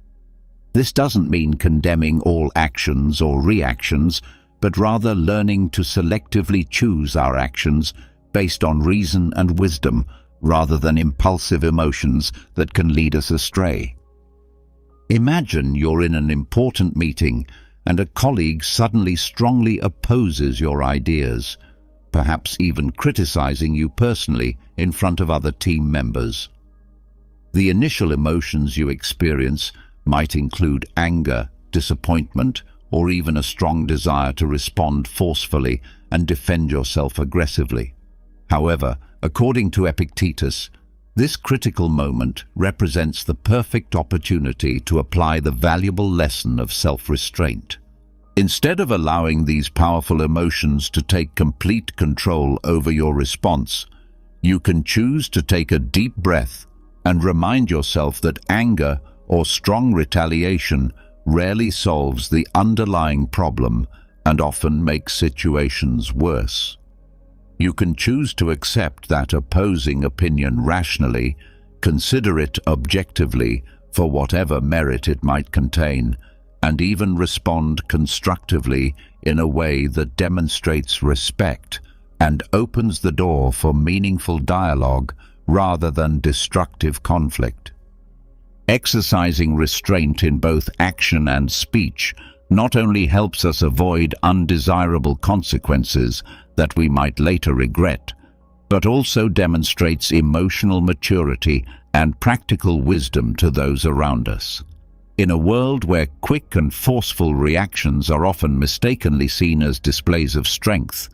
Speaker 1: This doesn't mean condemning all actions or reactions, but rather learning to selectively choose our actions based on reason and wisdom, rather than impulsive emotions that can lead us astray. Imagine you're in an important meeting and a colleague suddenly strongly opposes your ideas, perhaps even criticizing you personally in front of other team members. The initial emotions you experience might include anger, disappointment, or even a strong desire to respond forcefully and defend yourself aggressively. However, according to Epictetus, this critical moment represents the perfect opportunity to apply the valuable lesson of self-restraint. Instead of allowing these powerful emotions to take complete control over your response, you can choose to take a deep breath and remind yourself that anger or strong retaliation rarely solves the underlying problem and often makes situations worse. You can choose to accept that opposing opinion rationally, consider it objectively for whatever merit it might contain, and even respond constructively in a way that demonstrates respect and opens the door for meaningful dialogue rather than destructive conflict. Exercising restraint in both action and speech not only helps us avoid undesirable consequences that we might later regret, but also demonstrates emotional maturity and practical wisdom to those around us. In a world where quick and forceful reactions are often mistakenly seen as displays of strength,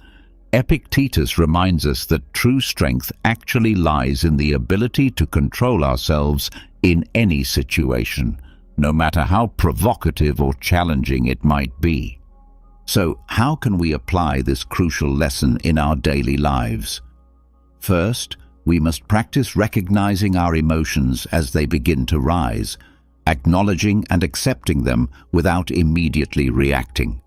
Speaker 1: Epictetus reminds us that true strength actually lies in the ability to control ourselves in any situation, no matter how provocative or challenging it might be. So, how can we apply this crucial lesson in our daily lives? First, we must practice recognizing our emotions as they begin to rise, acknowledging and accepting them without immediately reacting.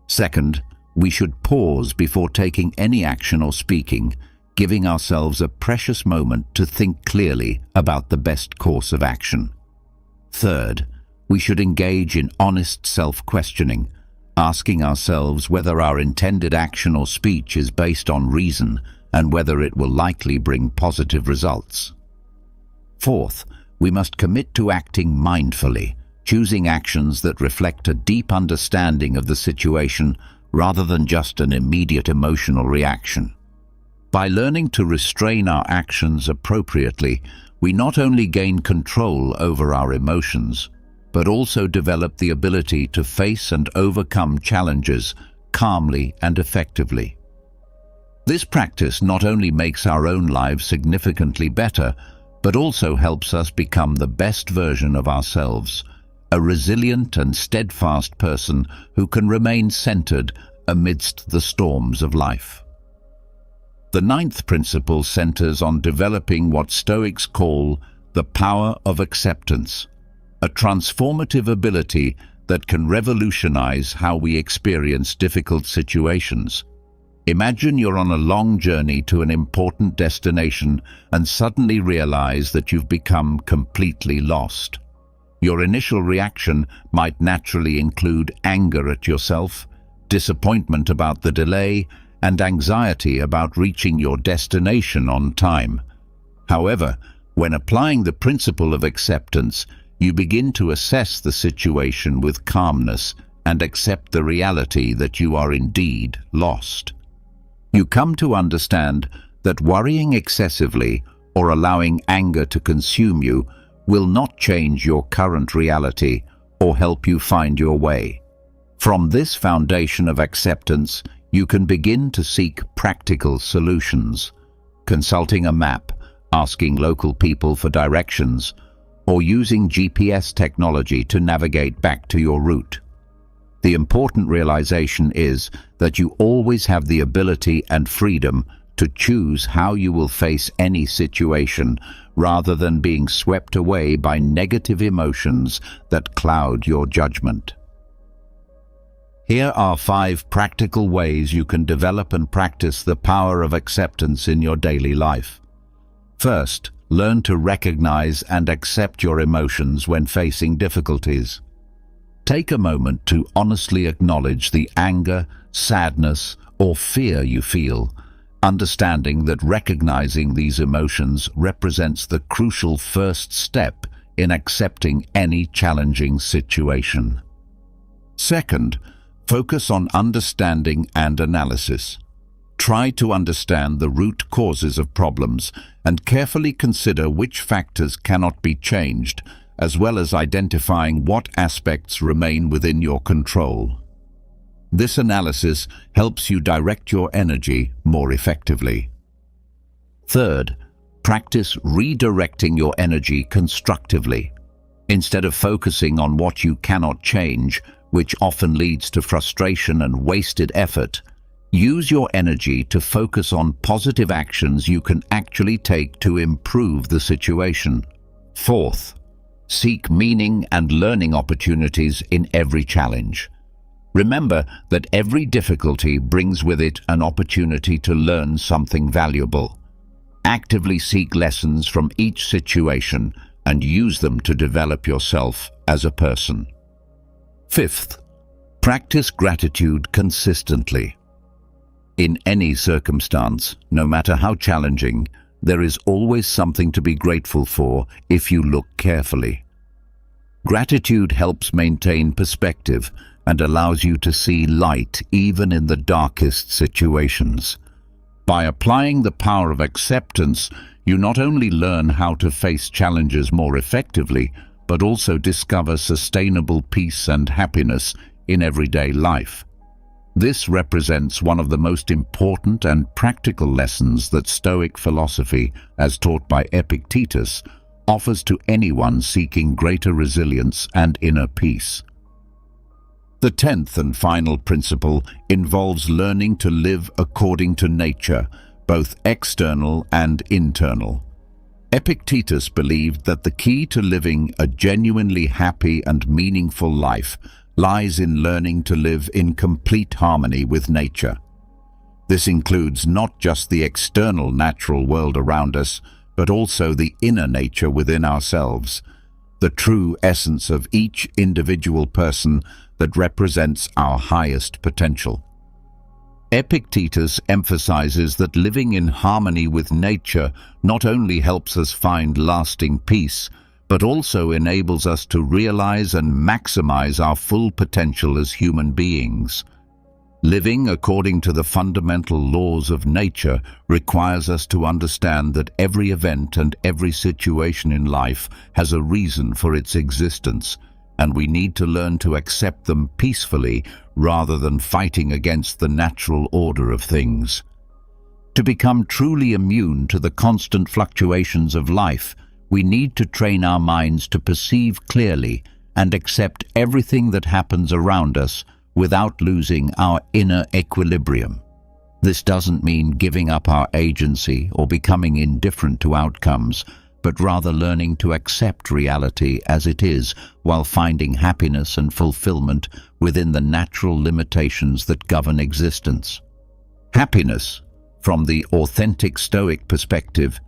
Speaker 1: Second, we should pause before taking any action or speaking, giving ourselves a precious moment to think clearly about the best course of action. Third, we should engage in honest self-questioning, asking ourselves whether our intended action or speech is based on reason and whether it will likely bring positive results. Fourth, we must commit to acting mindfully, choosing actions that reflect a deep understanding of the situation rather than just an immediate emotional reaction. By learning to restrain our actions appropriately, we not only gain control over our emotions, but also develop the ability to face and overcome challenges calmly and effectively. This practice not only makes our own lives significantly better, but also helps us become the best version of ourselves, a resilient and steadfast person who can remain centered amidst the storms of life. The ninth principle centers on developing what Stoics call the power of acceptance, a transformative ability that can revolutionize how we experience difficult situations. Imagine you're on a long journey to an important destination and suddenly realize that you've become completely lost. Your initial reaction might naturally include anger at yourself, disappointment about the delay, and anxiety about reaching your destination on time. However, when applying the principle of acceptance, you begin to assess the situation with calmness and accept the reality that you are indeed lost. You come to understand that worrying excessively or allowing anger to consume you will not change your current reality or help you find your way. From this foundation of acceptance, you can begin to seek practical solutions, consulting a map, asking local people for directions, or using GPS technology to navigate back to your route. The important realization is that you always have the ability and freedom to choose how you will face any situation, rather than being swept away by negative emotions that cloud your judgment. Here are 5 practical ways you can develop and practice the power of acceptance in your daily life. First, learn to recognize and accept your emotions when facing difficulties. Take a moment to honestly acknowledge the anger, sadness, or fear you feel, understanding that recognizing these emotions represents the crucial first step in accepting any challenging situation. Second, focus on understanding and analysis. Try to understand the root causes of problems and carefully consider which factors cannot be changed, as well as identifying what aspects remain within your control. This analysis helps you direct your energy more effectively. Third, practice redirecting your energy constructively. Instead of focusing on what you cannot change, which often leads to frustration and wasted effort, use your energy to focus on positive actions you can actually take to improve the situation. Fourth, seek meaning and learning opportunities in every challenge. Remember that every difficulty brings with it an opportunity to learn something valuable. Actively seek lessons from each situation and use them to develop yourself as a person. Fifth, practice gratitude consistently. In any circumstance, no matter how challenging, there is always something to be grateful for if you look carefully. Gratitude helps maintain perspective and allows you to see light even in the darkest situations. By applying the power of acceptance, you not only learn how to face challenges more effectively, but also discover sustainable peace and happiness in everyday life. This represents one of the most important and practical lessons that Stoic philosophy, as taught by Epictetus, offers to anyone seeking greater resilience and inner peace. The 10th and final principle involves learning to live according to nature, both external and internal. Epictetus believed that the key to living a genuinely happy and meaningful life lies in learning to live in complete harmony with nature. This includes not just the external natural world around us, but also the inner nature within ourselves, the true essence of each individual person that represents our highest potential. Epictetus emphasizes that living in harmony with nature not only helps us find lasting peace, but also enables us to realize and maximize our full potential as human beings. Living according to the fundamental laws of nature requires us to understand that every event and every situation in life has a reason for its existence, and we need to learn to accept them peacefully rather than fighting against the natural order of things. To become truly immune to the constant fluctuations of life, we need to train our minds to perceive clearly and accept everything that happens around us without losing our inner equilibrium. This doesn't mean giving up our agency or becoming indifferent to outcomes, but rather learning to accept reality as it is while finding happiness and fulfillment within the natural limitations that govern existence. Happiness, from the authentic Stoic perspective,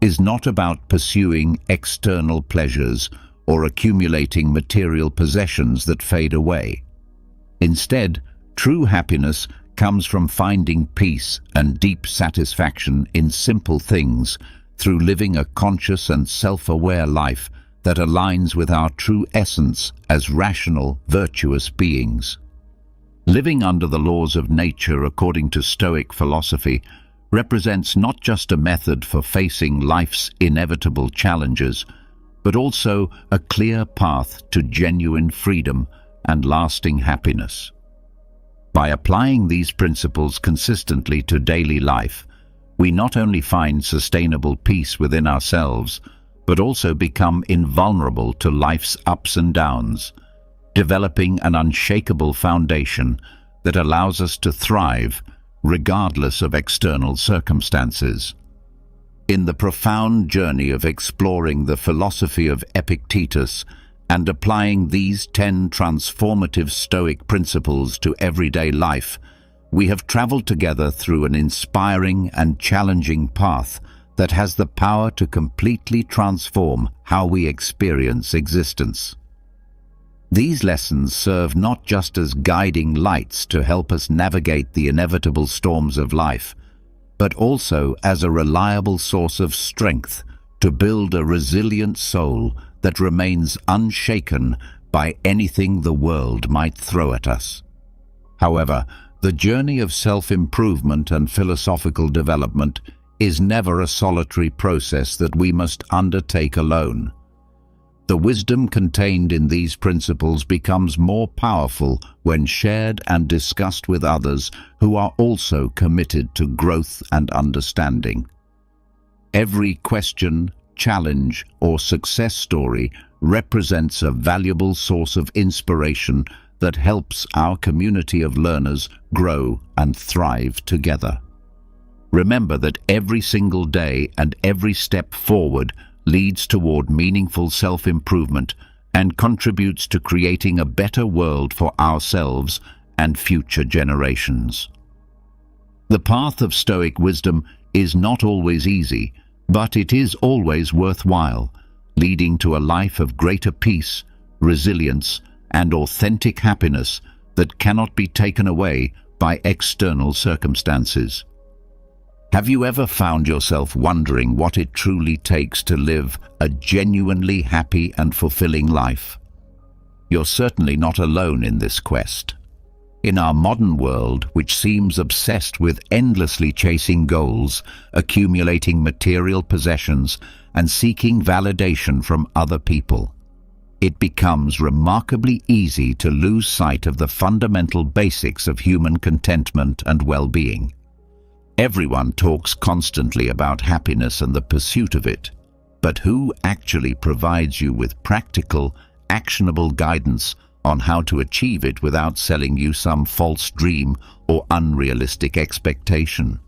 Speaker 1: is not about pursuing external pleasures or accumulating material possessions that fade away. Instead, true happiness comes from finding peace and deep satisfaction in simple things through living a conscious and self-aware life that aligns with our true essence as rational, virtuous beings. Living under the laws of nature according to Stoic philosophy represents not just a method for facing life's inevitable challenges, but also a clear path to genuine freedom and lasting happiness. By applying these principles consistently to daily life, we not only find sustainable peace within ourselves, but also become invulnerable to life's ups and downs. developing an unshakable foundation that allows us to thrive regardless of external circumstances. In the profound journey of exploring the philosophy of Epictetus and applying these 10 transformative Stoic principles to everyday life, we have traveled together through an inspiring and challenging path that has the power to completely transform how we experience existence. These lessons serve not just as guiding lights to help us navigate the inevitable storms of life, but also as a reliable source of strength to build a resilient soul that remains unshaken by anything the world might throw at us. However, the journey of self-improvement and philosophical development is never a solitary process that we must undertake alone. The wisdom contained in these principles becomes more powerful when shared and discussed with others who are also committed to growth and understanding. Every question, challenge, or success story represents a valuable source of inspiration that helps our community of learners grow and thrive together. Remember that every single day and every step forward leads toward meaningful self-improvement and contributes to creating a better world for ourselves and future generations. The path of Stoic wisdom is not always easy, but it is always worthwhile, leading to a life of greater peace, resilience, and authentic happiness that cannot be taken away by external circumstances. Have you ever found yourself wondering what it truly takes to live a genuinely happy and fulfilling life? You're certainly not alone in this quest. In our modern world, which seems obsessed with endlessly chasing goals, accumulating material possessions, and seeking validation from other people, it becomes remarkably easy to lose sight of the fundamental basics of human contentment and well-being. Everyone talks constantly about happiness and the pursuit of it, but who actually provides you with practical, actionable guidance on how to achieve it without selling you some false dream or unrealistic expectation?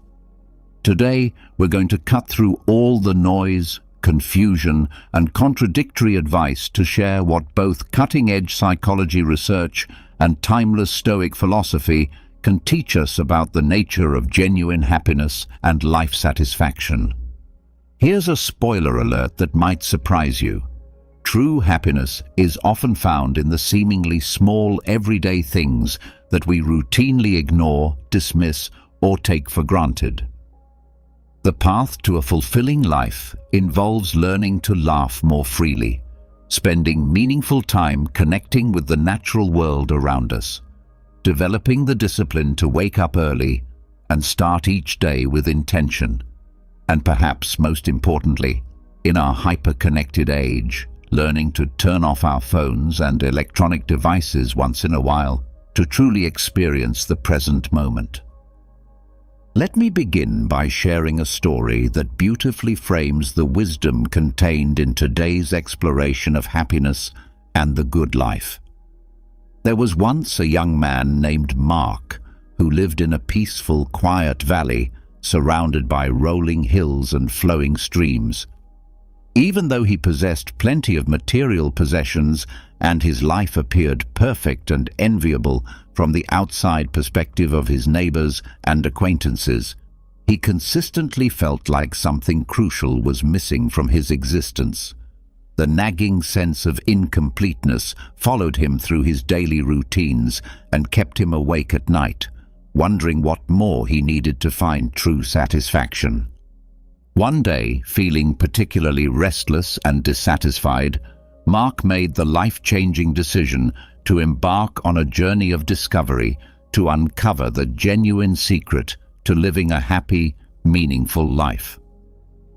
Speaker 1: Today, we're going to cut through all the noise, confusion, and contradictory advice to share what both cutting-edge psychology research and timeless Stoic philosophy can teach us about the nature of genuine happiness and life satisfaction. Here's a spoiler alert that might surprise you. True happiness is often found in the seemingly small everyday things that we routinely ignore, dismiss, or take for granted. The path to a fulfilling life involves learning to laugh more freely, spending meaningful time connecting with the natural world around us, developing the discipline to wake up early and start each day with intention, and perhaps most importantly, in our hyper-connected age, learning to turn off our phones and electronic devices once in a while to truly experience the present moment. Let me begin by sharing a story that beautifully frames the wisdom contained in today's exploration of happiness and the good life. There was once a young man named Mark who lived in a peaceful, quiet valley surrounded by rolling hills and flowing streams. Even though he possessed plenty of material possessions and his life appeared perfect and enviable from the outside perspective of his neighbors and acquaintances, he consistently felt like something crucial was missing from his existence. The nagging sense of incompleteness followed him through his daily routines and kept him awake at night, wondering what more he needed to find true satisfaction. One day, feeling particularly restless and dissatisfied, Mark made the life-changing decision to embark on a journey of discovery to uncover the genuine secret to living a happy, meaningful life.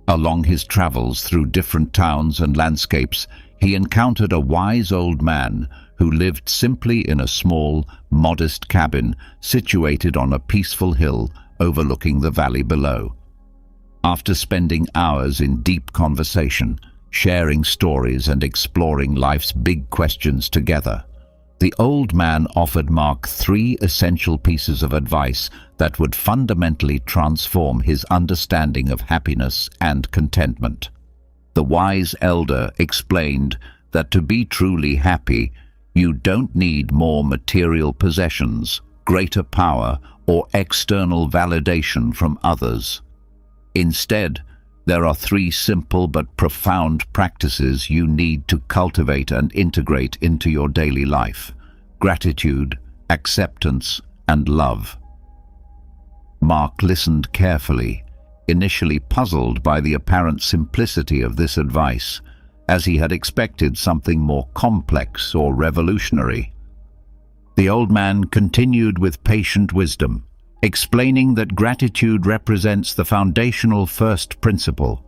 Speaker 1: Along his travels through different towns and landscapes, he encountered a wise old man who lived simply in a small, modest cabin situated on a peaceful hill overlooking the valley below. After spending hours in deep conversation, sharing stories and exploring life's big questions together, The old man offered Mark 3 essential pieces of advice that would fundamentally transform his understanding of happiness and contentment. The wise elder explained that to be truly happy, you don't need more material possessions, greater power, or external validation from others. Instead, there are 3 simple but profound practices you need to cultivate and integrate into your daily life: gratitude, acceptance, and love. Mark listened carefully, initially puzzled by the apparent simplicity of this advice, as he had expected something more complex or revolutionary. The old man continued with patient wisdom, explaining that gratitude represents the foundational first principle.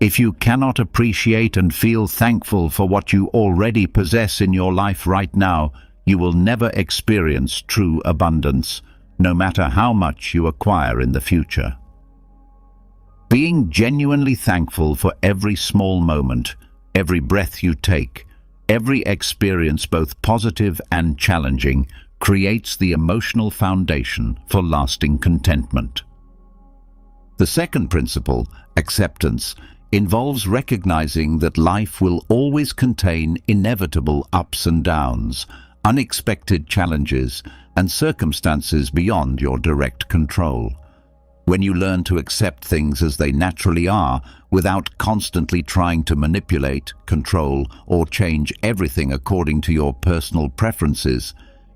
Speaker 1: If you cannot appreciate and feel thankful for what you already possess in your life right now, you will never experience true abundance, no matter how much you acquire in the future. Being genuinely thankful for every small moment, every breath you take, every experience both positive and challenging, creates the emotional foundation for lasting contentment. The second principle, acceptance, involves recognizing that life will always contain inevitable ups and downs, unexpected challenges, and circumstances beyond your direct control. When you learn to accept things as they naturally are, without constantly trying to manipulate, control, or change everything according to your personal preferences,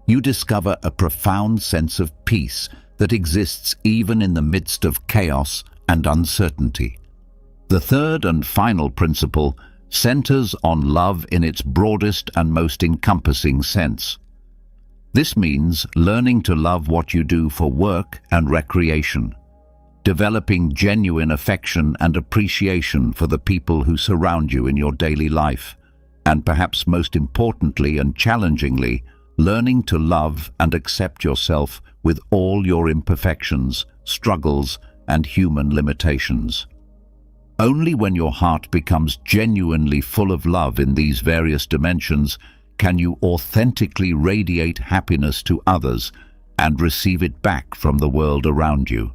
Speaker 1: you discover a profound sense of peace that exists even in the midst of chaos and uncertainty. The third and final principle centers on love in its broadest and most encompassing sense. This means learning to love what you do for work and recreation, developing genuine affection and appreciation for the people who surround you in your daily life, and perhaps most importantly and challengingly, learning to love and accept yourself with all your imperfections, struggles, and human limitations. Only when your heart becomes genuinely full of love in these various dimensions can you authentically radiate happiness to others and receive it back from the world around you.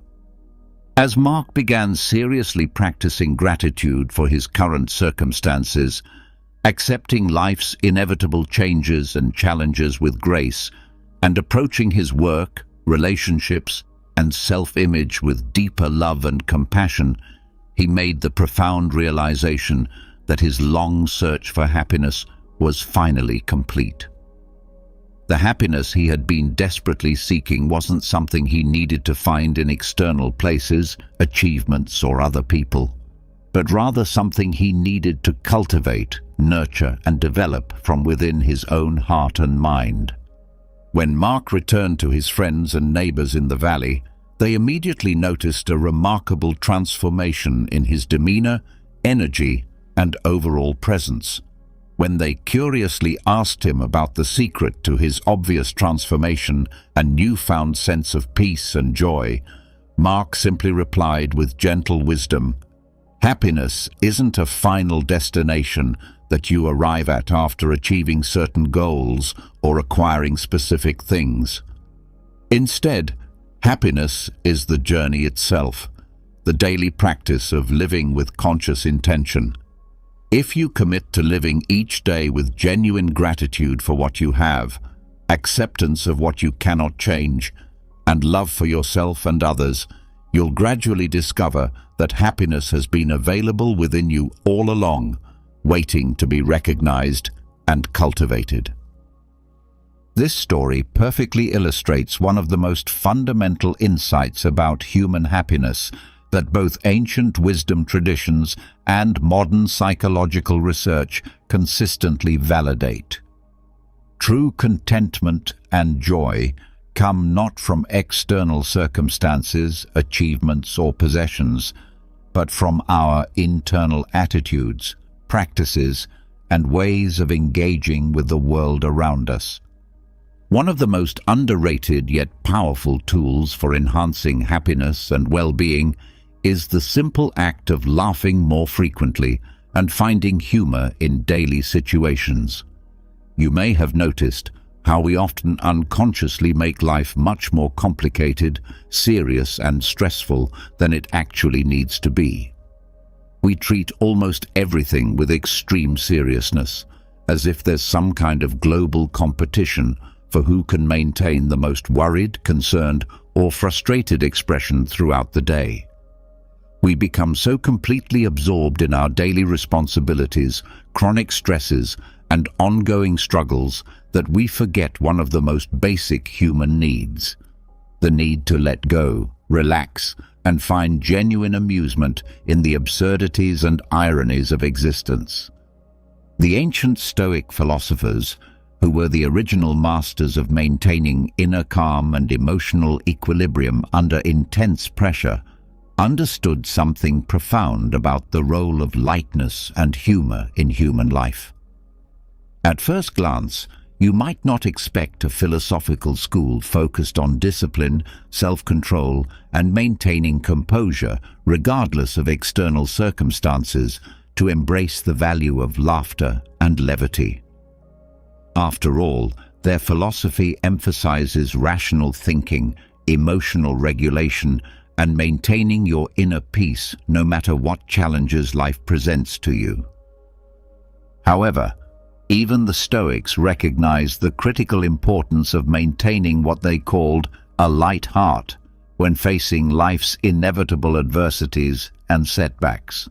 Speaker 1: As Mark began seriously practicing gratitude for his current circumstances, accepting life's inevitable changes and challenges with grace, and approaching his work, relationships, and self-image with deeper love and compassion, he made the profound realization that his long search for happiness was finally complete. The happiness he had been desperately seeking wasn't something he needed to find in external places, achievements, or other people, but rather something he needed to cultivate, nurture, and develop from within his own heart and mind. When Mark returned to his friends and neighbors in the valley, they immediately noticed a remarkable transformation in his demeanor, energy, and overall presence. When they curiously asked him about the secret to his obvious transformation and newfound sense of peace and joy, Mark simply replied with gentle wisdom, "Happiness isn't a final destination that you arrive at after achieving certain goals or acquiring specific things. Instead, happiness is the journey itself, the daily practice of living with conscious intention. If you commit to living each day with genuine gratitude for what you have, acceptance of what you cannot change, and love for yourself and others, you'll gradually discover that happiness has been available within you all along, waiting to be recognized and cultivated." This story perfectly illustrates one of the most fundamental insights about human happiness that both ancient wisdom traditions and modern psychological research consistently validate. True contentment and joy come not from external circumstances, achievements, or possessions, but from our internal attitudes, practices, and ways of engaging with the world around us. One of the most underrated yet powerful tools for enhancing happiness and well-being is the simple act of laughing more frequently and finding humor in daily situations. You may have noticed how we often unconsciously make life much more complicated, serious, and stressful than it actually needs to be. We treat almost everything with extreme seriousness, as if there's some kind of global competition for who can maintain the most worried, concerned, or frustrated expression throughout the day. We become so completely absorbed in our daily responsibilities, chronic stresses, and ongoing struggles that we forget one of the most basic human needs: the need to let go, relax, and find genuine amusement in the absurdities and ironies of existence. The ancient Stoic philosophers, who were the original masters of maintaining inner calm and emotional equilibrium under intense pressure, understood something profound about the role of lightness and humor in human life. At first glance, you might not expect a philosophical school focused on discipline, self-control, and maintaining composure, regardless of external circumstances, to embrace the value of laughter and levity. After all, their philosophy emphasizes rational thinking, emotional regulation, and maintaining your inner peace no matter what challenges life presents to you. However, even the Stoics recognized the critical importance of maintaining what they called a light heart when facing life's inevitable adversities and setbacks.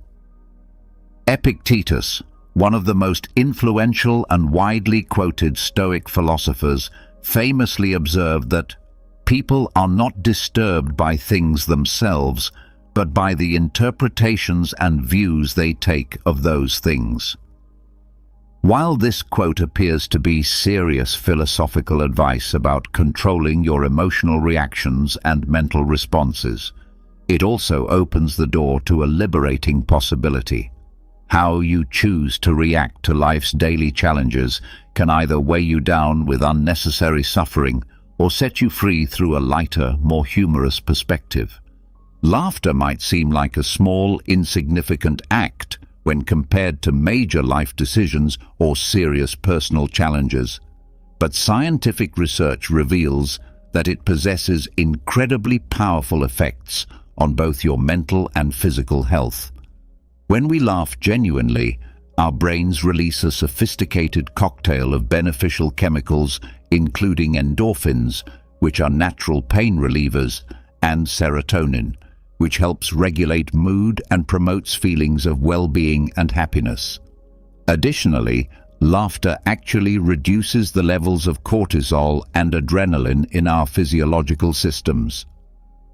Speaker 1: Epictetus, one of the most influential and widely quoted Stoic philosophers, famously observed that people are not disturbed by things themselves, but by the interpretations and views they take of those things. While this quote appears to be serious philosophical advice about controlling your emotional reactions and mental responses, it also opens the door to a liberating possibility. How you choose to react to life's daily challenges can either weigh you down with unnecessary suffering or set you free through a lighter, more humorous perspective. Laughter might seem like a small, insignificant act when compared to major life decisions or serious personal challenges, but scientific research reveals that it possesses incredibly powerful effects on both your mental and physical health. When we laugh genuinely, our brains release a sophisticated cocktail of beneficial chemicals, including endorphins, which are natural pain relievers, and serotonin, which helps regulate mood and promotes feelings of well-being and happiness. Additionally, laughter actually reduces the levels of cortisol and adrenaline in our physiological systems.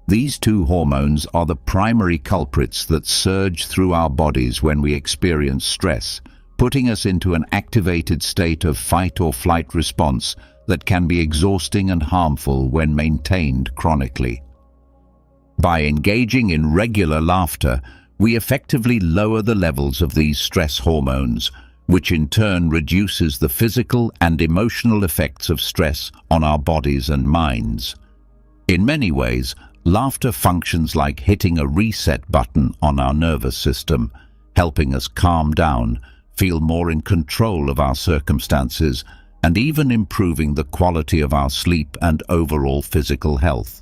Speaker 1: These two hormones are the primary culprits that surge through our bodies when we experience stress, putting us into an activated state of fight or flight response that can be exhausting and harmful when maintained chronically. By engaging in regular laughter, we effectively lower the levels of these stress hormones, which in turn reduces the physical and emotional effects of stress on our bodies and minds. In many ways, laughter functions like hitting a reset button on our nervous system, helping us calm down, feel more in control of our circumstances, and even improving the quality of our sleep and overall physical health.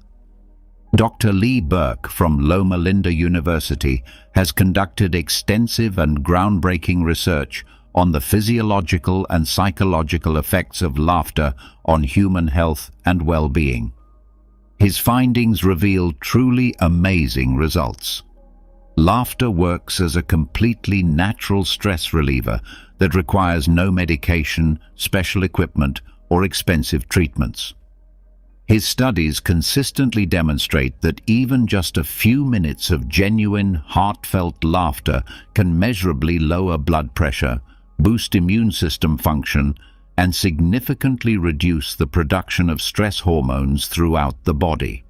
Speaker 1: Dr. Lee Burke from Loma Linda University has conducted extensive and groundbreaking research on the physiological and psychological effects of laughter on human health and well-being. His findings reveal truly amazing results. Laughter works as a completely natural stress reliever that requires no medication, special equipment, or expensive treatments. His studies consistently demonstrate that even just a few minutes of genuine, heartfelt laughter can measurably lower blood pressure, boost immune system function, and significantly reduce the production of stress hormones throughout the body.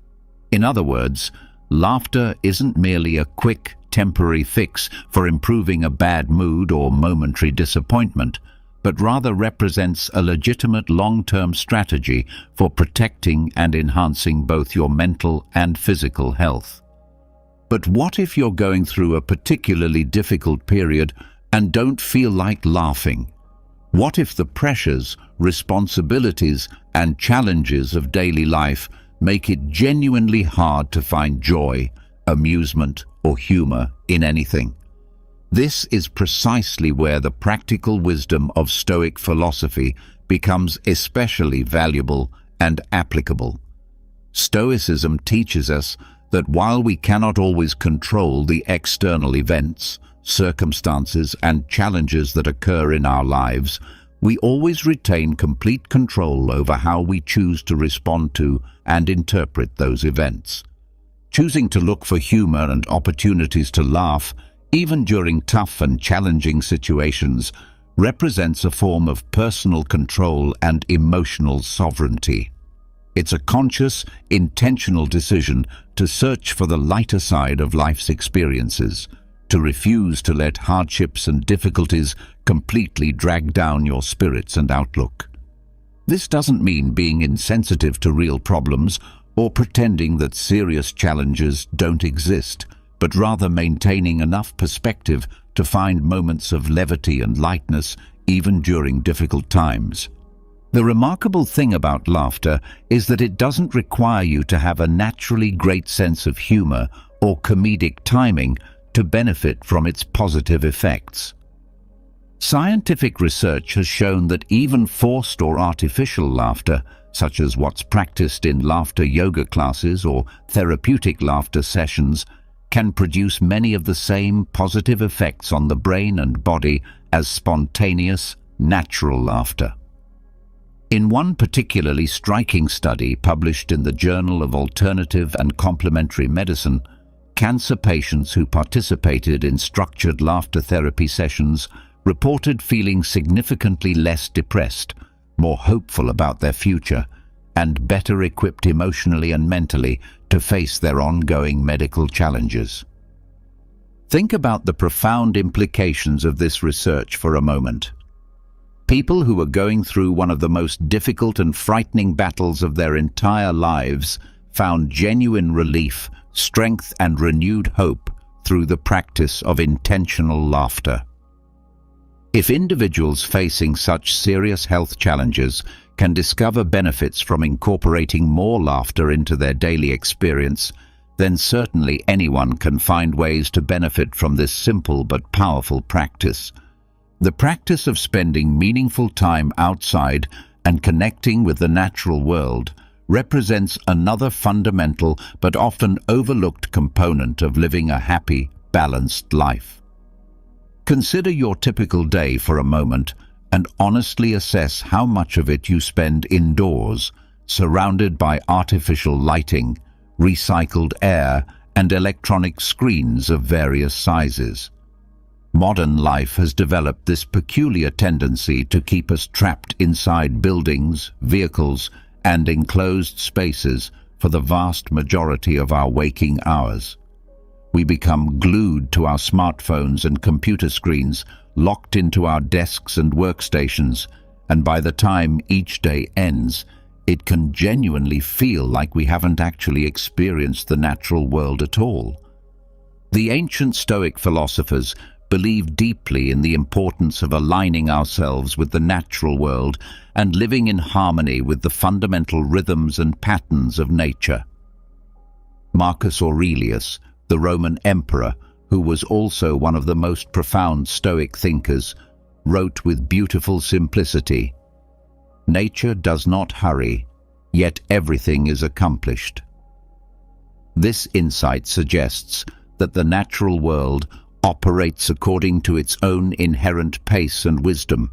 Speaker 1: In other words, laughter isn't merely a quick, temporary fix for improving a bad mood or momentary disappointment, but rather represents a legitimate long-term strategy for protecting and enhancing both your mental and physical health. But what if you're going through a particularly difficult period and don't feel like laughing? What if the pressures, responsibilities, and challenges of daily life make it genuinely hard to find joy, amusement, or humor in anything? This is precisely where the practical wisdom of Stoic philosophy becomes especially valuable and applicable. Stoicism teaches us that while we cannot always control the external events, circumstances, and challenges that occur in our lives, we always retain complete control over how we choose to respond to and interpret those events. Choosing to look for humor and opportunities to laugh, even during tough and challenging situations, represents a form of personal control and emotional sovereignty. It's a conscious, intentional decision to search for the lighter side of life's experiences, to refuse to let hardships and difficulties completely drag down your spirits and outlook. This doesn't mean being insensitive to real problems or pretending that serious challenges don't exist, but rather maintaining enough perspective to find moments of levity and lightness even during difficult times. The remarkable thing about laughter is that it doesn't require you to have a naturally great sense of humor or comedic timing to benefit from its positive effects. Scientific research has shown that even forced or artificial laughter, such as what's practiced in laughter yoga classes or therapeutic laughter sessions, can produce many of the same positive effects on the brain and body as spontaneous, natural laughter. In one particularly striking study published in the Journal of Alternative and Complementary Medicine, cancer patients who participated in structured laughter therapy sessions reported feeling significantly less depressed, more hopeful about their future, and better equipped emotionally and mentally to face their ongoing medical challenges. Think about the profound implications of this research for a moment. People who were going through one of the most difficult and frightening battles of their entire lives found genuine relief, strength, and renewed hope through the practice of intentional laughter. If individuals facing such serious health challenges can discover benefits from incorporating more laughter into their daily experience, then certainly anyone can find ways to benefit from this simple but powerful practice. The practice of spending meaningful time outside and connecting with the natural world represents another fundamental but often overlooked component of living a happy, balanced life. Consider your typical day for a moment and honestly assess how much of it you spend indoors, surrounded by artificial lighting, recycled air, and electronic screens of various sizes. Modern life has developed this peculiar tendency to keep us trapped inside buildings, vehicles, and enclosed spaces for the vast majority of our waking hours. We become glued to our smartphones and computer screens, locked into our desks and workstations, and by the time each day ends, it can genuinely feel like we haven't actually experienced the natural world at all. The ancient Stoic philosophers believed deeply in the importance of aligning ourselves with the natural world and living in harmony with the fundamental rhythms and patterns of nature. Marcus Aurelius, the Roman emperor, who was also one of the most profound Stoic thinkers, wrote with beautiful simplicity, "Nature does not hurry, yet everything is accomplished." This insight suggests that the natural world operates according to its own inherent pace and wisdom,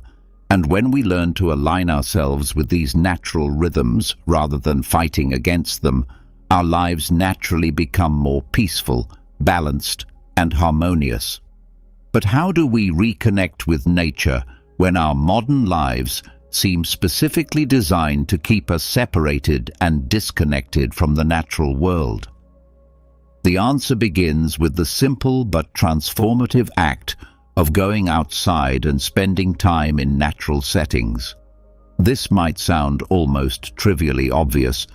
Speaker 1: and when we learn to align ourselves with these natural rhythms rather than fighting against them, our lives naturally become more peaceful, balanced, and harmonious. But how do we reconnect with nature when our modern lives seem specifically designed to keep us separated and disconnected from the natural world? The answer begins with the simple but transformative act of going outside and spending time in natural settings. This might sound almost trivially obvious,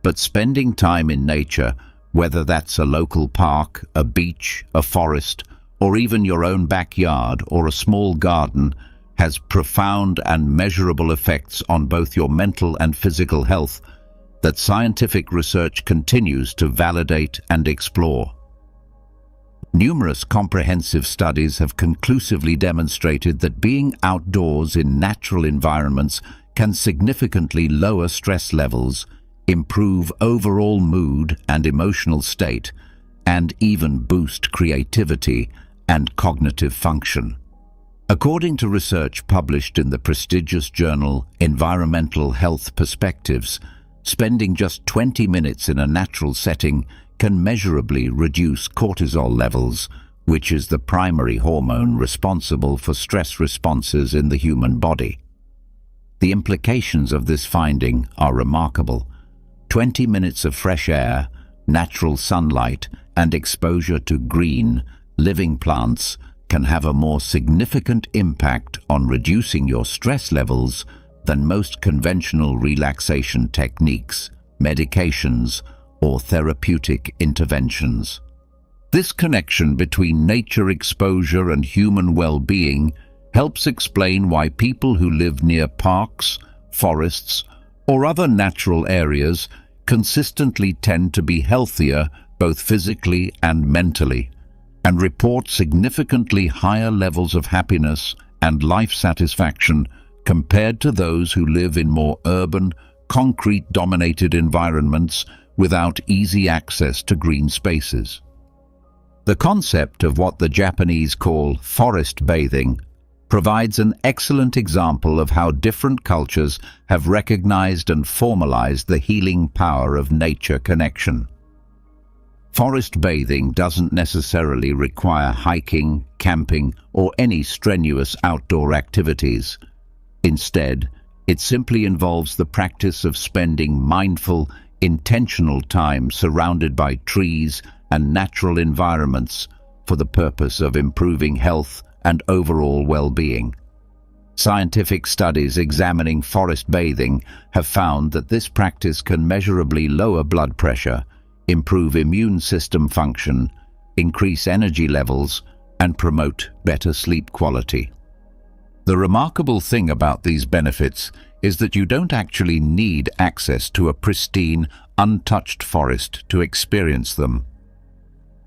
Speaker 1: but spending time in nature, whether that's a local park, a beach, a forest, or even your own backyard or a small garden, has profound and measurable effects on both your mental and physical health that scientific research continues to validate and explore. Numerous comprehensive studies have conclusively demonstrated that being outdoors in natural environments can significantly lower stress levels, improve overall mood and emotional state, and even boost creativity and cognitive function. According to research published in the prestigious journal Environmental Health Perspectives, spending just 20 minutes in a natural setting can measurably reduce cortisol levels, which is the primary hormone responsible for stress responses in the human body. The implications of this finding are remarkable. 20 minutes of fresh air, natural sunlight, and exposure to green, living plants can have a more significant impact on reducing your stress levels than most conventional relaxation techniques, medications, or therapeutic interventions. This connection between nature exposure and human well-being helps explain why people who live near parks, forests, or other natural areas consistently tend to be healthier both physically and mentally, and report significantly higher levels of happiness and life satisfaction compared to those who live in more urban, concrete-dominated environments without easy access to green spaces. The concept of what the Japanese call forest bathing provides an excellent example of how different cultures have recognized and formalized the healing power of nature connection. Forest bathing doesn't necessarily require hiking, camping, or any strenuous outdoor activities. Instead, it simply involves the practice of spending mindful, intentional time surrounded by trees and natural environments for the purpose of improving health and overall well-being. Scientific studies examining forest bathing have found that this practice can measurably lower blood pressure, improve immune system function, increase energy levels, and promote better sleep quality. The remarkable thing about these benefits is that you don't actually need access to a pristine, untouched forest to experience them.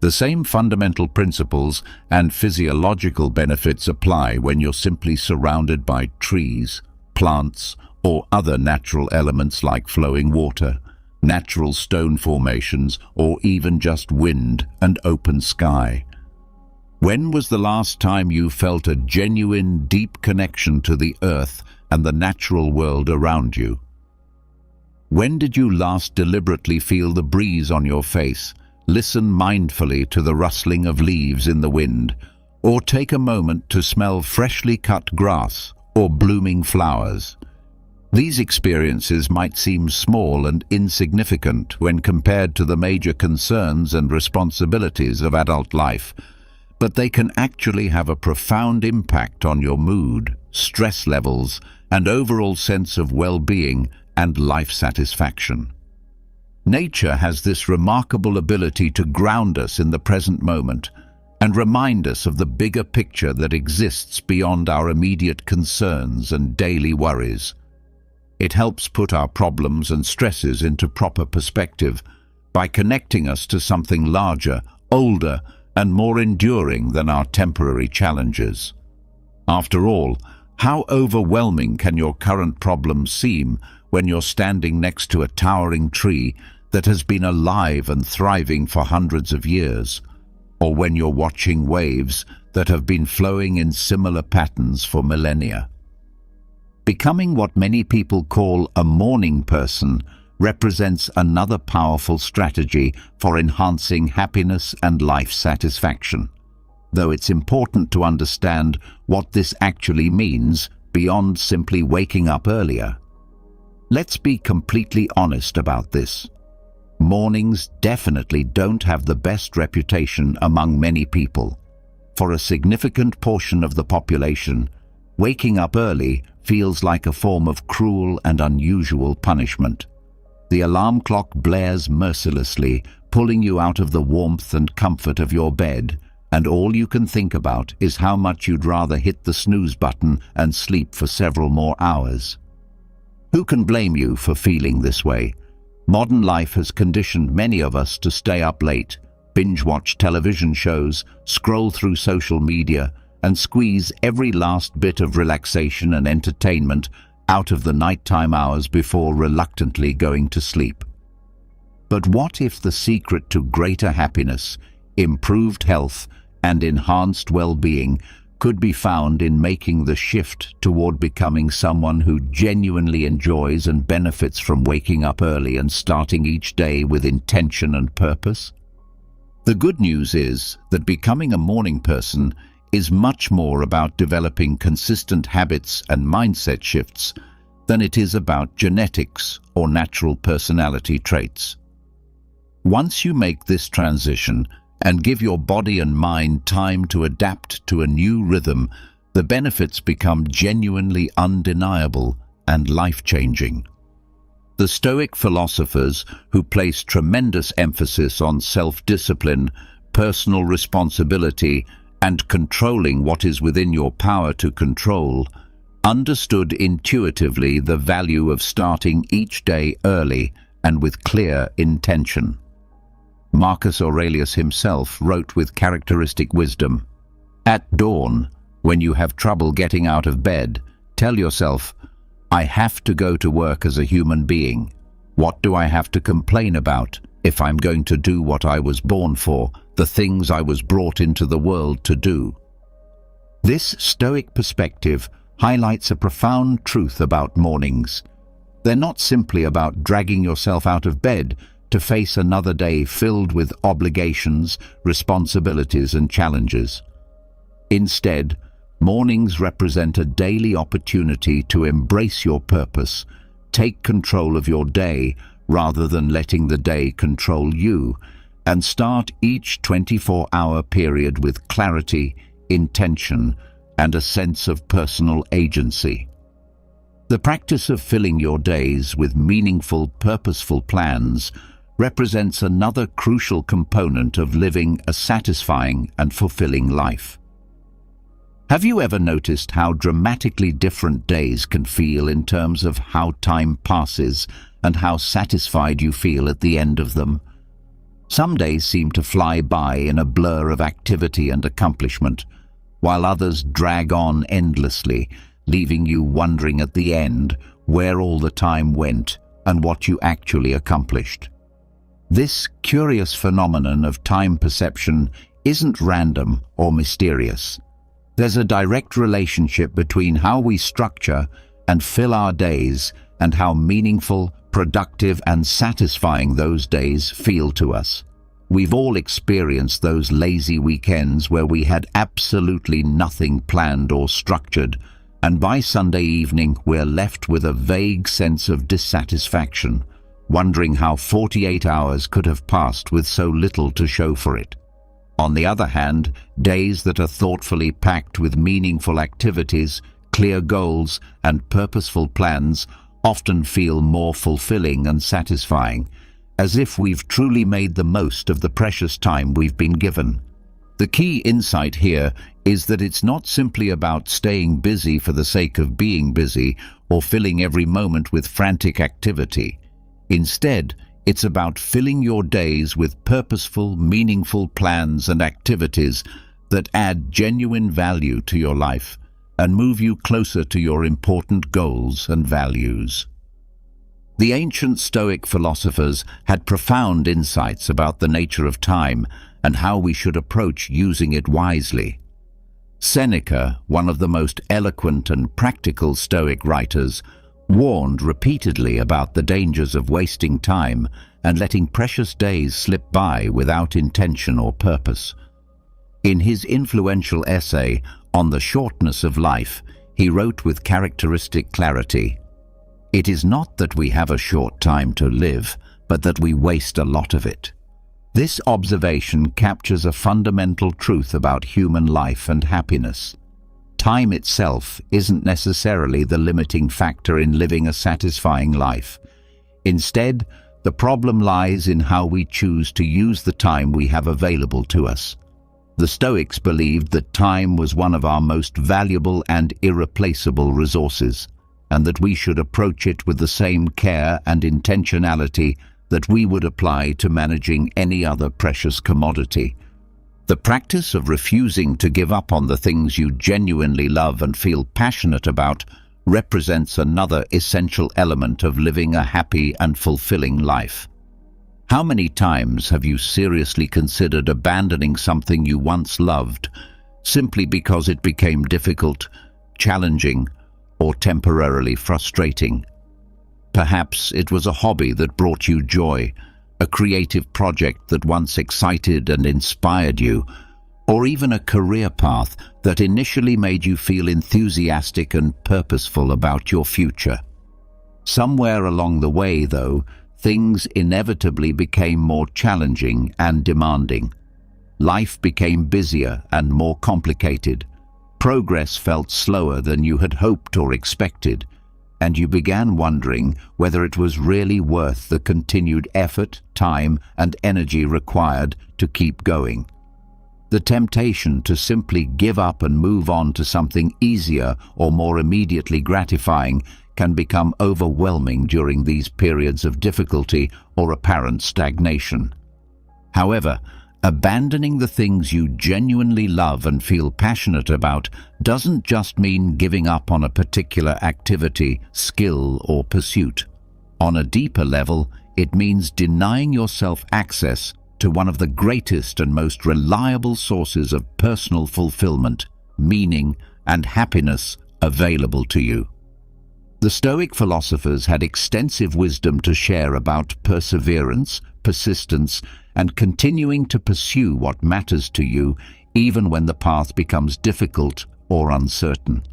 Speaker 1: The same fundamental principles and physiological benefits apply when you're simply surrounded by trees, plants, or other natural elements like flowing water, natural stone formations, or even just wind and open sky. When was the last time you felt a genuine, deep connection to the earth and the natural world around you? When did you last deliberately feel the breeze on your face, listen mindfully to the rustling of leaves in the wind, or take a moment to smell freshly cut grass or blooming flowers? These experiences might seem small and insignificant when compared to the major concerns and responsibilities of adult life, but they can actually have a profound impact on your mood, stress levels, and overall sense of well-being and life satisfaction. Nature has this remarkable ability to ground us in the present moment and remind us of the bigger picture that exists beyond our immediate concerns and daily worries. It helps put our problems and stresses into proper perspective by connecting us to something larger, older, and more enduring than our temporary challenges. After all, how overwhelming can your current problems seem when you're standing next to a towering tree that has been alive and thriving for hundreds of years, or when you're watching waves that have been flowing in similar patterns for millennia? Becoming what many people call a morning person represents another powerful strategy for enhancing happiness and life satisfaction, though it's important to understand what this actually means beyond simply waking up earlier. Let's be completely honest about this. Mornings definitely don't have the best reputation among many people. For a significant portion of the population, waking up early feels like a form of cruel and unusual punishment. The alarm clock blares mercilessly, pulling you out of the warmth and comfort of your bed, and all you can think about is how much you'd rather hit the snooze button and sleep for several more hours. Who can blame you for feeling this way? Modern life has conditioned many of us to stay up late, binge-watch television shows, scroll through social media, and squeeze every last bit of relaxation and entertainment out of the nighttime hours before reluctantly going to sleep. But what if the secret to greater happiness, improved health, and enhanced well-being could be found in making the shift toward becoming someone who genuinely enjoys and benefits from waking up early and starting each day with intention and purpose? The good news is that becoming a morning person is much more about developing consistent habits and mindset shifts than it is about genetics or natural personality traits. Once you make this transition and give your body and mind time to adapt to a new rhythm, the benefits become genuinely undeniable and life-changing. The Stoic philosophers, who place tremendous emphasis on self-discipline, personal responsibility, and controlling what is within your power to control, understood intuitively the value of starting each day early and with clear intention. Marcus Aurelius himself wrote with characteristic wisdom, "At dawn, when you have trouble getting out of bed, tell yourself, 'I have to go to work as a human being. What do I have to complain about if I'm going to do what I was born for, the things I was brought into the world to do?'" This Stoic perspective highlights a profound truth about mornings. They're not simply about dragging yourself out of bed to face another day filled with obligations, responsibilities, and challenges. Instead, mornings represent a daily opportunity to embrace your purpose, take control of your day rather than letting the day control you, and start each 24-hour period with clarity, intention, and a sense of personal agency. The practice of filling your days with meaningful, purposeful plans represents another crucial component of living a satisfying and fulfilling life. Have you ever noticed how dramatically different days can feel in terms of how time passes and how satisfied you feel at the end of them? Some days seem to fly by in a blur of activity and accomplishment, while others drag on endlessly, leaving you wondering at the end where all the time went and what you actually accomplished. This curious phenomenon of time perception isn't random or mysterious. There's a direct relationship between how we structure and fill our days and how meaningful, productive, and satisfying those days feel to us. We've all experienced those lazy weekends where we had absolutely nothing planned or structured, and by Sunday evening we're left with a vague sense of dissatisfaction, wondering how 48 hours could have passed with so little to show for it. On the other hand, days that are thoughtfully packed with meaningful activities, clear goals, and purposeful plans often feel more fulfilling and satisfying, as if we've truly made the most of the precious time we've been given. The key insight here is that it's not simply about staying busy for the sake of being busy or filling every moment with frantic activity. Instead, it's about filling your days with purposeful, meaningful plans and activities that add genuine value to your life and move you closer to your important goals and values. The ancient Stoic philosophers had profound insights about the nature of time and how we should approach using it wisely. Seneca, one of the most eloquent and practical Stoic writers, warned repeatedly about the dangers of wasting time and letting precious days slip by without intention or purpose. In his influential essay on the shortness of life, he wrote with characteristic clarity, "It is not that we have a short time to live, but that we waste a lot of it." This observation captures a fundamental truth about human life and happiness. Time itself isn't necessarily the limiting factor in living a satisfying life. Instead, the problem lies in how we choose to use the time we have available to us. The Stoics believed that time was one of our most valuable and irreplaceable resources, and that we should approach it with the same care and intentionality that we would apply to managing any other precious commodity. The practice of refusing to give up on the things you genuinely love and feel passionate about represents another essential element of living a happy and fulfilling life. How many times have you seriously considered abandoning something you once loved simply because it became difficult, challenging, or temporarily frustrating? Perhaps it was a hobby that brought you joy, a creative project that once excited and inspired you, or even a career path that initially made you feel enthusiastic and purposeful about your future. Somewhere along the way, though, things inevitably became more challenging and demanding. Life became busier and more complicated. Progress felt slower than you had hoped or expected, and you began wondering whether it was really worth the continued effort, time, and energy required to keep going. The temptation to simply give up and move on to something easier or more immediately gratifying can become overwhelming during these periods of difficulty or apparent stagnation. However, abandoning the things you genuinely love and feel passionate about doesn't just mean giving up on a particular activity, skill, or pursuit. On a deeper level, it means denying yourself access to one of the greatest and most reliable sources of personal fulfillment, meaning, and happiness available to you. The Stoic philosophers had extensive wisdom to share about perseverance, persistence, and continuing to pursue what matters to you even when the path becomes difficult or uncertain.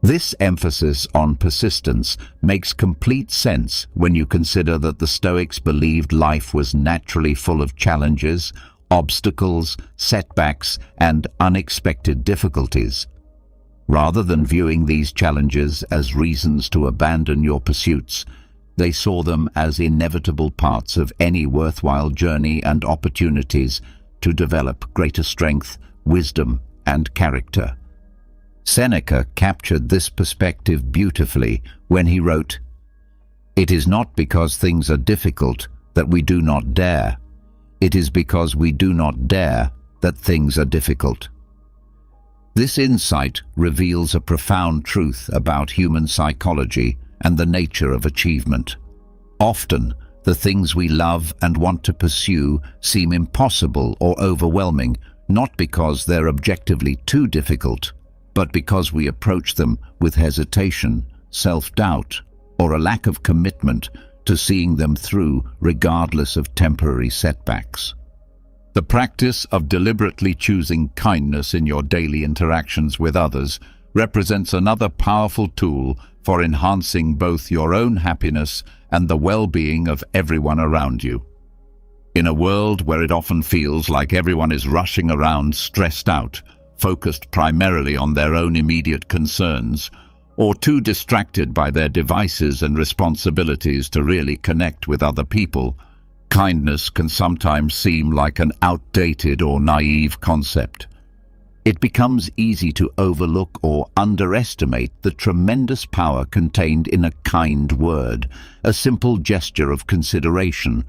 Speaker 1: This emphasis on persistence makes complete sense when you consider that the Stoics believed life was naturally full of challenges, obstacles, setbacks, and unexpected difficulties. Rather than viewing these challenges as reasons to abandon your pursuits, they saw them as inevitable parts of any worthwhile journey and opportunities to develop greater strength, wisdom, and character. Seneca captured this perspective beautifully when he wrote, "It is not because things are difficult that we do not dare. It is because we do not dare that things are difficult." This insight reveals a profound truth about human psychology and the nature of achievement. Often, the things we love and want to pursue seem impossible or overwhelming, not because they're objectively too difficult, but because we approach them with hesitation, self-doubt, or a lack of commitment to seeing them through regardless of temporary setbacks. The practice of deliberately choosing kindness in your daily interactions with others represents another powerful tool for enhancing both your own happiness and the well-being of everyone around you. In a world where it often feels like everyone is rushing around stressed out, focused primarily on their own immediate concerns, or too distracted by their devices and responsibilities to really connect with other people, kindness can sometimes seem like an outdated or naive concept. It becomes easy to overlook or underestimate the tremendous power contained in a kind word, a simple gesture of consideration,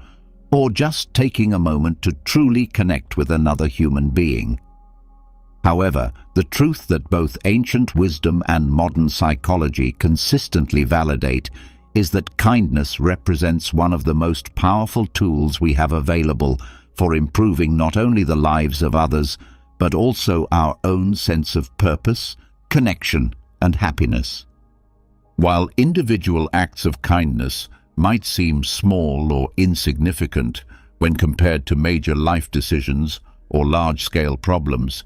Speaker 1: or just taking a moment to truly connect with another human being. However, the truth that both ancient wisdom and modern psychology consistently validate is that kindness represents one of the most powerful tools we have available for improving not only the lives of others, but also our own sense of purpose, connection, and happiness. While individual acts of kindness might seem small or insignificant when compared to major life decisions or large-scale problems,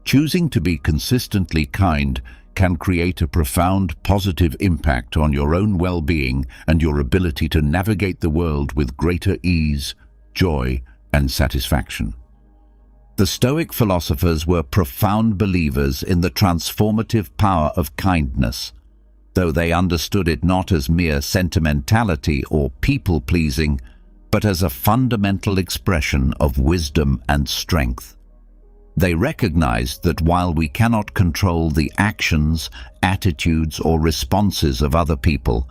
Speaker 1: choosing to be consistently kind can create a profound positive impact on your own well-being and your ability to navigate the world with greater ease, joy, and satisfaction. The Stoic philosophers were profound believers in the transformative power of kindness, though they understood it not as mere sentimentality or people-pleasing, but as a fundamental expression of wisdom and strength. They recognize that while we cannot control the actions, attitudes, or responses of other people,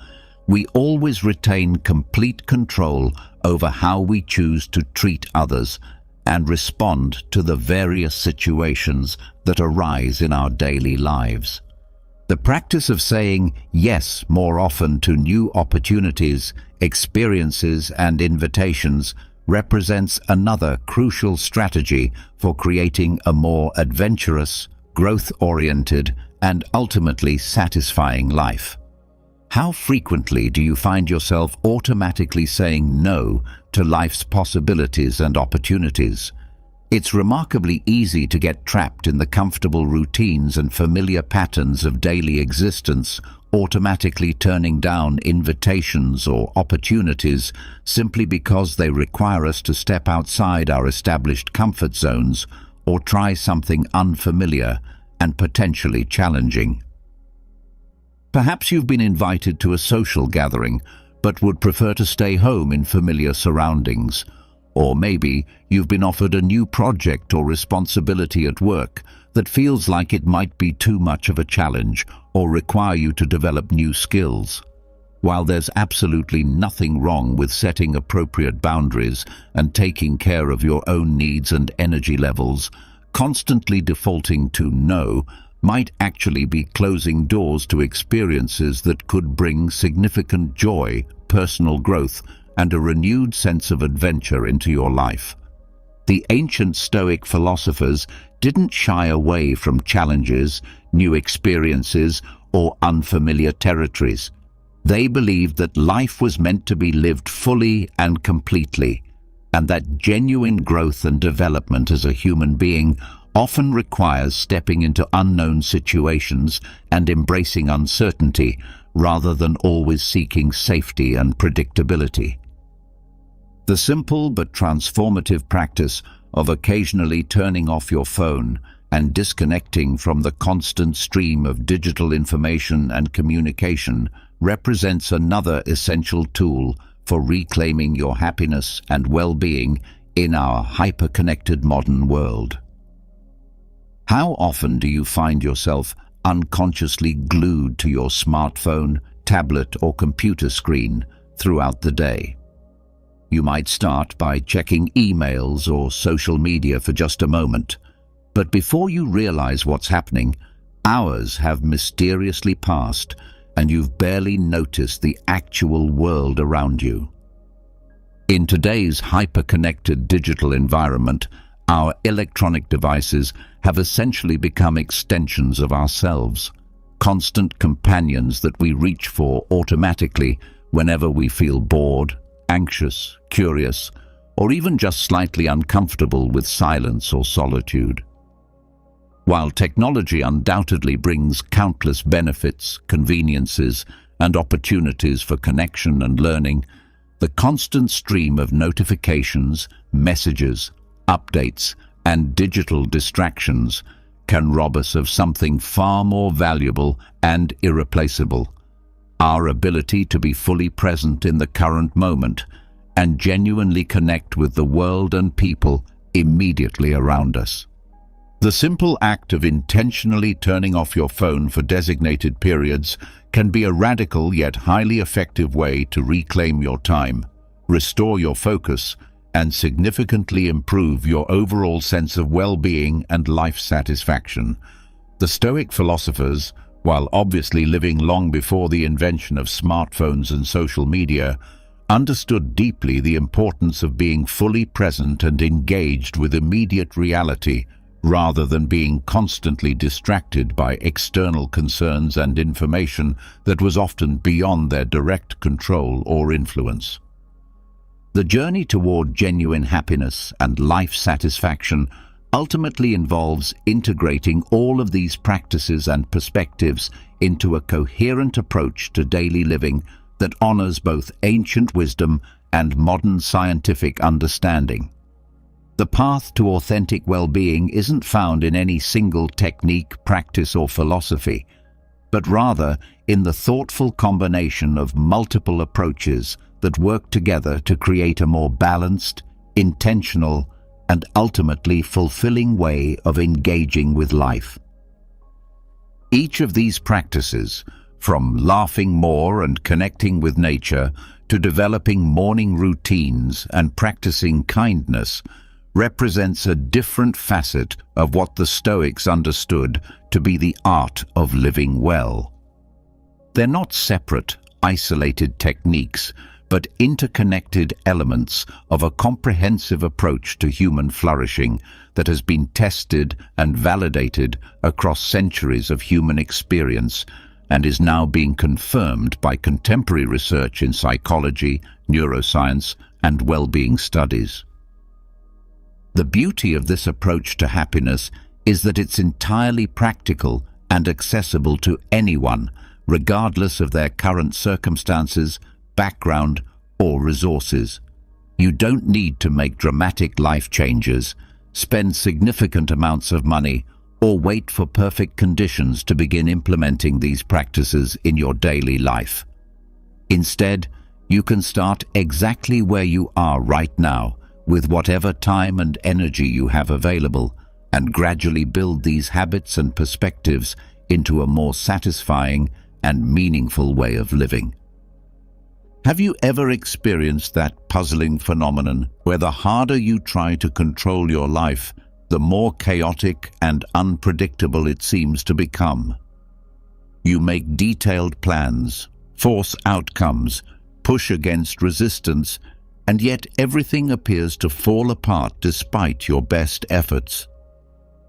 Speaker 1: we always retain complete control over how we choose to treat others and respond to the various situations that arise in our daily lives. The practice of saying yes more often to new opportunities, experiences, and invitations represents another crucial strategy for creating a more adventurous, growth-oriented, and ultimately satisfying life. How frequently do you find yourself automatically saying no to life's possibilities and opportunities? It's remarkably easy to get trapped in the comfortable routines and familiar patterns of daily existence, automatically turning down invitations or opportunities simply because they require us to step outside our established comfort zones or try something unfamiliar and potentially challenging. Perhaps you've been invited to a social gathering but would prefer to stay home in familiar surroundings. Or maybe you've been offered a new project or responsibility at work that feels like it might be too much of a challenge or require you to develop new skills. While there's absolutely nothing wrong with setting appropriate boundaries and taking care of your own needs and energy levels, constantly defaulting to no might actually be closing doors to experiences that could bring significant joy, personal growth, and a renewed sense of adventure into your life. The ancient Stoic philosophers didn't shy away from challenges, new experiences, or unfamiliar territories. They believed that life was meant to be lived fully and completely, and that genuine growth and development as a human being often requires stepping into unknown situations and embracing uncertainty rather than always seeking safety and predictability. The simple but transformative practice of occasionally turning off your phone and disconnecting from the constant stream of digital information and communication represents another essential tool for reclaiming your happiness and well-being in our hyper-connected modern world. How often do you find yourself unconsciously glued to your smartphone, tablet, or computer screen throughout the day? You might start by checking emails or social media for just a moment, but before you realize what's happening, hours have mysteriously passed and you've barely noticed the actual world around you. In today's hyper-connected digital environment, our electronic devices have essentially become extensions of ourselves, constant companions that we reach for automatically whenever we feel bored, anxious, curious, or even just slightly uncomfortable with silence or solitude. While technology undoubtedly brings countless benefits, conveniences, and opportunities for connection and learning, the constant stream of notifications, messages, updates, and digital distractions can rob us of something far more valuable and irreplaceable: our ability to be fully present in the current moment and genuinely connect with the world and people immediately around us. The simple act of intentionally turning off your phone for designated periods can be a radical yet highly effective way to reclaim your time, restore your focus, and significantly improve your overall sense of well-being and life satisfaction. The Stoic philosophers, while obviously living long before the invention of smartphones and social media, understood deeply the importance of being fully present and engaged with immediate reality rather than being constantly distracted by external concerns and information that was often beyond their direct control or influence. The journey toward genuine happiness and life satisfaction ultimately involves integrating all of these practices and perspectives into a coherent approach to daily living that honors both ancient wisdom and modern scientific understanding. The path to authentic well-being isn't found in any single technique, practice, or philosophy, but rather in the thoughtful combination of multiple approaches that work together to create a more balanced, intentional, and ultimately fulfilling way of engaging with life. Each of these practices, from laughing more and connecting with nature to developing morning routines and practicing kindness, represents a different facet of what the Stoics understood to be the art of living well. They're not separate, isolated techniques, but interconnected elements of a comprehensive approach to human flourishing that has been tested and validated across centuries of human experience and is now being confirmed by contemporary research in psychology, neuroscience, and well-being studies. The beauty of this approach to happiness is that it's entirely practical and accessible to anyone, regardless of their current circumstances, background, or resources. You don't need to make dramatic life changes, spend significant amounts of money, or wait for perfect conditions to begin implementing these practices in your daily life. Instead, you can start exactly where you are right now, with whatever time and energy you have available, and gradually build these habits and perspectives into a more satisfying and meaningful way of living. Have you ever experienced that puzzling phenomenon where the harder you try to control your life, the more chaotic and unpredictable it seems to become? You make detailed plans, force outcomes, push against resistance, and yet everything appears to fall apart despite your best efforts.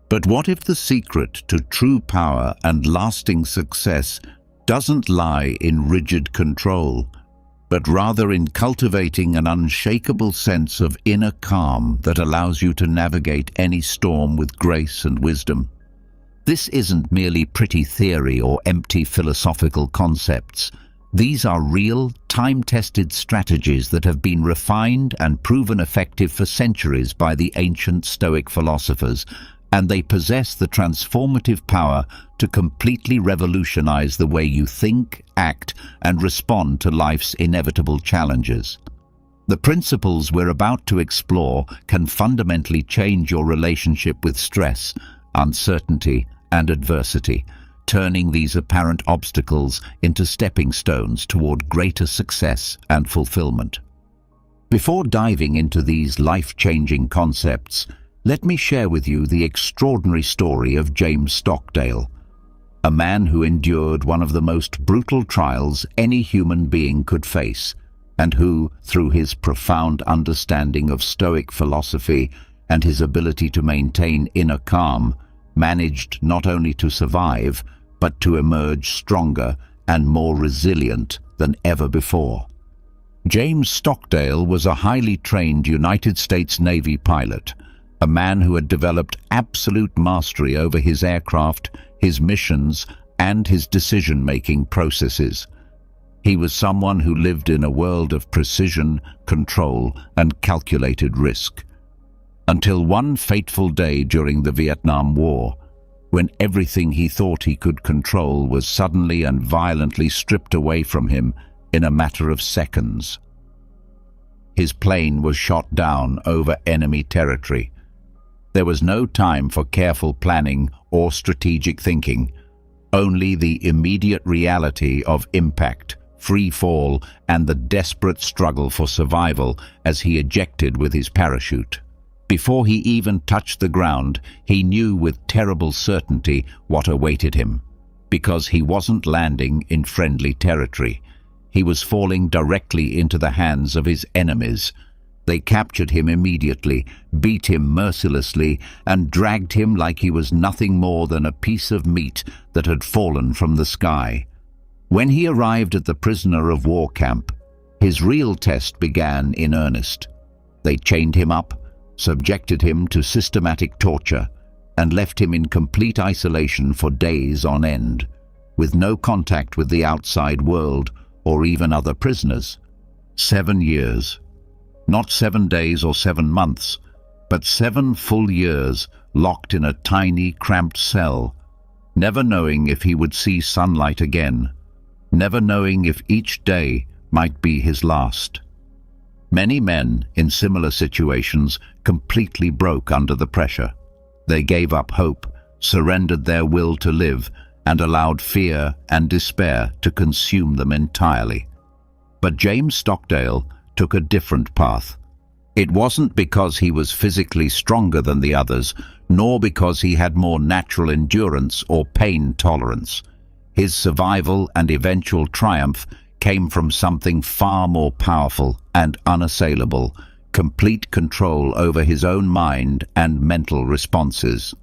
Speaker 1: But what if the secret to true power and lasting success doesn't lie in rigid control, but rather in cultivating an unshakable sense of inner calm that allows you to navigate any storm with grace and wisdom? This isn't merely pretty theory or empty philosophical concepts. These are real, time-tested strategies that have been refined and proven effective for centuries by the ancient Stoic philosophers, and they possess the transformative power to completely revolutionize the way you think, act, and respond to life's inevitable challenges. The principles we're about to explore can fundamentally change your relationship with stress, uncertainty, and adversity, turning these apparent obstacles into stepping stones toward greater success and fulfillment. Before diving into these life-changing concepts, let me share with you the extraordinary story of James Stockdale, a man who endured one of the most brutal trials any human being could face, and who, through his profound understanding of Stoic philosophy and his ability to maintain inner calm, managed not only to survive, but to emerge stronger and more resilient than ever before. James Stockdale was a highly trained United States Navy pilot, a man who had developed absolute mastery over his aircraft, his missions, and his decision-making processes. He was someone who lived in a world of precision, control, and calculated risk. Until one fateful day during the Vietnam War, when everything he thought he could control was suddenly and violently stripped away from him in a matter of seconds. His plane was shot down over enemy territory. There was no time for careful planning or strategic thinking, only the immediate reality of impact, free fall, and the desperate struggle for survival as he ejected with his parachute. Before he even touched the ground, he knew with terrible certainty what awaited him, because he wasn't landing in friendly territory. He was falling directly into the hands of his enemies. They captured him immediately, beat him mercilessly, and dragged him like he was nothing more than a piece of meat that had fallen from the sky. When he arrived at the prisoner of war camp, his real test began in earnest. They chained him up, subjected him to systematic torture, and left him in complete isolation for days on end, with no contact with the outside world or even other prisoners. 7 years. Not 7 days or 7 months, but 7 full years locked in a tiny, cramped cell, never knowing if he would see sunlight again, never knowing if each day might be his last. Many men in similar situations completely broke under the pressure. They gave up hope, surrendered their will to live, and allowed fear and despair to consume them entirely. But James Stockdale took a different path. It wasn't because he was physically stronger than the others, nor because he had more natural endurance or pain tolerance. His survival and eventual triumph came from something far more powerful and unassailable: complete control over his own mind and mental responses.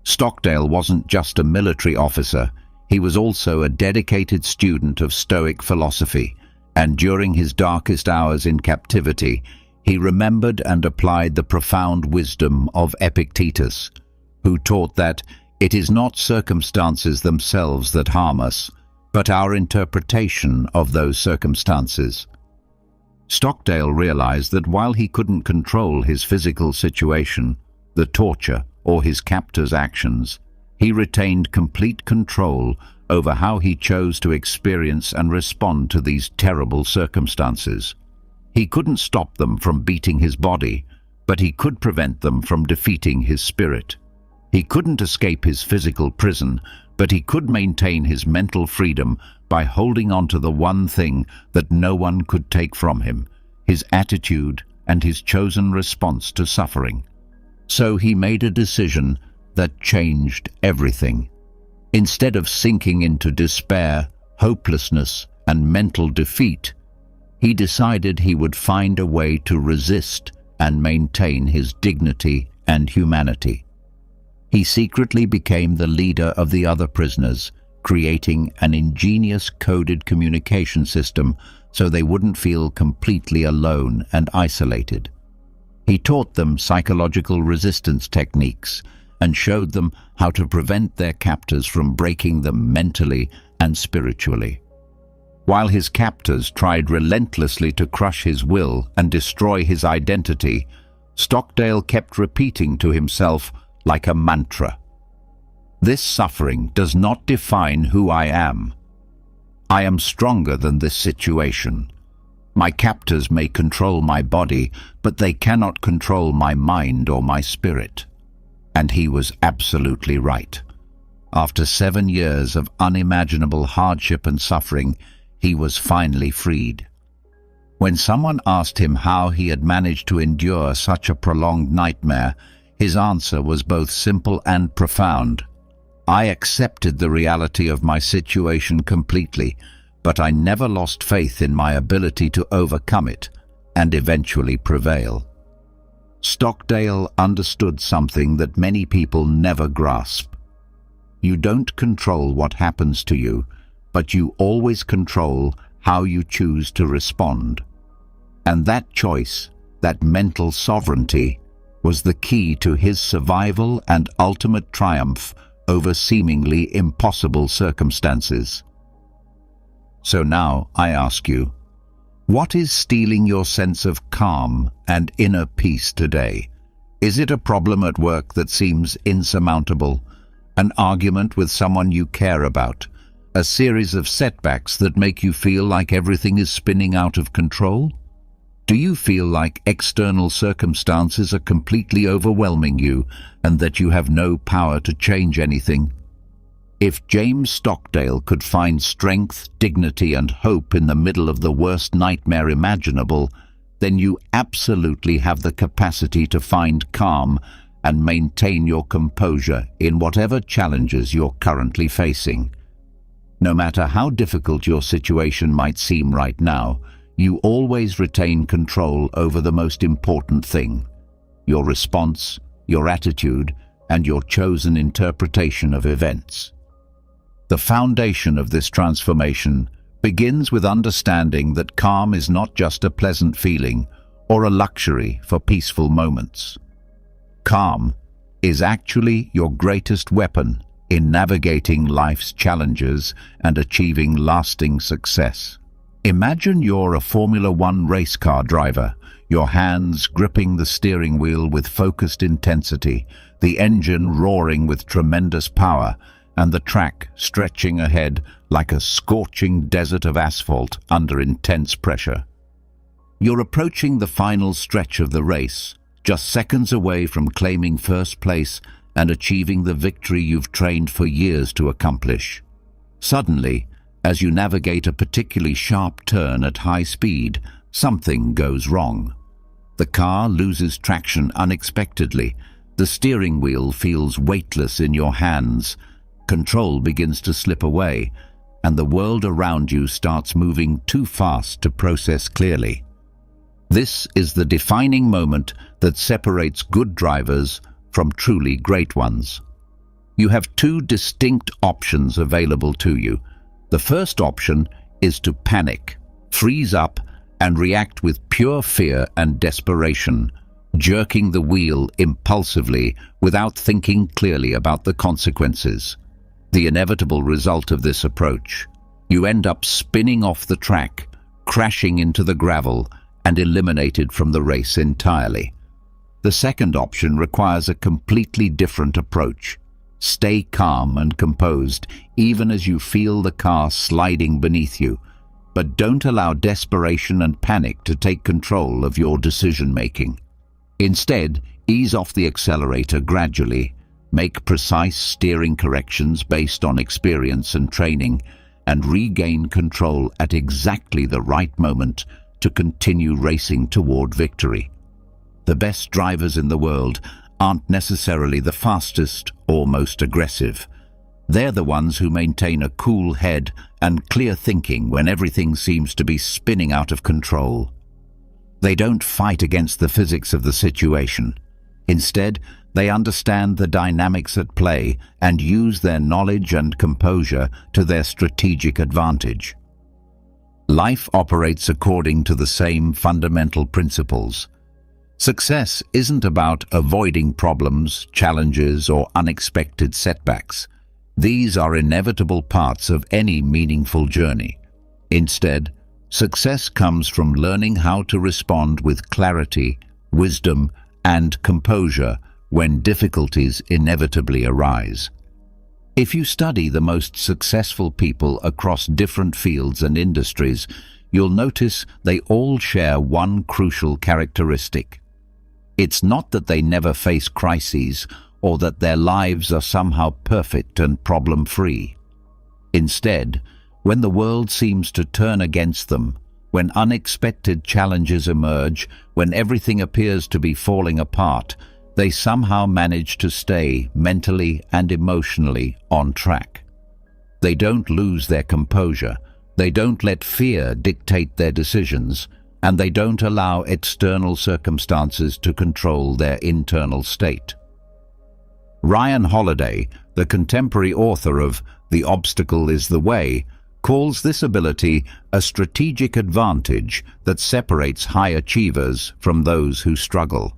Speaker 1: Stockdale wasn't just a military officer, he was also a dedicated student of Stoic philosophy, and during his darkest hours in captivity, he remembered and applied the profound wisdom of Epictetus, who taught that it is not circumstances themselves that harm us, but our interpretation of those circumstances. Stockdale realized that while he couldn't control his physical situation, the torture, or his captor's actions, he retained complete control over how he chose to experience and respond to these terrible circumstances. He couldn't stop them from beating his body, but he could prevent them from defeating his spirit. He couldn't escape his physical prison, but he could maintain his mental freedom by holding on to the one thing that no one could take from him: his attitude and his chosen response to suffering. So he made a decision that changed everything. Instead of sinking into despair, hopelessness, and mental defeat, he decided he would find a way to resist and maintain his dignity and humanity. He secretly became the leader of the other prisoners, creating an ingenious coded communication system so they wouldn't feel completely alone and isolated. He taught them psychological resistance techniques and showed them how to prevent their captors from breaking them mentally and spiritually. While his captors tried relentlessly to crush his will and destroy his identity, Stockdale kept repeating to himself like a mantra, "This suffering does not define who I am. I am stronger than this situation. My captors may control my body, but they cannot control my mind or my spirit." And he was absolutely right. After 7 years of unimaginable hardship and suffering, he was finally freed. When someone asked him how he had managed to endure such a prolonged nightmare, his answer was both simple and profound. "I accepted the reality of my situation completely, but I never lost faith in my ability to overcome it and eventually prevail." Stockdale understood something that many people never grasp. You don't control what happens to you, but you always control how you choose to respond. And that choice, that mental sovereignty, was the key to his survival and ultimate triumph over seemingly impossible circumstances. So now I ask you, what is stealing your sense of calm and inner peace today? Is it a problem at work that seems insurmountable? An argument with someone you care about? A series of setbacks that make you feel like everything is spinning out of control? Do you feel like external circumstances are completely overwhelming you and that you have no power to change anything? If James Stockdale could find strength, dignity, and hope in the middle of the worst nightmare imaginable, then you absolutely have the capacity to find calm and maintain your composure in whatever challenges you're currently facing. No matter how difficult your situation might seem right now, you always retain control over the most important thing: your response, your attitude, and your chosen interpretation of events. The foundation of this transformation begins with understanding that calm is not just a pleasant feeling or a luxury for peaceful moments. Calm is actually your greatest weapon in navigating life's challenges and achieving lasting success. Imagine you're a Formula One race car driver, your hands gripping the steering wheel with focused intensity, the engine roaring with tremendous power, and the track stretching ahead like a scorching desert of asphalt under intense pressure. You're approaching the final stretch of the race, just seconds away from claiming first place and achieving the victory you've trained for years to accomplish. Suddenly, as you navigate a particularly sharp turn at high speed, something goes wrong. The car loses traction unexpectedly. The steering wheel feels weightless in your hands. Control begins to slip away, and the world around you starts moving too fast to process clearly. This is the defining moment that separates good drivers from truly great ones. You have two distinct options available to you. The first option is to panic, freeze up, and react with pure fear and desperation, jerking the wheel impulsively without thinking clearly about the consequences. The inevitable result of this approach: you end up spinning off the track, crashing into the gravel, and eliminated from the race entirely. The second option requires a completely different approach. Stay calm and composed, even as you feel the car sliding beneath you, but don't allow desperation and panic to take control of your decision-making. Instead, ease off the accelerator gradually, make precise steering corrections based on experience and training, and regain control at exactly the right moment to continue racing toward victory. The best drivers in the world aren't necessarily the fastest or most aggressive. They're the ones who maintain a cool head and clear thinking when everything seems to be spinning out of control. They don't fight against the physics of the situation. Instead, they understand the dynamics at play and use their knowledge and composure to their strategic advantage. Life operates according to the same fundamental principles. Success isn't about avoiding problems, challenges, or unexpected setbacks. These are inevitable parts of any meaningful journey. Instead, success comes from learning how to respond with clarity, wisdom, and composure when difficulties inevitably arise. If you study the most successful people across different fields and industries, you'll notice they all share one crucial characteristic. It's not that they never face crises or that their lives are somehow perfect and problem-free. Instead, when the world seems to turn against them, when unexpected challenges emerge, when everything appears to be falling apart, they somehow manage to stay mentally and emotionally on track. They don't lose their composure, they don't let fear dictate their decisions, and they don't allow external circumstances to control their internal state. Ryan Holiday, the contemporary author of The Obstacle is the Way, calls this ability a strategic advantage that separates high achievers from those who struggle.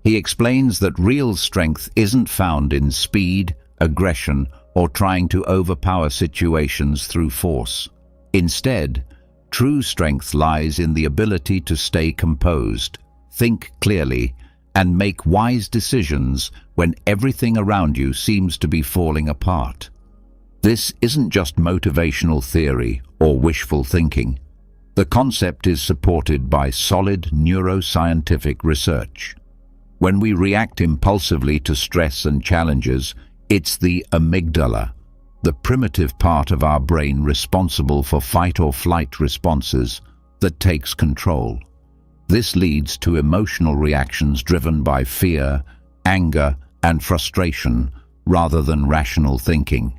Speaker 1: He explains that real strength isn't found in speed, aggression, or trying to overpower situations through force. Instead, true strength lies in the ability to stay composed, think clearly, and make wise decisions when everything around you seems to be falling apart. This isn't just motivational theory or wishful thinking. The concept is supported by solid neuroscientific research. When we react impulsively to stress and challenges, it's the amygdala, the primitive part of our brain responsible for fight or flight responses, that takes control. This leads to emotional reactions driven by fear, anger, and frustration rather than rational thinking.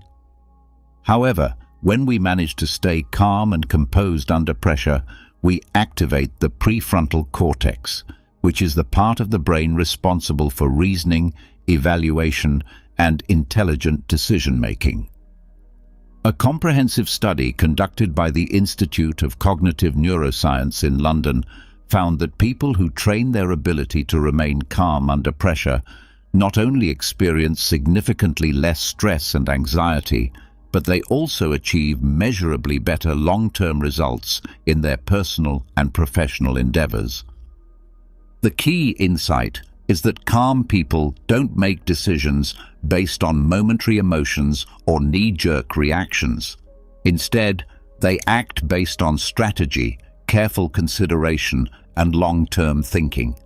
Speaker 1: However, when we manage to stay calm and composed under pressure, we activate the prefrontal cortex, which is the part of the brain responsible for reasoning, evaluation, and intelligent decision-making. A comprehensive study conducted by the Institute of Cognitive Neuroscience in London found that people who train their ability to remain calm under pressure not only experience significantly less stress and anxiety, but they also achieve measurably better long-term results in their personal and professional endeavors. The key insight is that calm people don't make decisions based on momentary emotions or knee-jerk reactions. Instead, they act based on strategy, careful consideration, and long-term thinking.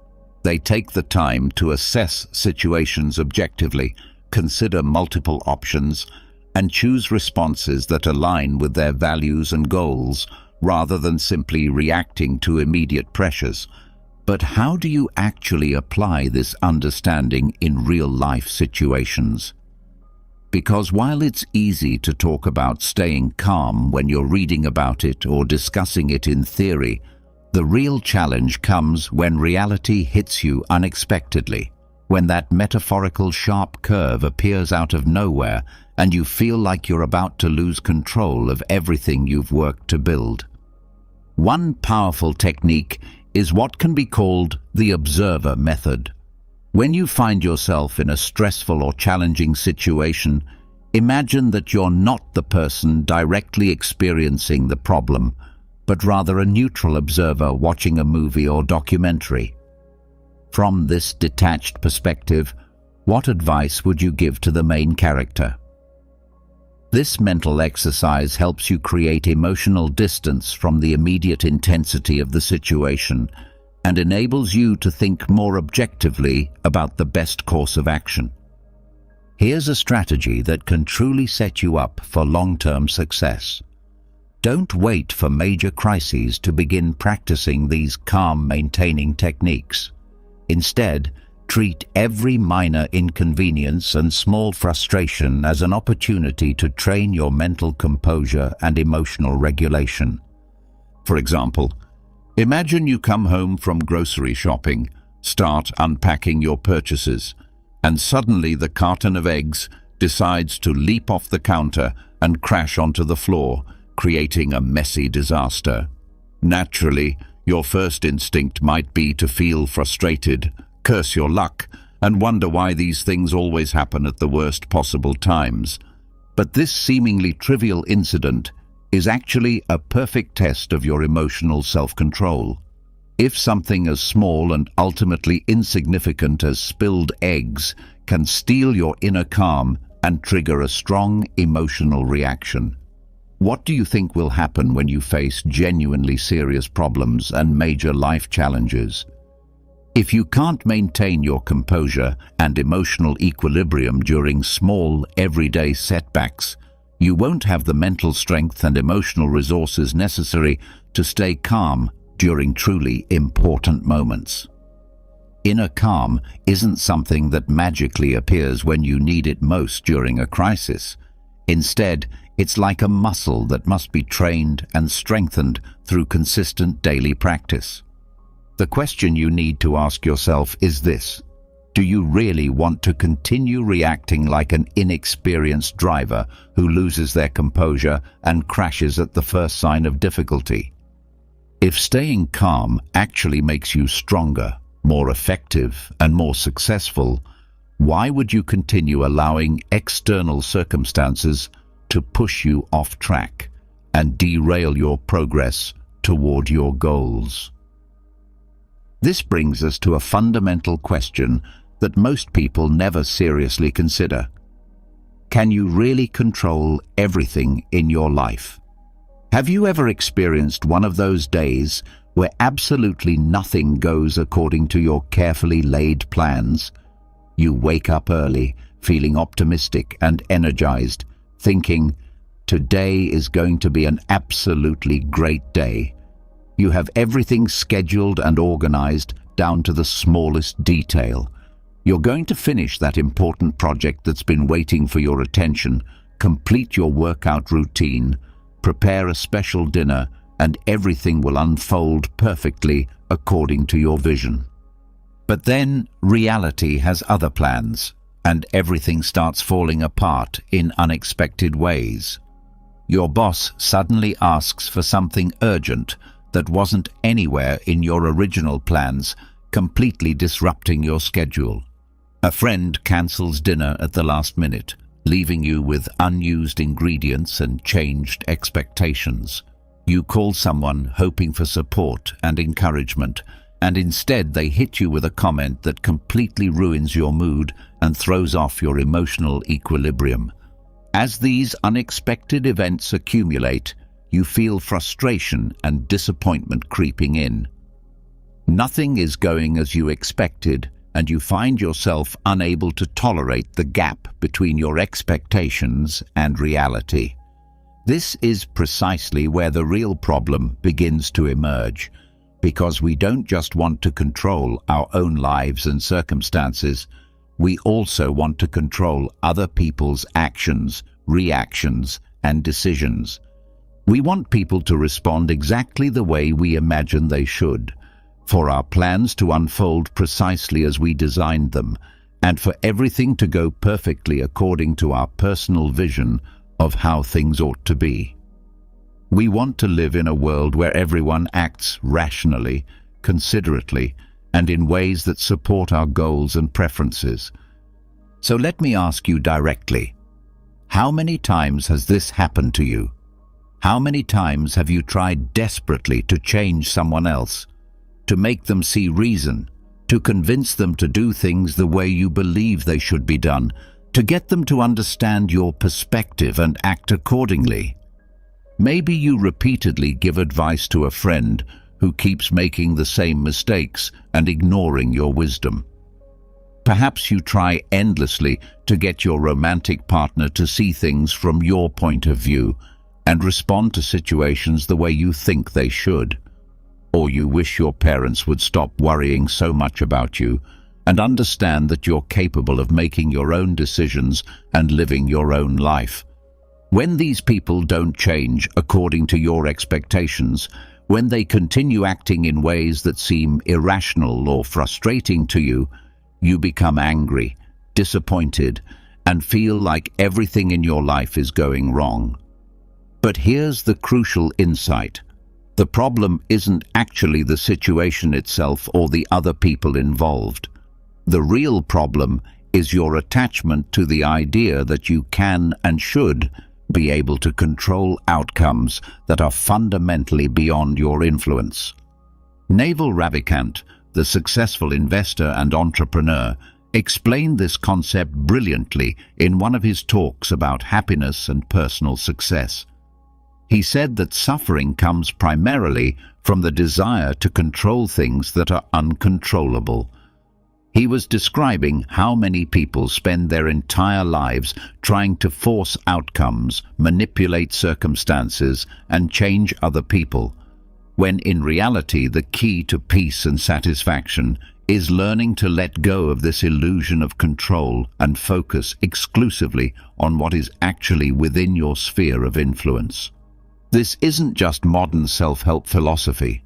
Speaker 1: They take the time to assess situations objectively, consider multiple options, and choose responses that align with their values and goals, rather than simply reacting to immediate pressures. But how do you actually apply this understanding in real-life situations? Because while it's easy to talk about staying calm when you're reading about it or discussing it in theory, the real challenge comes when reality hits you unexpectedly, when that metaphorical sharp curve appears out of nowhere and you feel like you're about to lose control of everything you've worked to build. One powerful technique is what can be called the observer method. When you find yourself in a stressful or challenging situation, imagine that you're not the person directly experiencing the problem, but rather a neutral observer watching a movie or documentary. From this detached perspective, what advice would you give to the main character? This mental exercise helps you create emotional distance from the immediate intensity of the situation and enables you to think more objectively about the best course of action. Here's a strategy that can truly set you up for long-term success. Don't wait for major crises to begin practicing these calm-maintaining techniques. Instead, treat every minor inconvenience and small frustration as an opportunity to train your mental composure and emotional regulation. For example, imagine you come home from grocery shopping, start unpacking your purchases, and suddenly the carton of eggs decides to leap off the counter and crash onto the floor, creating a messy disaster. Naturally, your first instinct might be to feel frustrated, curse your luck, and wonder why these things always happen at the worst possible times. But this seemingly trivial incident is actually a perfect test of your emotional self-control. If something as small and ultimately insignificant as spilled eggs can steal your inner calm and trigger a strong emotional reaction, what do you think will happen when you face genuinely serious problems and major life challenges? If you can't maintain your composure and emotional equilibrium during small, everyday setbacks, you won't have the mental strength and emotional resources necessary to stay calm during truly important moments. Inner calm isn't something that magically appears when you need it most during a crisis. Instead, it's like a muscle that must be trained and strengthened through consistent daily practice. The question you need to ask yourself is this: do you really want to continue reacting like an inexperienced driver who loses their composure and crashes at the first sign of difficulty? If staying calm actually makes you stronger, more effective, and more successful, why would you continue allowing external circumstances to push you off track and derail your progress toward your goals? This brings us to a fundamental question that most people never seriously consider. Can you really control everything in your life? Have you ever experienced one of those days where absolutely nothing goes according to your carefully laid plans? You wake up early, feeling optimistic and energized, thinking, "Today is going to be an absolutely great day." You have everything scheduled and organized down to the smallest detail. You're going to finish that important project that's been waiting for your attention, complete your workout routine, prepare a special dinner, and everything will unfold perfectly according to your vision. But then reality has other plans, and everything starts falling apart in unexpected ways. Your boss suddenly asks for something urgent that wasn't anywhere in your original plans, completely disrupting your schedule. A friend cancels dinner at the last minute, leaving you with unused ingredients and changed expectations. You call someone hoping for support and encouragement, and instead they hit you with a comment that completely ruins your mood and throws off your emotional equilibrium. As these unexpected events accumulate, you feel frustration and disappointment creeping in. Nothing is going as you expected, and you find yourself unable to tolerate the gap between your expectations and reality. This is precisely where the real problem begins to emerge, because we don't just want to control our own lives and circumstances, we also want to control other people's actions, reactions, and decisions. We want people to respond exactly the way we imagine they should, for our plans to unfold precisely as we designed them, and for everything to go perfectly according to our personal vision of how things ought to be. We want to live in a world where everyone acts rationally, considerately, and in ways that support our goals and preferences. So let me ask you directly, how many times has this happened to you? How many times have you tried desperately to change someone else, to make them see reason, to convince them to do things the way you believe they should be done, to get them to understand your perspective and act accordingly? Maybe you repeatedly give advice to a friend who keeps making the same mistakes and ignoring your wisdom. Perhaps you try endlessly to get your romantic partner to see things from your point of view and respond to situations the way you think they should. Or you wish your parents would stop worrying so much about you and understand that you're capable of making your own decisions and living your own life. When these people don't change according to your expectations, when they continue acting in ways that seem irrational or frustrating to you, you become angry, disappointed, and feel like everything in your life is going wrong. But here's the crucial insight. The problem isn't actually the situation itself or the other people involved. The real problem is your attachment to the idea that you can and should be able to control outcomes that are fundamentally beyond your influence. Naval Ravikant, the successful investor and entrepreneur, explained this concept brilliantly in one of his talks about happiness and personal success. He said that suffering comes primarily from the desire to control things that are uncontrollable. He was describing how many people spend their entire lives trying to force outcomes, manipulate circumstances, and change other people, when in reality the key to peace and satisfaction is learning to let go of this illusion of control and focus exclusively on what is actually within your sphere of influence. This isn't just modern self-help philosophy.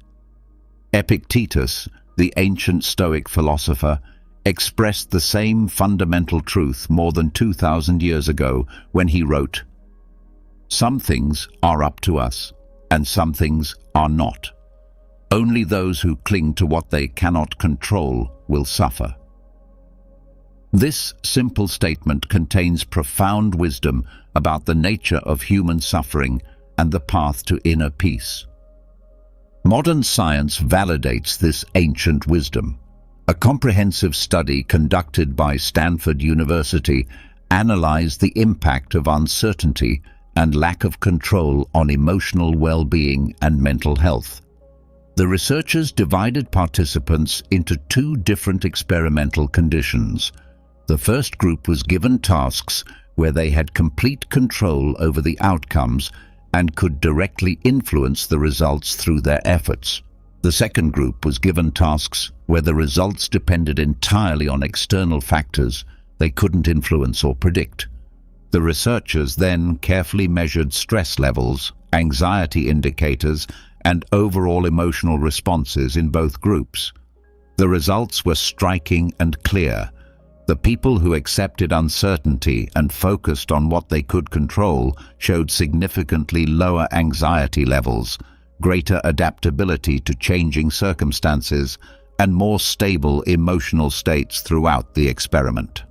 Speaker 1: Epictetus, the ancient Stoic philosopher, expressed the same fundamental truth more than 2,000 years ago when he wrote, "Some things are up to us, and some things are not. Only those who cling to what they cannot control will suffer." This simple statement contains profound wisdom about the nature of human suffering and the path to inner peace. Modern science validates this ancient wisdom. A comprehensive study conducted by Stanford University analyzed the impact of uncertainty and lack of control on emotional well-being and mental health. The researchers divided participants into two different experimental conditions. The first group was given tasks where they had complete control over the outcomes and could directly influence the results through their efforts. The second group was given tasks where the results depended entirely on external factors they couldn't influence or predict. The researchers then carefully measured stress levels, anxiety indicators, and overall emotional responses in both groups. The results were striking and clear. The people who accepted uncertainty and focused on what they could control showed significantly lower anxiety levels, greater adaptability to changing circumstances, and more stable emotional states throughout the experiment.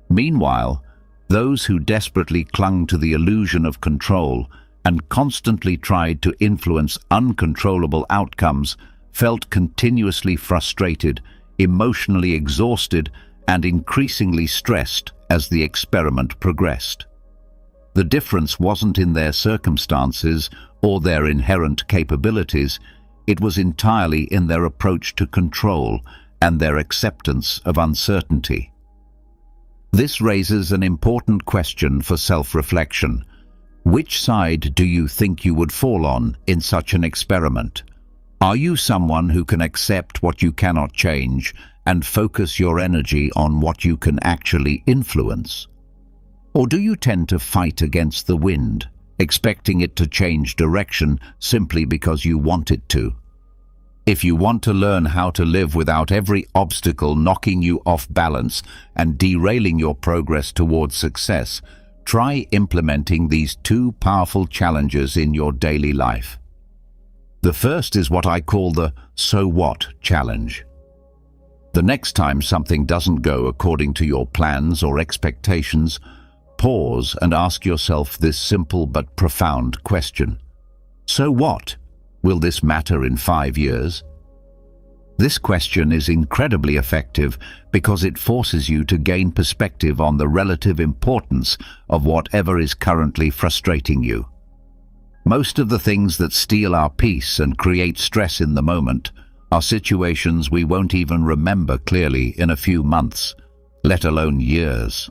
Speaker 1: Meanwhile, those who desperately clung to the illusion of control and constantly tried to influence uncontrollable outcomes felt continuously frustrated, emotionally exhausted, and increasingly stressed as the experiment progressed. The difference wasn't in their circumstances or their inherent capabilities, it was entirely in their approach to control and their acceptance of uncertainty. This raises an important question for self-reflection. Which side do you think you would fall on in such an experiment? Are you someone who can accept what you cannot change and focus your energy on what you can actually influence? Or do you tend to fight against the wind, expecting it to change direction simply because you want it to? If you want to learn how to live without every obstacle knocking you off balance and derailing your progress towards success, try implementing these two powerful challenges in your daily life. The first is what I call the "so what" challenge. The next time something doesn't go according to your plans or expectations, pause and ask yourself this simple but profound question. So what? Will this matter in 5 years? This question is incredibly effective because it forces you to gain perspective on the relative importance of whatever is currently frustrating you. Most of the things that steal our peace and create stress in the moment are situations we won't even remember clearly in a few months, let alone years.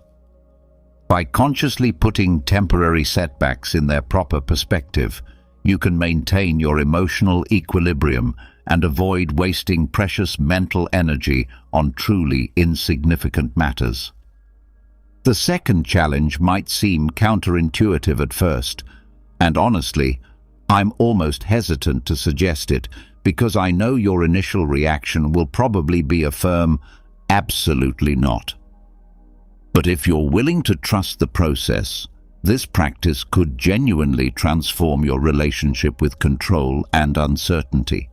Speaker 1: By consciously putting temporary setbacks in their proper perspective, you can maintain your emotional equilibrium and avoid wasting precious mental energy on truly insignificant matters. The second challenge might seem counterintuitive at first, and honestly, I'm almost hesitant to suggest it because I know your initial reaction will probably be a firm, absolutely not. But if you're willing to trust the process, this practice could genuinely transform your relationship with control and uncertainty.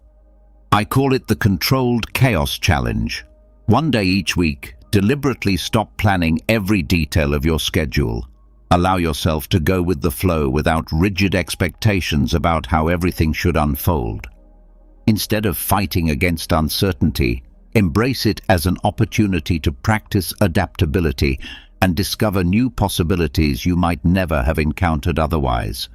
Speaker 1: I call it the Controlled Chaos Challenge. One day each week, deliberately stop planning every detail of your schedule. Allow yourself to go with the flow without rigid expectations about how everything should unfold. Instead of fighting against uncertainty, embrace it as an opportunity to practice adaptability and discover new possibilities you might never have encountered otherwise.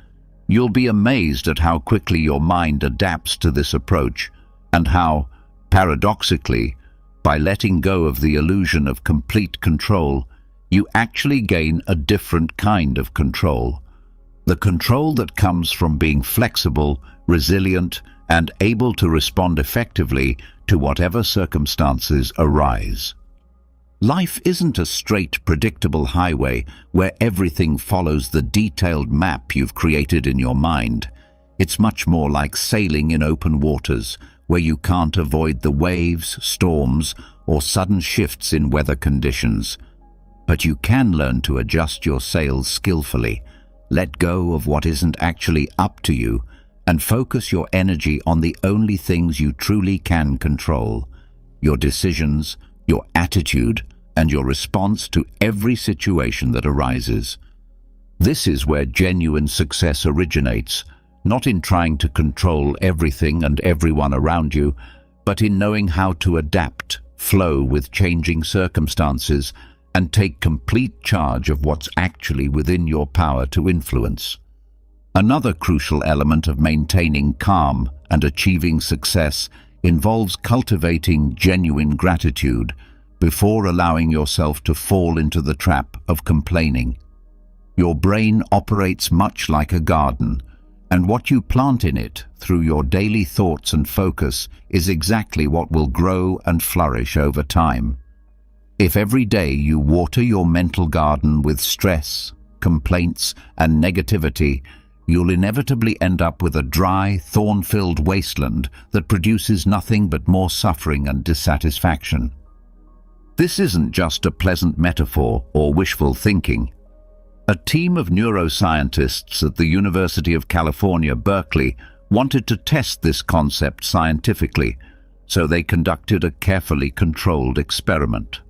Speaker 1: You'll be amazed at how quickly your mind adapts to this approach and how, paradoxically, by letting go of the illusion of complete control, you actually gain a different kind of control. The control that comes from being flexible, resilient, and able to respond effectively to whatever circumstances arise. Life isn't a straight, predictable highway where everything follows the detailed map you've created in your mind. It's much more like sailing in open waters, where you can't avoid the waves, storms, or sudden shifts in weather conditions. But you can learn to adjust your sails skillfully, let go of what isn't actually up to you, and focus your energy on the only things you truly can control: your decisions, your attitude, and your response to every situation that arises. This is where genuine success originates, not in trying to control everything and everyone around you, but in knowing how to adapt, flow with changing circumstances, and take complete charge of what's actually within your power to influence. Another crucial element of maintaining calm and achieving success involves cultivating genuine gratitude before allowing yourself to fall into the trap of complaining. Your brain operates much like a garden, and what you plant in it through your daily thoughts and focus is exactly what will grow and flourish over time. If every day you water your mental garden with stress, complaints, and negativity, you'll inevitably end up with a dry, thorn-filled wasteland that produces nothing but more suffering and dissatisfaction. This isn't just a pleasant metaphor or wishful thinking. A team of neuroscientists at the University of California, Berkeley, wanted to test this concept scientifically, so they conducted a carefully controlled experiment.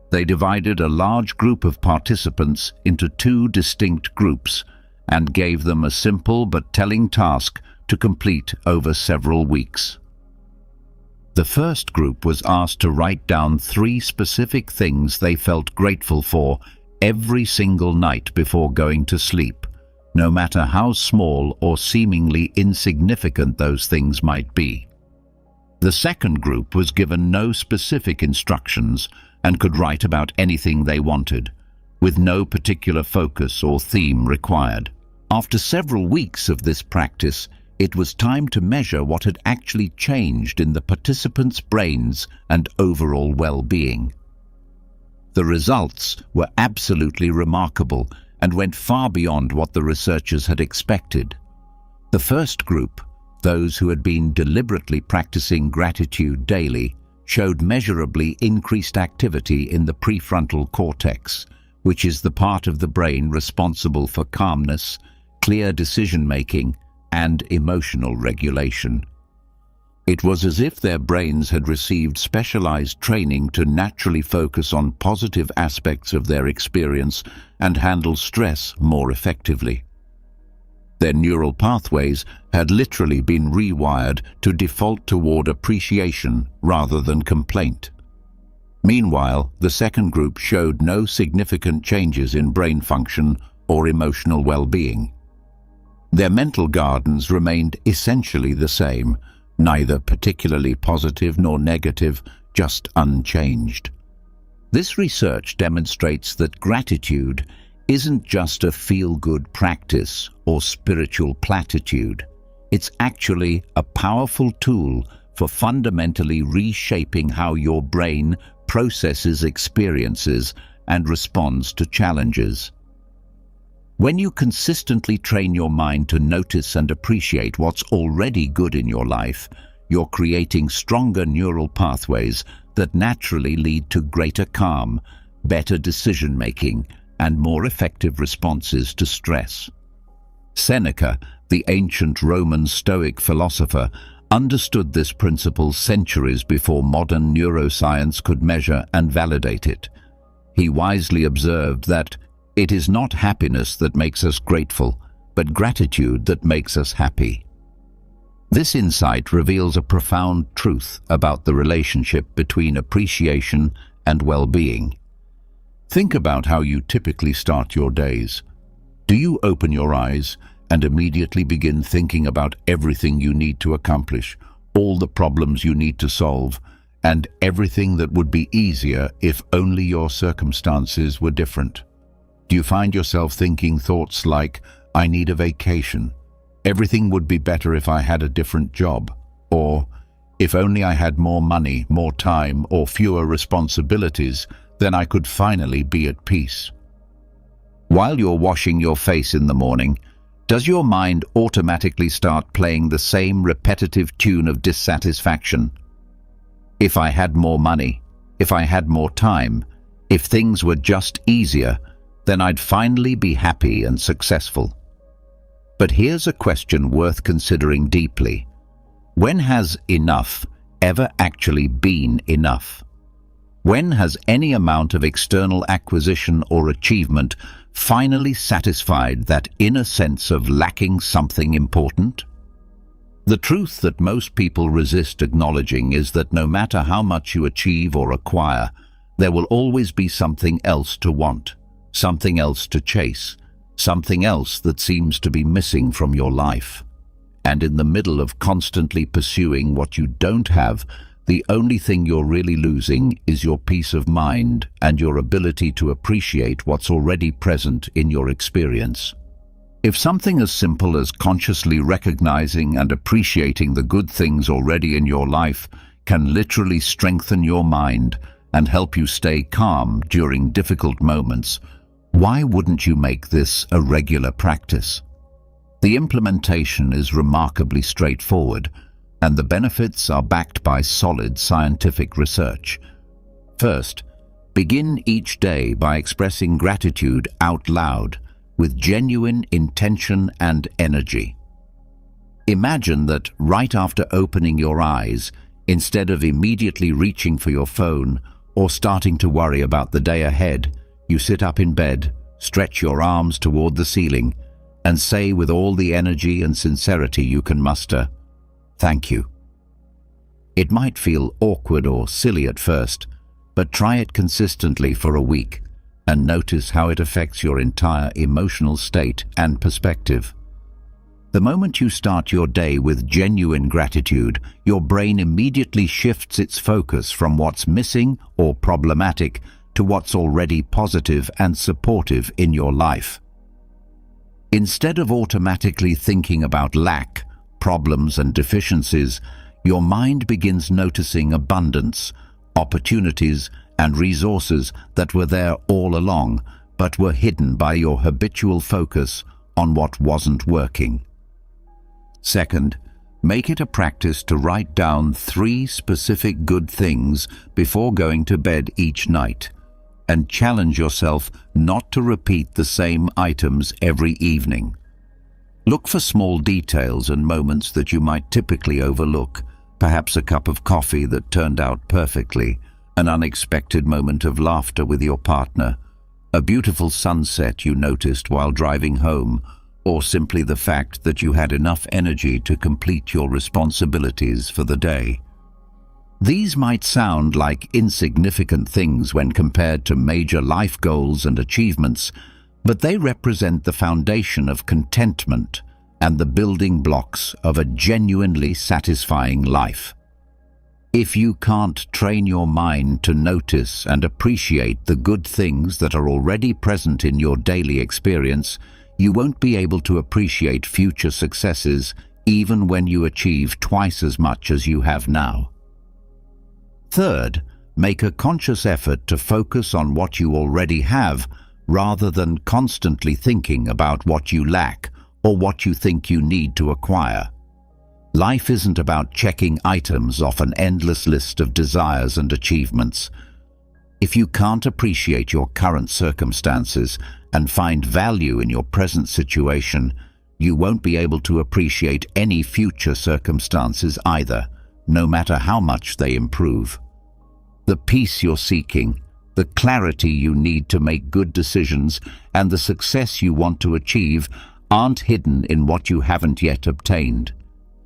Speaker 1: They divided a large group of participants into two distinct groups and gave them a simple but telling task to complete over several weeks. The first group was asked to write down 3 specific things they felt grateful for every single night before going to sleep, no matter how small or seemingly insignificant those things might be. The second group was given no specific instructions and could write about anything they wanted, with no particular focus or theme required. After several weeks of this practice, it was time to measure what had actually changed in the participants' brains and overall well-being. The results were absolutely remarkable and went far beyond what the researchers had expected. The first group, those who had been deliberately practicing gratitude daily, showed measurably increased activity in the prefrontal cortex, which is the part of the brain responsible for calmness, clear decision-making, and emotional regulation. It was as if their brains had received specialized training to naturally focus on positive aspects of their experience and handle stress more effectively. Their neural pathways had literally been rewired to default toward appreciation rather than complaint. Meanwhile, the second group showed no significant changes in brain function or emotional well-being. Their mental gardens remained essentially the same, neither particularly positive nor negative, just unchanged. This research demonstrates that gratitude isn't just a feel-good practice or spiritual platitude. It's actually a powerful tool for fundamentally reshaping how your brain processes experiences and responds to challenges. When you consistently train your mind to notice and appreciate what's already good in your life, you're creating stronger neural pathways that naturally lead to greater calm, better decision-making, and more effective responses to stress. Seneca, the ancient Roman Stoic philosopher, understood this principle centuries before modern neuroscience could measure and validate it. He wisely observed that it is not happiness that makes us grateful, but gratitude that makes us happy. This insight reveals a profound truth about the relationship between appreciation and well-being. Think about how you typically start your days. Do you open your eyes and immediately begin thinking about everything you need to accomplish, all the problems you need to solve, and everything that would be easier if only your circumstances were different? Do you find yourself thinking thoughts like, "I need a vacation," "Everything would be better if I had a different job," or "If only I had more money, more time, or fewer responsibilities, then I could finally be at peace"? While you're washing your face in the morning, does your mind automatically start playing the same repetitive tune of dissatisfaction? If I had more money, if I had more time, if things were just easier, then I'd finally be happy and successful. But here's a question worth considering deeply. When has enough ever actually been enough? When has any amount of external acquisition or achievement finally satisfied that inner sense of lacking something important? The truth that most people resist acknowledging is that no matter how much you achieve or acquire, there will always be something else to want, something else to chase, something else that seems to be missing from your life. And in the middle of constantly pursuing what you don't have, the only thing you're really losing is your peace of mind and your ability to appreciate what's already present in your experience. If something as simple as consciously recognizing and appreciating the good things already in your life can literally strengthen your mind and help you stay calm during difficult moments, why wouldn't you make this a regular practice? The implementation is remarkably straightforward, and the benefits are backed by solid scientific research. First, begin each day by expressing gratitude out loud with genuine intention and energy. Imagine that right after opening your eyes, instead of immediately reaching for your phone or starting to worry about the day ahead, you sit up in bed, stretch your arms toward the ceiling, and say with all the energy and sincerity you can muster, "Thank you." It might feel awkward or silly at first, but try it consistently for a week and notice how it affects your entire emotional state and perspective. The moment you start your day with genuine gratitude, your brain immediately shifts its focus from what's missing or problematic to what's already positive and supportive in your life. Instead of automatically thinking about lack, problems and deficiencies, your mind begins noticing abundance, opportunities and resources that were there all along, but were hidden by your habitual focus on what wasn't working. Second, make it a practice to write down 3 specific good things before going to bed each night, and challenge yourself not to repeat the same items every evening. Look for small details and moments that you might typically overlook, perhaps a cup of coffee that turned out perfectly, an unexpected moment of laughter with your partner, a beautiful sunset you noticed while driving home, or simply the fact that you had enough energy to complete your responsibilities for the day. These might sound like insignificant things when compared to major life goals and achievements, but they represent the foundation of contentment and the building blocks of a genuinely satisfying life. If you can't train your mind to notice and appreciate the good things that are already present in your daily experience, you won't be able to appreciate future successes even when you achieve twice as much as you have now. Third, make a conscious effort to focus on what you already have rather than constantly thinking about what you lack or what you think you need to acquire. Life isn't about checking items off an endless list of desires and achievements. If you can't appreciate your current circumstances and find value in your present situation, you won't be able to appreciate any future circumstances either, no matter how much they improve. The peace you're seeking, the clarity you need to make good decisions, and the success you want to achieve aren't hidden in what you haven't yet obtained.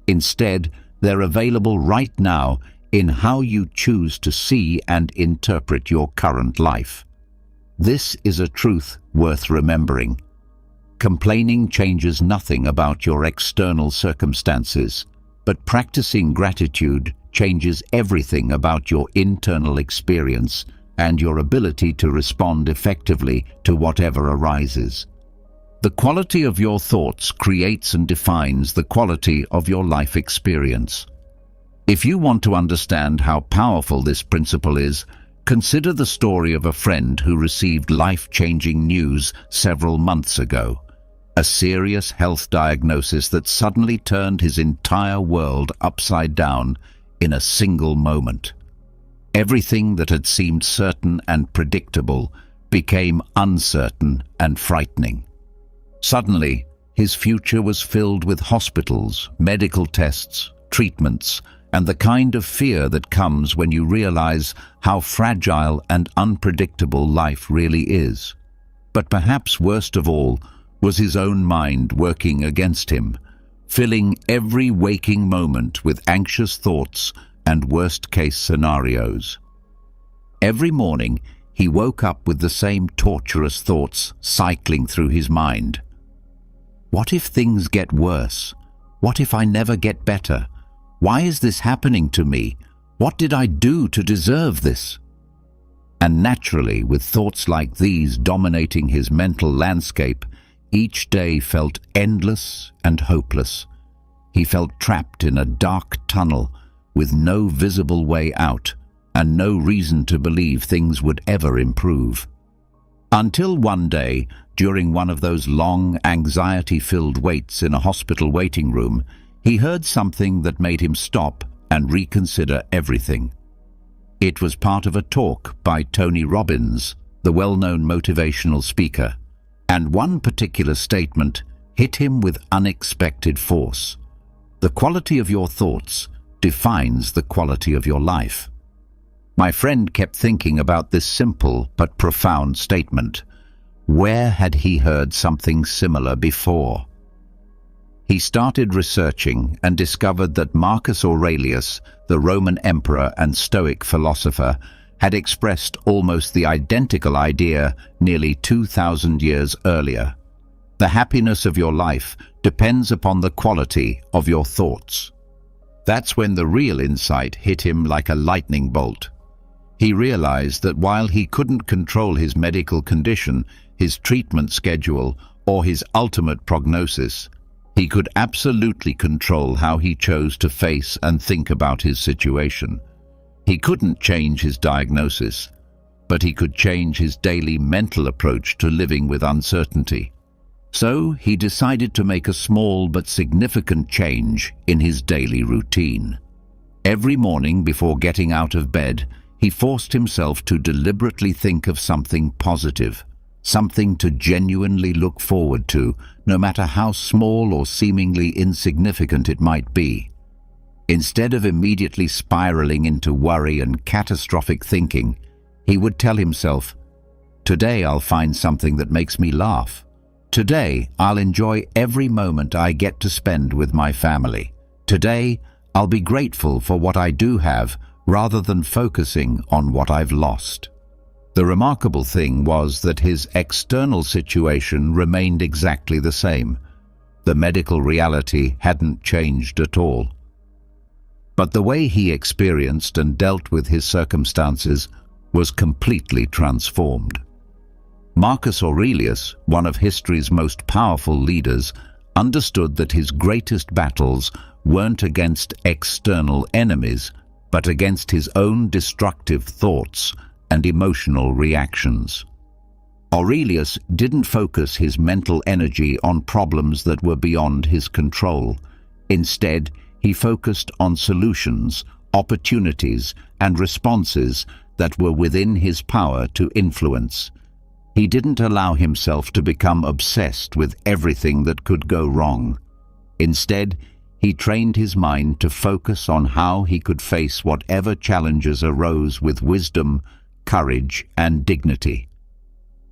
Speaker 1: Instead, they're available right now in how you choose to see and interpret your current life. This is a truth worth remembering. Complaining changes nothing about your external circumstances, but practicing gratitude changes everything about your internal experience and your ability to respond effectively to whatever arises. The quality of your thoughts creates and defines the quality of your life experience. If you want to understand how powerful this principle is, consider the story of a friend who received life-changing news several months ago. A serious health diagnosis that suddenly turned his entire world upside down in a single moment. Everything that had seemed certain and predictable became uncertain and frightening. Suddenly, his future was filled with hospitals, medical tests, treatments, and the kind of fear that comes when you realize how fragile and unpredictable life really is. But perhaps worst of all was his own mind working against him, filling every waking moment with anxious thoughts and worst-case scenarios. Every morning, he woke up with the same torturous thoughts cycling through his mind. What if things get worse? What if I never get better? Why is this happening to me? What did I do to deserve this? And naturally, with thoughts like these dominating his mental landscape, each day felt endless and hopeless. He felt trapped in a dark tunnel with no visible way out and no reason to believe things would ever improve. Until one day, during one of those long, anxiety-filled waits in a hospital waiting room, he heard something that made him stop and reconsider everything. It was part of a talk by Tony Robbins, the well-known motivational speaker, and one particular statement hit him with unexpected force. The quality of your thoughts defines the quality of your life. My friend kept thinking about this simple but profound statement. Where had he heard something similar before? He started researching and discovered that Marcus Aurelius, the Roman emperor and Stoic philosopher, had expressed almost the identical idea nearly 2,000 years earlier. The happiness of your life depends upon the quality of your thoughts. That's when the real insight hit him like a lightning bolt. He realized that while he couldn't control his medical condition, his treatment schedule, or his ultimate prognosis, he could absolutely control how he chose to face and think about his situation. He couldn't change his diagnosis, but he could change his daily mental approach to living with uncertainty. So he decided to make a small but significant change in his daily routine. Every morning before getting out of bed, he forced himself to deliberately think of something positive, something to genuinely look forward to, no matter how small or seemingly insignificant it might be. Instead of immediately spiraling into worry and catastrophic thinking, he would tell himself, "Today I'll find something that makes me laugh. Today I'll enjoy every moment I get to spend with my family. Today I'll be grateful for what I do have rather than focusing on what I've lost." The remarkable thing was that his external situation remained exactly the same. The medical reality hadn't changed at all. But the way he experienced and dealt with his circumstances was completely transformed. Marcus Aurelius, one of history's most powerful leaders, understood that his greatest battles weren't against external enemies, but against his own destructive thoughts and emotional reactions. Aurelius didn't focus his mental energy on problems that were beyond his control. Instead, he focused on solutions, opportunities, and responses that were within his power to influence. He didn't allow himself to become obsessed with everything that could go wrong. Instead, he trained his mind to focus on how he could face whatever challenges arose with wisdom, courage, and dignity.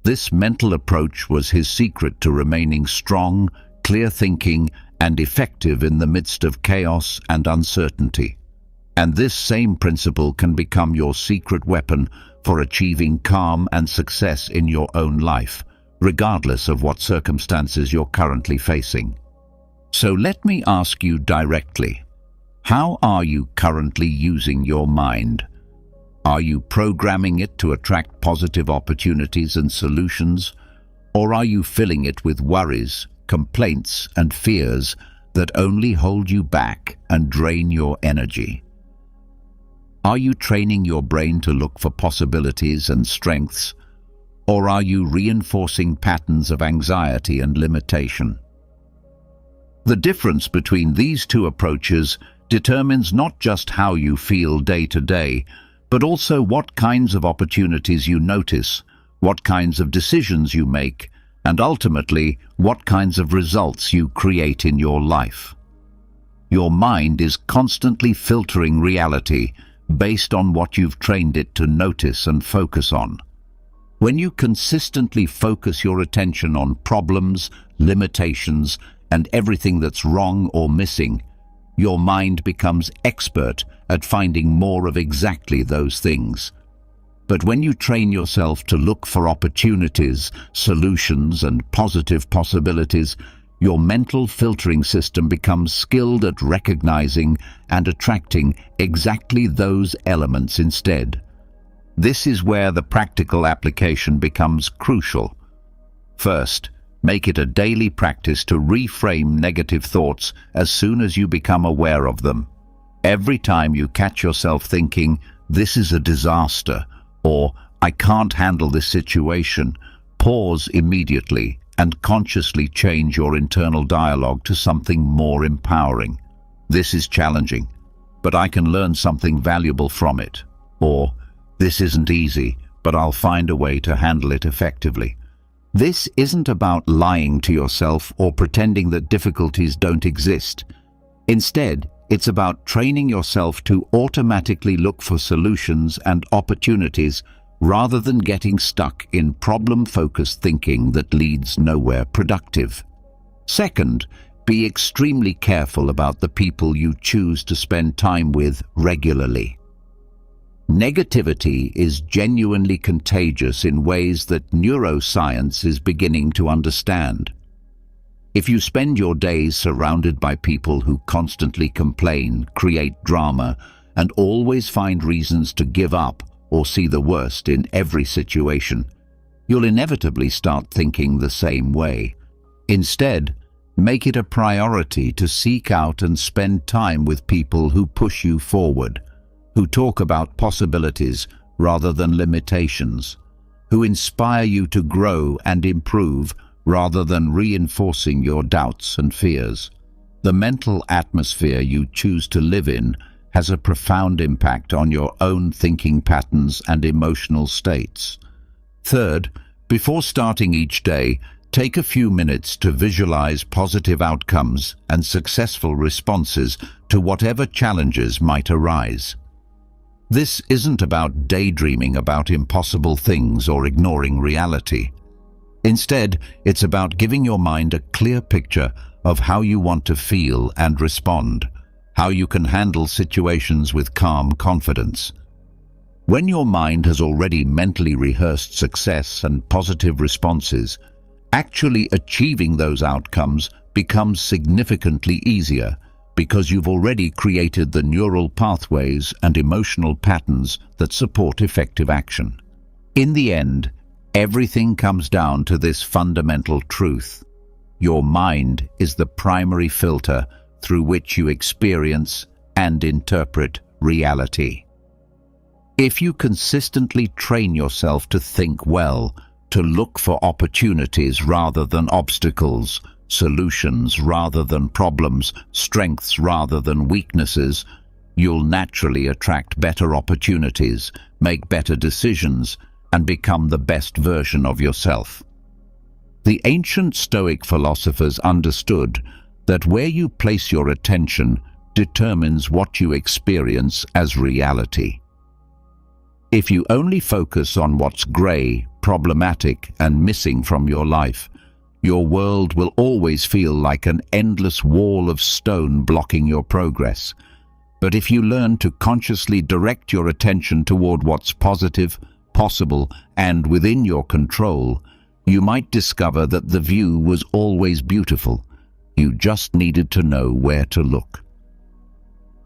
Speaker 1: This mental approach was his secret to remaining strong, clear-thinking, and effective in the midst of chaos and uncertainty. And this same principle can become your secret weapon for achieving calm and success in your own life, regardless of what circumstances you're currently facing. So let me ask you directly, how are you currently using your mind? Are you programming it to attract positive opportunities and solutions, or are you filling it with worries, complaints, and fears that only hold you back and drain your energy? Are you training your brain to look for possibilities and strengths, or are you reinforcing patterns of anxiety and limitation? The difference between these two approaches determines not just how you feel day to day, but also what kinds of opportunities you notice, what kinds of decisions you make, and ultimately, what kinds of results you create in your life. Your mind is constantly filtering reality based on what you've trained it to notice and focus on. When you consistently focus your attention on problems, limitations, and everything that's wrong or missing, your mind becomes expert at finding more of exactly those things. But when you train yourself to look for opportunities, solutions, and positive possibilities, your mental filtering system becomes skilled at recognizing and attracting exactly those elements instead. This is where the practical application becomes crucial. First, make it a daily practice to reframe negative thoughts as soon as you become aware of them. Every time you catch yourself thinking, "This is a disaster," or "I can't handle this situation," pause immediately and consciously change your internal dialogue to something more empowering. "This is challenging, but I can learn something valuable from it." Or, "This isn't easy, but I'll find a way to handle it effectively." This isn't about lying to yourself or pretending that difficulties don't exist. Instead, it's about training yourself to automatically look for solutions and opportunities rather than getting stuck in problem-focused thinking that leads nowhere productive. Second, be extremely careful about the people you choose to spend time with regularly. Negativity is genuinely contagious in ways that neuroscience is beginning to understand. If you spend your days surrounded by people who constantly complain, create drama, and always find reasons to give up or see the worst in every situation, you'll inevitably start thinking the same way. Instead, make it a priority to seek out and spend time with people who push you forward, who talk about possibilities rather than limitations, who inspire you to grow and improve rather than reinforcing your doubts and fears. The mental atmosphere you choose to live in has a profound impact on your own thinking patterns and emotional states. Third, before starting each day, take a few minutes to visualize positive outcomes and successful responses to whatever challenges might arise. This isn't about daydreaming about impossible things or ignoring reality. Instead, it's about giving your mind a clear picture of how you want to feel and respond, how you can handle situations with calm confidence. When your mind has already mentally rehearsed success and positive responses, actually achieving those outcomes becomes significantly easier because you've already created the neural pathways and emotional patterns that support effective action. In the end, everything comes down to this fundamental truth. Your mind is the primary filter through which you experience and interpret reality. If you consistently train yourself to think well, to look for opportunities rather than obstacles, solutions rather than problems, strengths rather than weaknesses, you'll naturally attract better opportunities, make better decisions, and become the best version of yourself. The ancient Stoic philosophers understood that where you place your attention determines what you experience as reality. If you only focus on what's grey, problematic, and missing from your life, your world will always feel like an endless wall of stone blocking your progress. But if you learn to consciously direct your attention toward what's positive, possible, and within your control, you might discover that the view was always beautiful. You just needed to know where to look.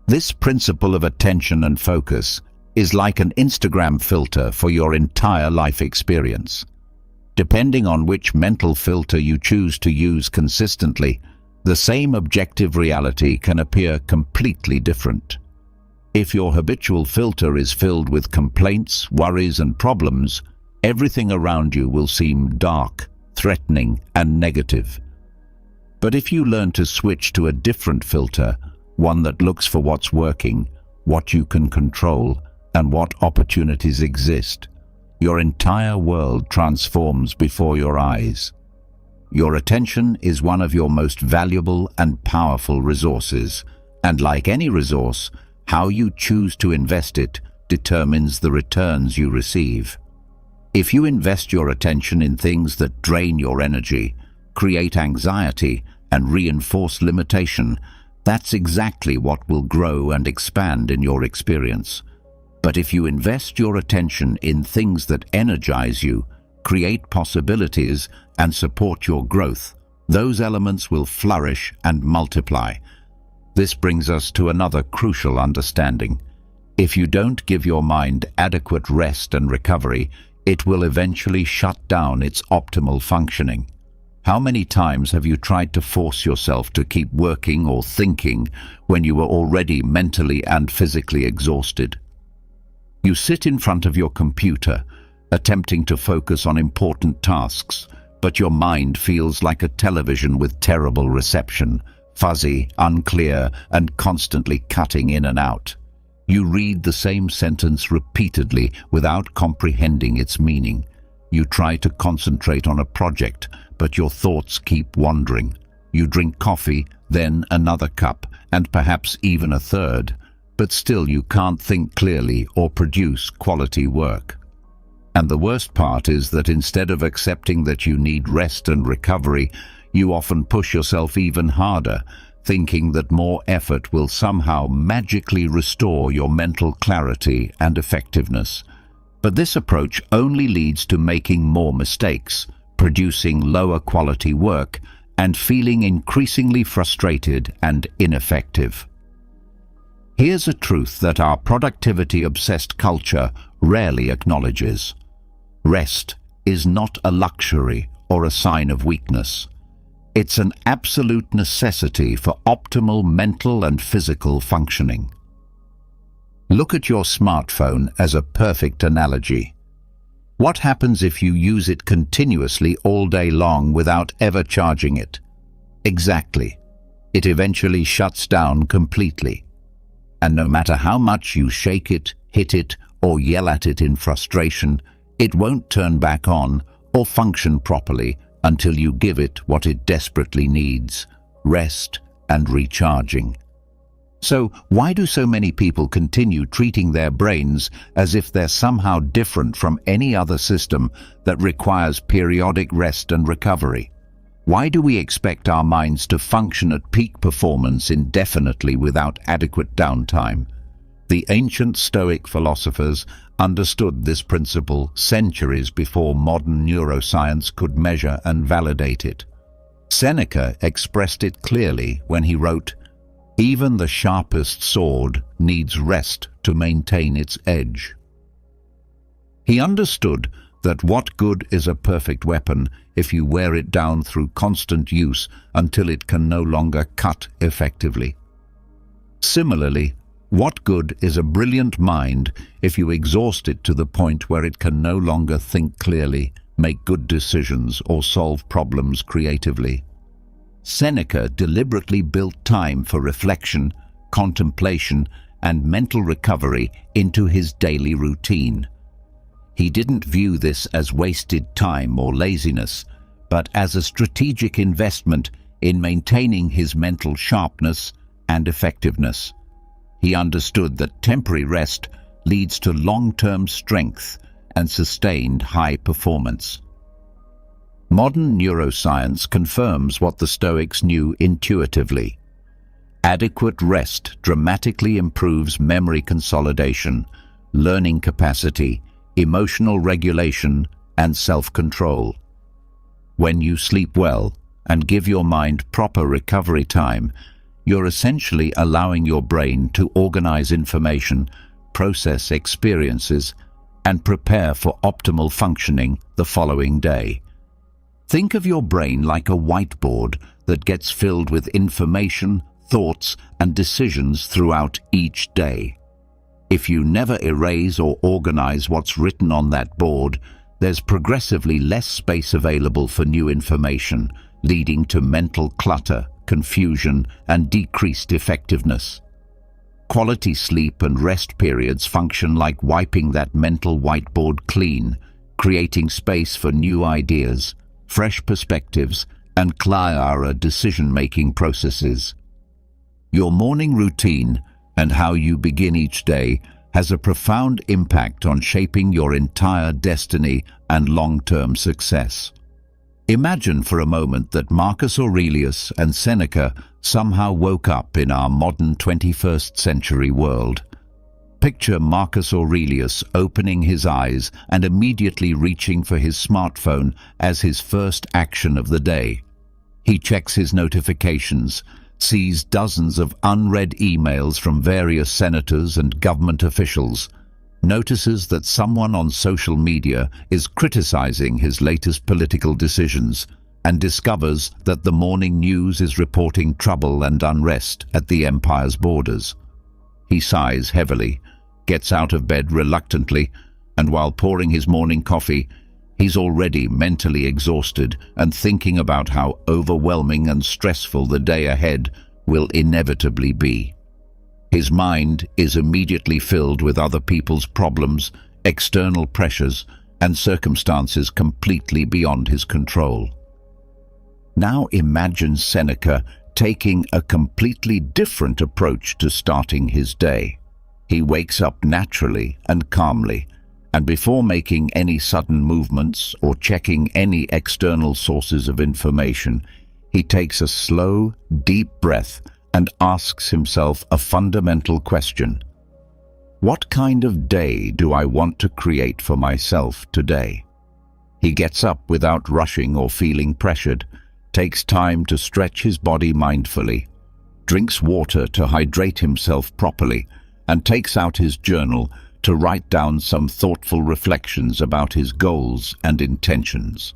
Speaker 1: This principle of attention and focus is like an Instagram filter for your entire life experience. Depending on which mental filter you choose to use consistently, the same objective reality can appear completely different. If your habitual filter is filled with complaints, worries, and problems, everything around you will seem dark, threatening, and negative. But if you learn to switch to a different filter, one that looks for what's working, what you can control, and what opportunities exist, your entire world transforms before your eyes. Your attention is one of your most valuable and powerful resources, and like any resource, how you choose to invest it determines the returns you receive. If you invest your attention in things that drain your energy, create anxiety, and reinforce limitation, that's exactly what will grow and expand in your experience. But if you invest your attention in things that energize you, create possibilities, and support your growth, those elements will flourish and multiply. This brings us to another crucial understanding. If you don't give your mind adequate rest and recovery, it will eventually shut down its optimal functioning. How many times have you tried to force yourself to keep working or thinking when you were already mentally and physically exhausted? You sit in front of your computer, attempting to focus on important tasks, but your mind feels like a television with terrible reception, fuzzy, unclear, and constantly cutting in and out. You read the same sentence repeatedly without comprehending its meaning. You try to concentrate on a project, but your thoughts keep wandering. You drink coffee, then another cup, and perhaps even a third, but still you can't think clearly or produce quality work. And the worst part is that instead of accepting that you need rest and recovery, you often push yourself even harder, thinking that more effort will somehow magically restore your mental clarity and effectiveness. But this approach only leads to making more mistakes, producing lower quality work, and feeling increasingly frustrated and ineffective. Here's a truth that our productivity-obsessed culture rarely acknowledges. Rest is not a luxury or a sign of weakness. It's an absolute necessity for optimal mental and physical functioning. Look at your smartphone as a perfect analogy. What happens if you use it continuously all day long without ever charging it? Exactly. It eventually shuts down completely. And no matter how much you shake it, hit it, or yell at it in frustration, it won't turn back on or function properly until you give it what it desperately needs: rest and recharging. So why do so many people continue treating their brains as if they're somehow different from any other system that requires periodic rest and recovery? Why do we expect our minds to function at peak performance indefinitely without adequate downtime? The ancient Stoic philosophers understood this principle centuries before modern neuroscience could measure and validate it. Seneca expressed it clearly when he wrote, "Even the sharpest sword needs rest to maintain its edge." He understood that what good is a perfect weapon if you wear it down through constant use until it can no longer cut effectively? Similarly, what good is a brilliant mind if you exhaust it to the point where it can no longer think clearly, make good decisions, or solve problems creatively? Seneca deliberately built time for reflection, contemplation, and mental recovery into his daily routine. He didn't view this as wasted time or laziness, but as a strategic investment in maintaining his mental sharpness and effectiveness. He understood that temporary rest leads to long-term strength and sustained high performance. Modern neuroscience confirms what the Stoics knew intuitively. Adequate rest dramatically improves memory consolidation, learning capacity, emotional regulation, and self-control. When you sleep well and give your mind proper recovery time, you're essentially allowing your brain to organize information, process experiences, and prepare for optimal functioning the following day. Think of your brain like a whiteboard that gets filled with information, thoughts, and decisions throughout each day. If you never erase or organize what's written on that board, there's progressively less space available for new information, leading to mental clutter, confusion, and decreased effectiveness. Quality sleep and rest periods function like wiping that mental whiteboard clean, creating space for new ideas, fresh perspectives, and clearer decision-making processes. Your morning routine and how you begin each day has a profound impact on shaping your entire destiny and long-term success. Imagine for a moment that Marcus Aurelius and Seneca somehow woke up in our modern 21st century world. Picture Marcus Aurelius opening his eyes and immediately reaching for his smartphone as his first action of the day. He checks his notifications, sees dozens of unread emails from various senators and government officials, notices that someone on social media is criticizing his latest political decisions, and discovers that the morning news is reporting trouble and unrest at the empire's borders. He sighs heavily, gets out of bed reluctantly, and while pouring his morning coffee, he's already mentally exhausted and thinking about how overwhelming and stressful the day ahead will inevitably be. His mind is immediately filled with other people's problems, external pressures, and circumstances completely beyond his control. Now imagine Seneca taking a completely different approach to starting his day. He wakes up naturally and calmly, and before making any sudden movements or checking any external sources of information, he takes a slow, deep breath and asks himself a fundamental question. What kind of day do I want to create for myself today? He gets up without rushing or feeling pressured, takes time to stretch his body mindfully, drinks water to hydrate himself properly, and takes out his journal to write down some thoughtful reflections about his goals and intentions.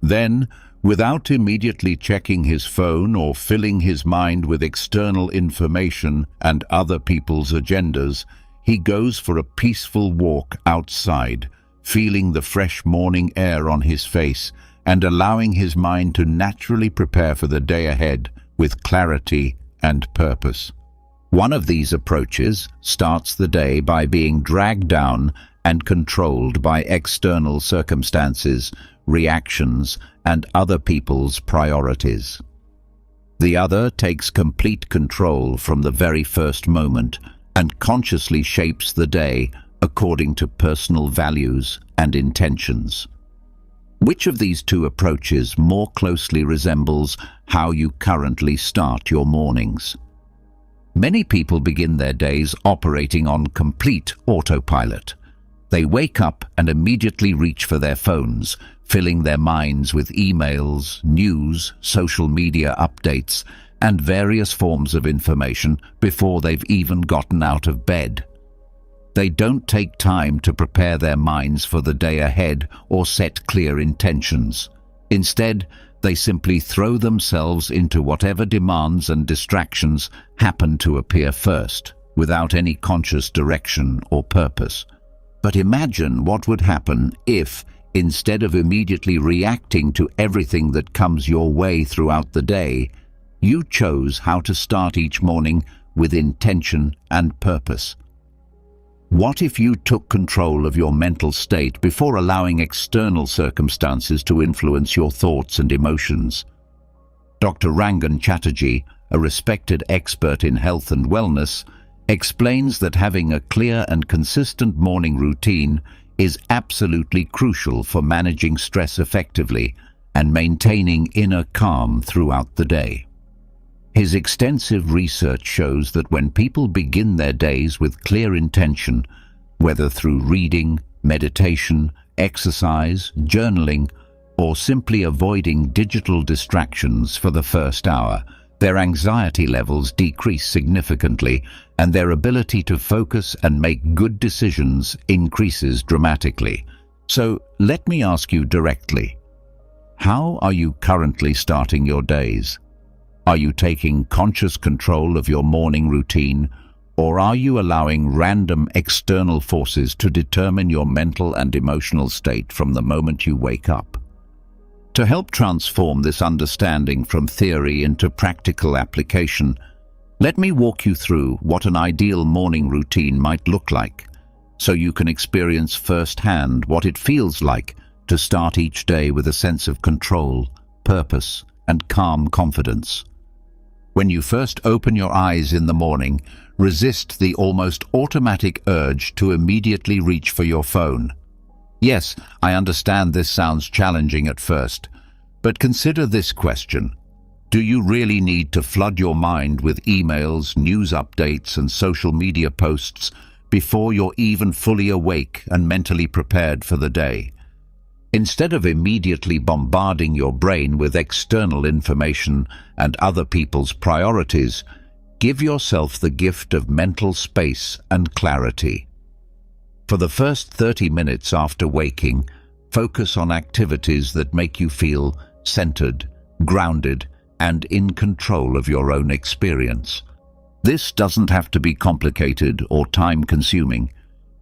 Speaker 1: Then, without immediately checking his phone or filling his mind with external information and other people's agendas, he goes for a peaceful walk outside, feeling the fresh morning air on his face and allowing his mind to naturally prepare for the day ahead with clarity and purpose. One of these approaches starts the day by being dragged down and controlled by external circumstances, reactions, and other people's priorities. The other takes complete control from the very first moment and consciously shapes the day according to personal values and intentions. Which of these two approaches more closely resembles how you currently start your mornings? Many people begin their days operating on complete autopilot. They wake up and immediately reach for their phones, filling their minds with emails, news, social media updates, and various forms of information before they've even gotten out of bed. They don't take time to prepare their minds for the day ahead or set clear intentions. Instead, they simply throw themselves into whatever demands and distractions happen to appear first, without any conscious direction or purpose. But imagine what would happen if, instead of immediately reacting to everything that comes your way throughout the day, you chose how to start each morning with intention and purpose. What if you took control of your mental state before allowing external circumstances to influence your thoughts and emotions? Dr. Rangan Chatterjee, a respected expert in health and wellness, explains that having a clear and consistent morning routine is absolutely crucial for managing stress effectively and maintaining inner calm throughout the day. His extensive research shows that when people begin their days with clear intention, whether through reading, meditation, exercise, journaling, or simply avoiding digital distractions for the first hour, their anxiety levels decrease significantly and their ability to focus and make good decisions increases dramatically. So let me ask you directly, how are you currently starting your days? Are you taking conscious control of your morning routine, or are you allowing random external forces to determine your mental and emotional state from the moment you wake up? To help transform this understanding from theory into practical application, let me walk you through what an ideal morning routine might look like, so you can experience firsthand what it feels like to start each day with a sense of control, purpose, and calm confidence. When you first open your eyes in the morning, resist the almost automatic urge to immediately reach for your phone. Yes, I understand this sounds challenging at first, but consider this question. Do you really need to flood your mind with emails, news updates, and social media posts before you're even fully awake and mentally prepared for the day? Instead of immediately bombarding your brain with external information and other people's priorities, give yourself the gift of mental space and clarity. For the first 30 minutes after waking, focus on activities that make you feel centered, grounded, and in control of your own experience. This doesn't have to be complicated or time-consuming.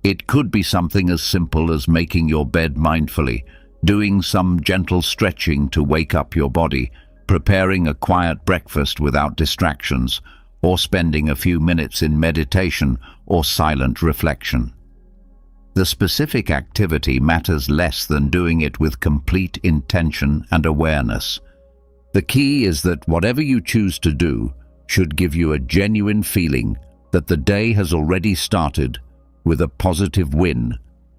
Speaker 1: It could be something as simple as making your bed mindfully, doing some gentle stretching to wake up your body, preparing a quiet breakfast without distractions, or spending a few minutes in meditation or silent reflection. The specific activity matters less than doing it with complete intention and awareness. The key is that whatever you choose to do should give you a genuine feeling that the day has already started with a positive win,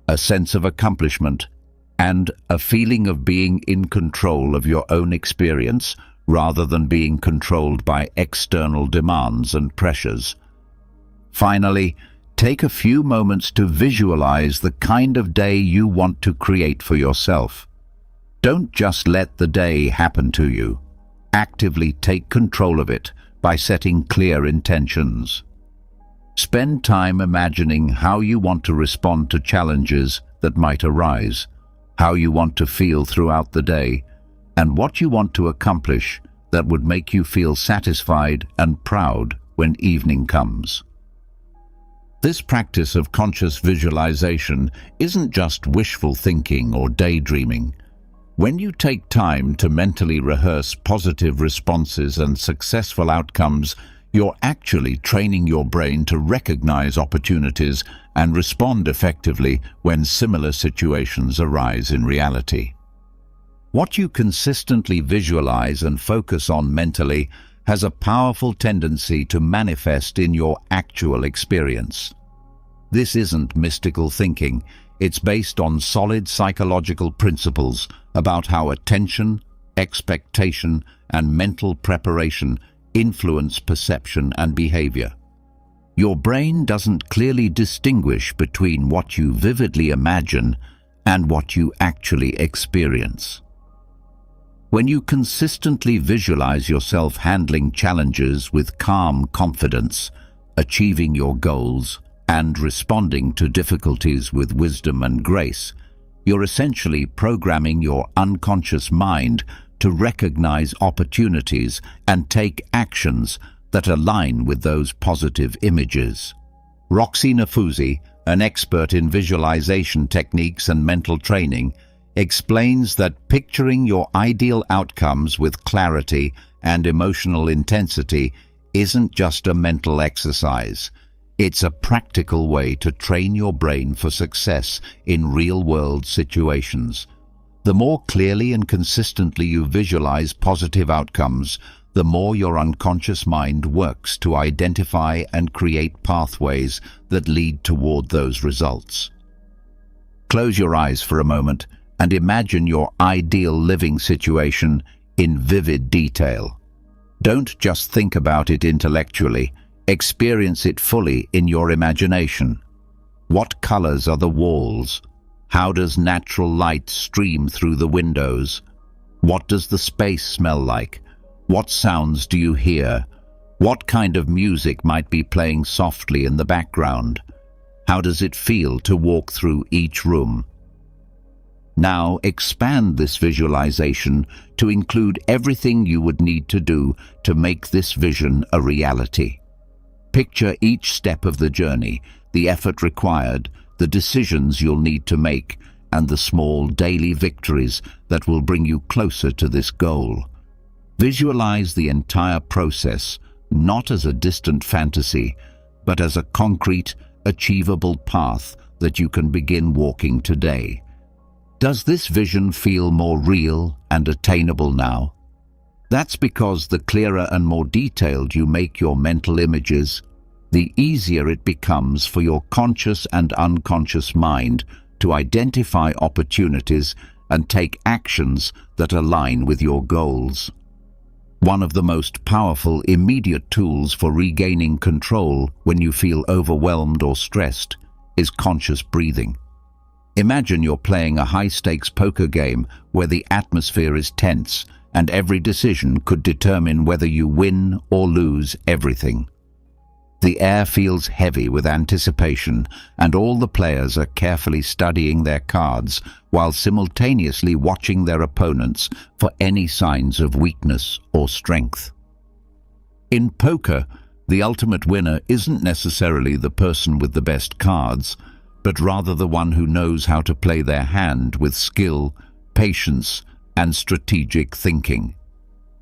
Speaker 1: a sense of accomplishment, and a feeling of being in control of your own experience rather than being controlled by external demands and pressures. Finally, take a few moments to visualize the kind of day you want to create for yourself. Don't just let the day happen to you. Actively take control of it by setting clear intentions. Spend time imagining how you want to respond to challenges that might arise, how you want to feel throughout the day, and what you want to accomplish that would make you feel satisfied and proud when evening comes. This practice of conscious visualization isn't just wishful thinking or daydreaming. When you take time to mentally rehearse positive responses and successful outcomes, you're actually training your brain to recognize opportunities and respond effectively when similar situations arise in reality. What you consistently visualize and focus on mentally has a powerful tendency to manifest in your actual experience. This isn't mystical thinking. It's based on solid psychological principles about how attention, expectation, and mental preparation influence perception and behavior. Your brain doesn't clearly distinguish between what you vividly imagine and what you actually experience. When you consistently visualize yourself handling challenges with calm confidence, achieving your goals, and responding to difficulties with wisdom and grace, you're essentially programming your unconscious mind to recognize opportunities and take actions that align with those positive images. Roxy Nafouzi, an expert in visualization techniques and mental training, explains that picturing your ideal outcomes with clarity and emotional intensity isn't just a mental exercise. It's a practical way to train your brain for success in real-world situations. The more clearly and consistently you visualize positive outcomes, the more your unconscious mind works to identify and create pathways that lead toward those results. Close your eyes for a moment and imagine your ideal living situation in vivid detail. Don't just think about it intellectually. Experience it fully in your imagination. What colors are the walls? How does natural light stream through the windows? What does the space smell like? What sounds do you hear? What kind of music might be playing softly in the background? How does it feel to walk through each room? Now expand this visualization to include everything you would need to do to make this vision a reality. Picture each step of the journey, the effort required, the decisions you'll need to make, and the small daily victories that will bring you closer to this goal. Visualize the entire process, not as a distant fantasy, but as a concrete, achievable path that you can begin walking today. Does this vision feel more real and attainable now? That's because the clearer and more detailed you make your mental images, the easier it becomes for your conscious and unconscious mind to identify opportunities and take actions that align with your goals. One of the most powerful immediate tools for regaining control when you feel overwhelmed or stressed is conscious breathing. Imagine you're playing a high-stakes poker game where the atmosphere is tense and every decision could determine whether you win or lose everything. The air feels heavy with anticipation, and all the players are carefully studying their cards while simultaneously watching their opponents for any signs of weakness or strength. In poker, the ultimate winner isn't necessarily the person with the best cards, but rather the one who knows how to play their hand with skill, patience, and strategic thinking.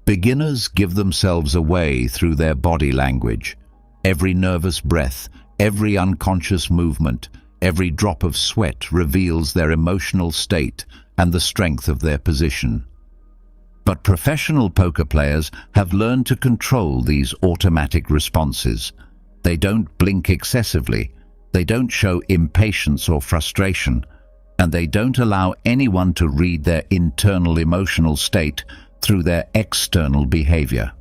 Speaker 1: Beginners give themselves away through their body language. Every nervous breath, every unconscious movement, every drop of sweat reveals their emotional state and the strength of their position. But professional poker players have learned to control these automatic responses. They don't blink excessively, they don't show impatience or frustration, and they don't allow anyone to read their internal emotional state through their external behavior.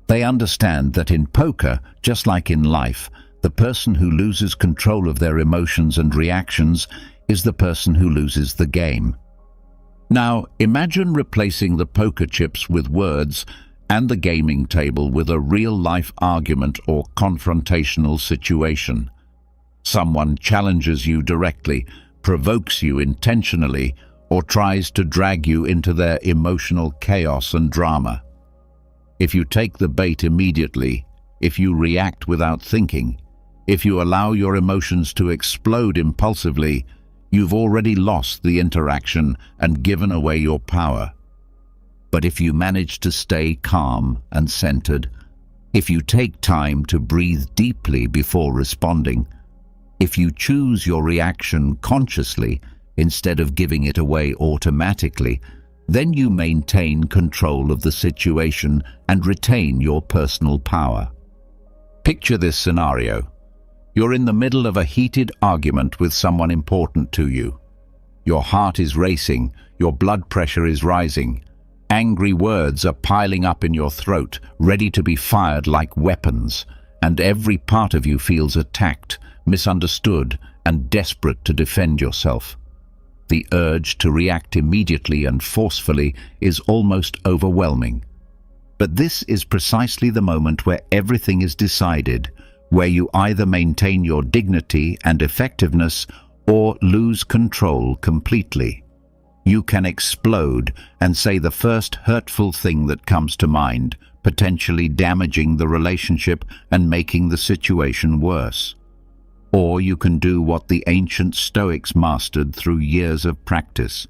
Speaker 1: They understand that in poker, just like in life, the person who loses control of their emotions and reactions is the person who loses the game. Now, imagine replacing the poker chips with words and the gaming table with a real-life argument or confrontational situation. Someone challenges you directly, provokes you intentionally, or tries to drag you into their emotional chaos and drama. If you take the bait immediately, if you react without thinking, if you allow your emotions to explode impulsively, you've already lost the interaction and given away your power. But if you manage to stay calm and centered, if you take time to breathe deeply before responding, if you choose your reaction consciously instead of giving it away automatically, then you maintain control of the situation and retain your personal power. Picture this scenario. You're in the middle of a heated argument with someone important to you. Your heart is racing, your blood pressure is rising. Angry words are piling up in your throat, ready to be fired like weapons, and every part of you feels attacked, misunderstood, and desperate to defend yourself. The urge to react immediately and forcefully is almost overwhelming. But this is precisely the moment where everything is decided, where you either maintain your dignity and effectiveness or lose control completely. You can explode and say the first hurtful thing that comes to mind, potentially damaging the relationship and making the situation worse. Or you can do what the ancient Stoics mastered through years of practice.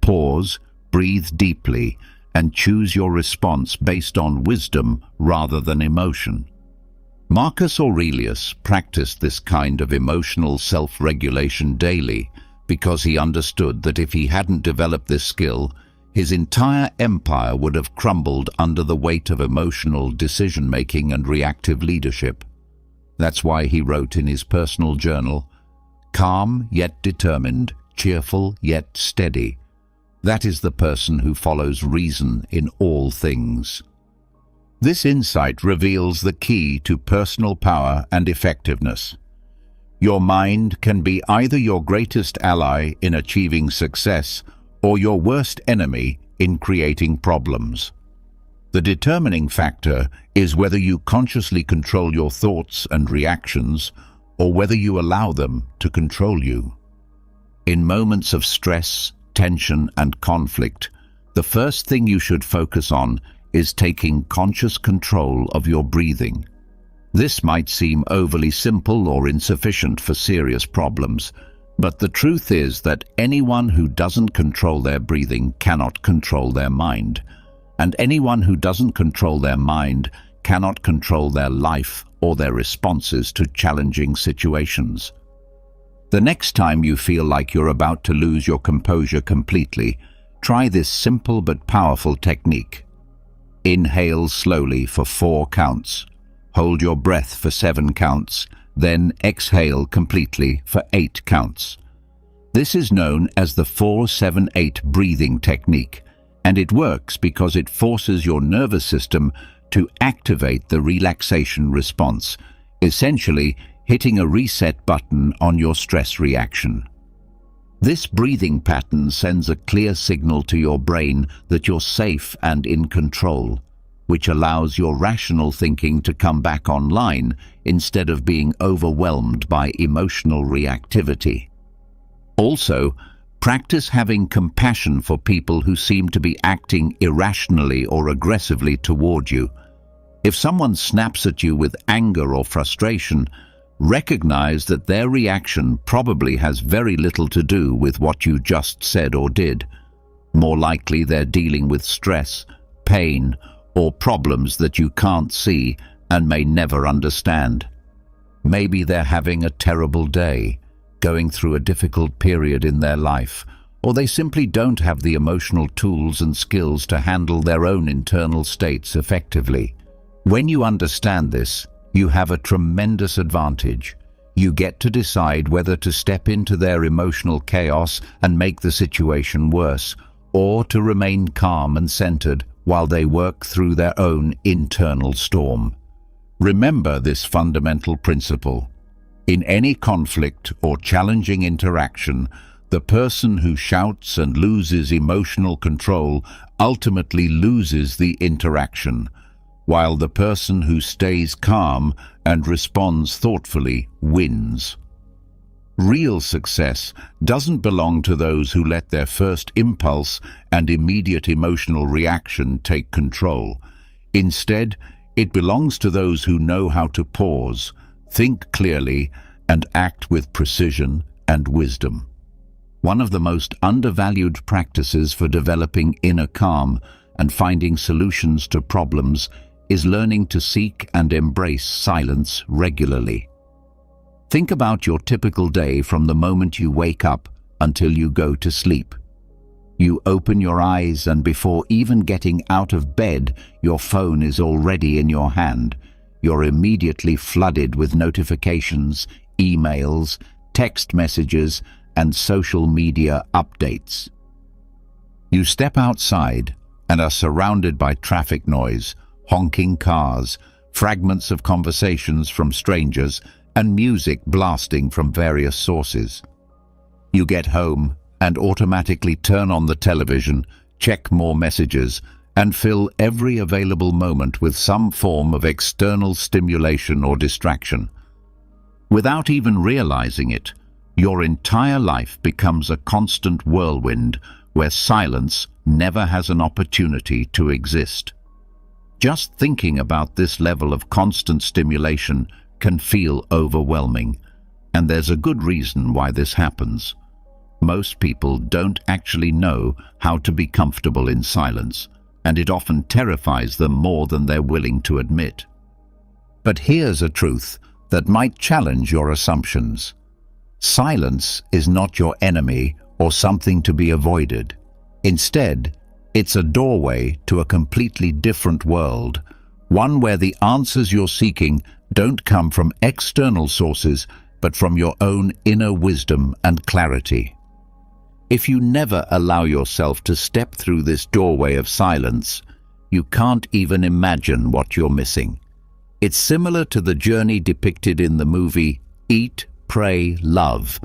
Speaker 1: Pause, breathe deeply, and choose your response based on wisdom rather than emotion. Marcus Aurelius practiced this kind of emotional self-regulation daily because he understood that if he hadn't developed this skill, his entire empire would have crumbled under the weight of emotional decision-making and reactive leadership. That's why he wrote in his personal journal, "Calm yet determined, cheerful yet steady. That is the person who follows reason in all things." This insight reveals the key to personal power and effectiveness. Your mind can be either your greatest ally in achieving success or your worst enemy in creating problems. The determining factor is whether you consciously control your thoughts and reactions or whether you allow them to control you. In moments of stress, tension, and conflict, the first thing you should focus on is taking conscious control of your breathing. This might seem overly simple or insufficient for serious problems, but the truth is that anyone who doesn't control their breathing cannot control their mind, and anyone who doesn't control their mind cannot control their life or their responses to challenging situations. The next time you feel like you're about to lose your composure completely, try this simple but powerful technique. Inhale slowly for 4 counts. Hold your breath for 7 counts, then exhale completely for 8 counts. This is known as the 4-7-8 breathing technique, and it works because it forces your nervous system to activate the relaxation response, essentially hitting a reset button on your stress reaction. This breathing pattern sends a clear signal to your brain that you're safe and in control, which allows your rational thinking to come back online instead of being overwhelmed by emotional reactivity. Also, practice having compassion for people who seem to be acting irrationally or aggressively toward you. If someone snaps at you with anger or frustration, recognize that their reaction probably has very little to do with what you just said or did. More likely they're dealing with stress, pain, or problems that you can't see and may never understand. Maybe they're having a terrible day, going through a difficult period in their life, or they simply don't have the emotional tools and skills to handle their own internal states effectively. When you understand this, you have a tremendous advantage. You get to decide whether to step into their emotional chaos and make the situation worse, or to remain calm and centered while they work through their own internal storm. Remember this fundamental principle. In any conflict or challenging interaction, the person who shouts and loses emotional control ultimately loses the interaction, while the person who stays calm and responds thoughtfully wins. Real success doesn't belong to those who let their first impulse and immediate emotional reaction take control. Instead, it belongs to those who know how to pause, think clearly, and act with precision and wisdom. One of the most undervalued practices for developing inner calm and finding solutions to problems is learning to seek and embrace silence regularly. Think about your typical day from the moment you wake up until you go to sleep. You open your eyes, and before even getting out of bed, your phone is already in your hand. You're immediately flooded with notifications, emails, text messages, and social media updates. You step outside and are surrounded by traffic noise, honking cars, fragments of conversations from strangers, and music blasting from various sources. You get home and automatically turn on the television, check more messages, and fill every available moment with some form of external stimulation or distraction. Without even realizing it, your entire life becomes a constant whirlwind where silence never has an opportunity to exist. Just thinking about this level of constant stimulation can feel overwhelming, and there's a good reason why this happens. Most people don't actually know how to be comfortable in silence, and it often terrifies them more than they're willing to admit. But here's a truth that might challenge your assumptions. Silence is not your enemy or something to be avoided. Instead, it's a doorway to a completely different world, one where the answers you're seeking don't come from external sources, but from your own inner wisdom and clarity. If you never allow yourself to step through this doorway of silence, you can't even imagine what you're missing. It's similar to the journey depicted in the movie Eat, Pray, Love,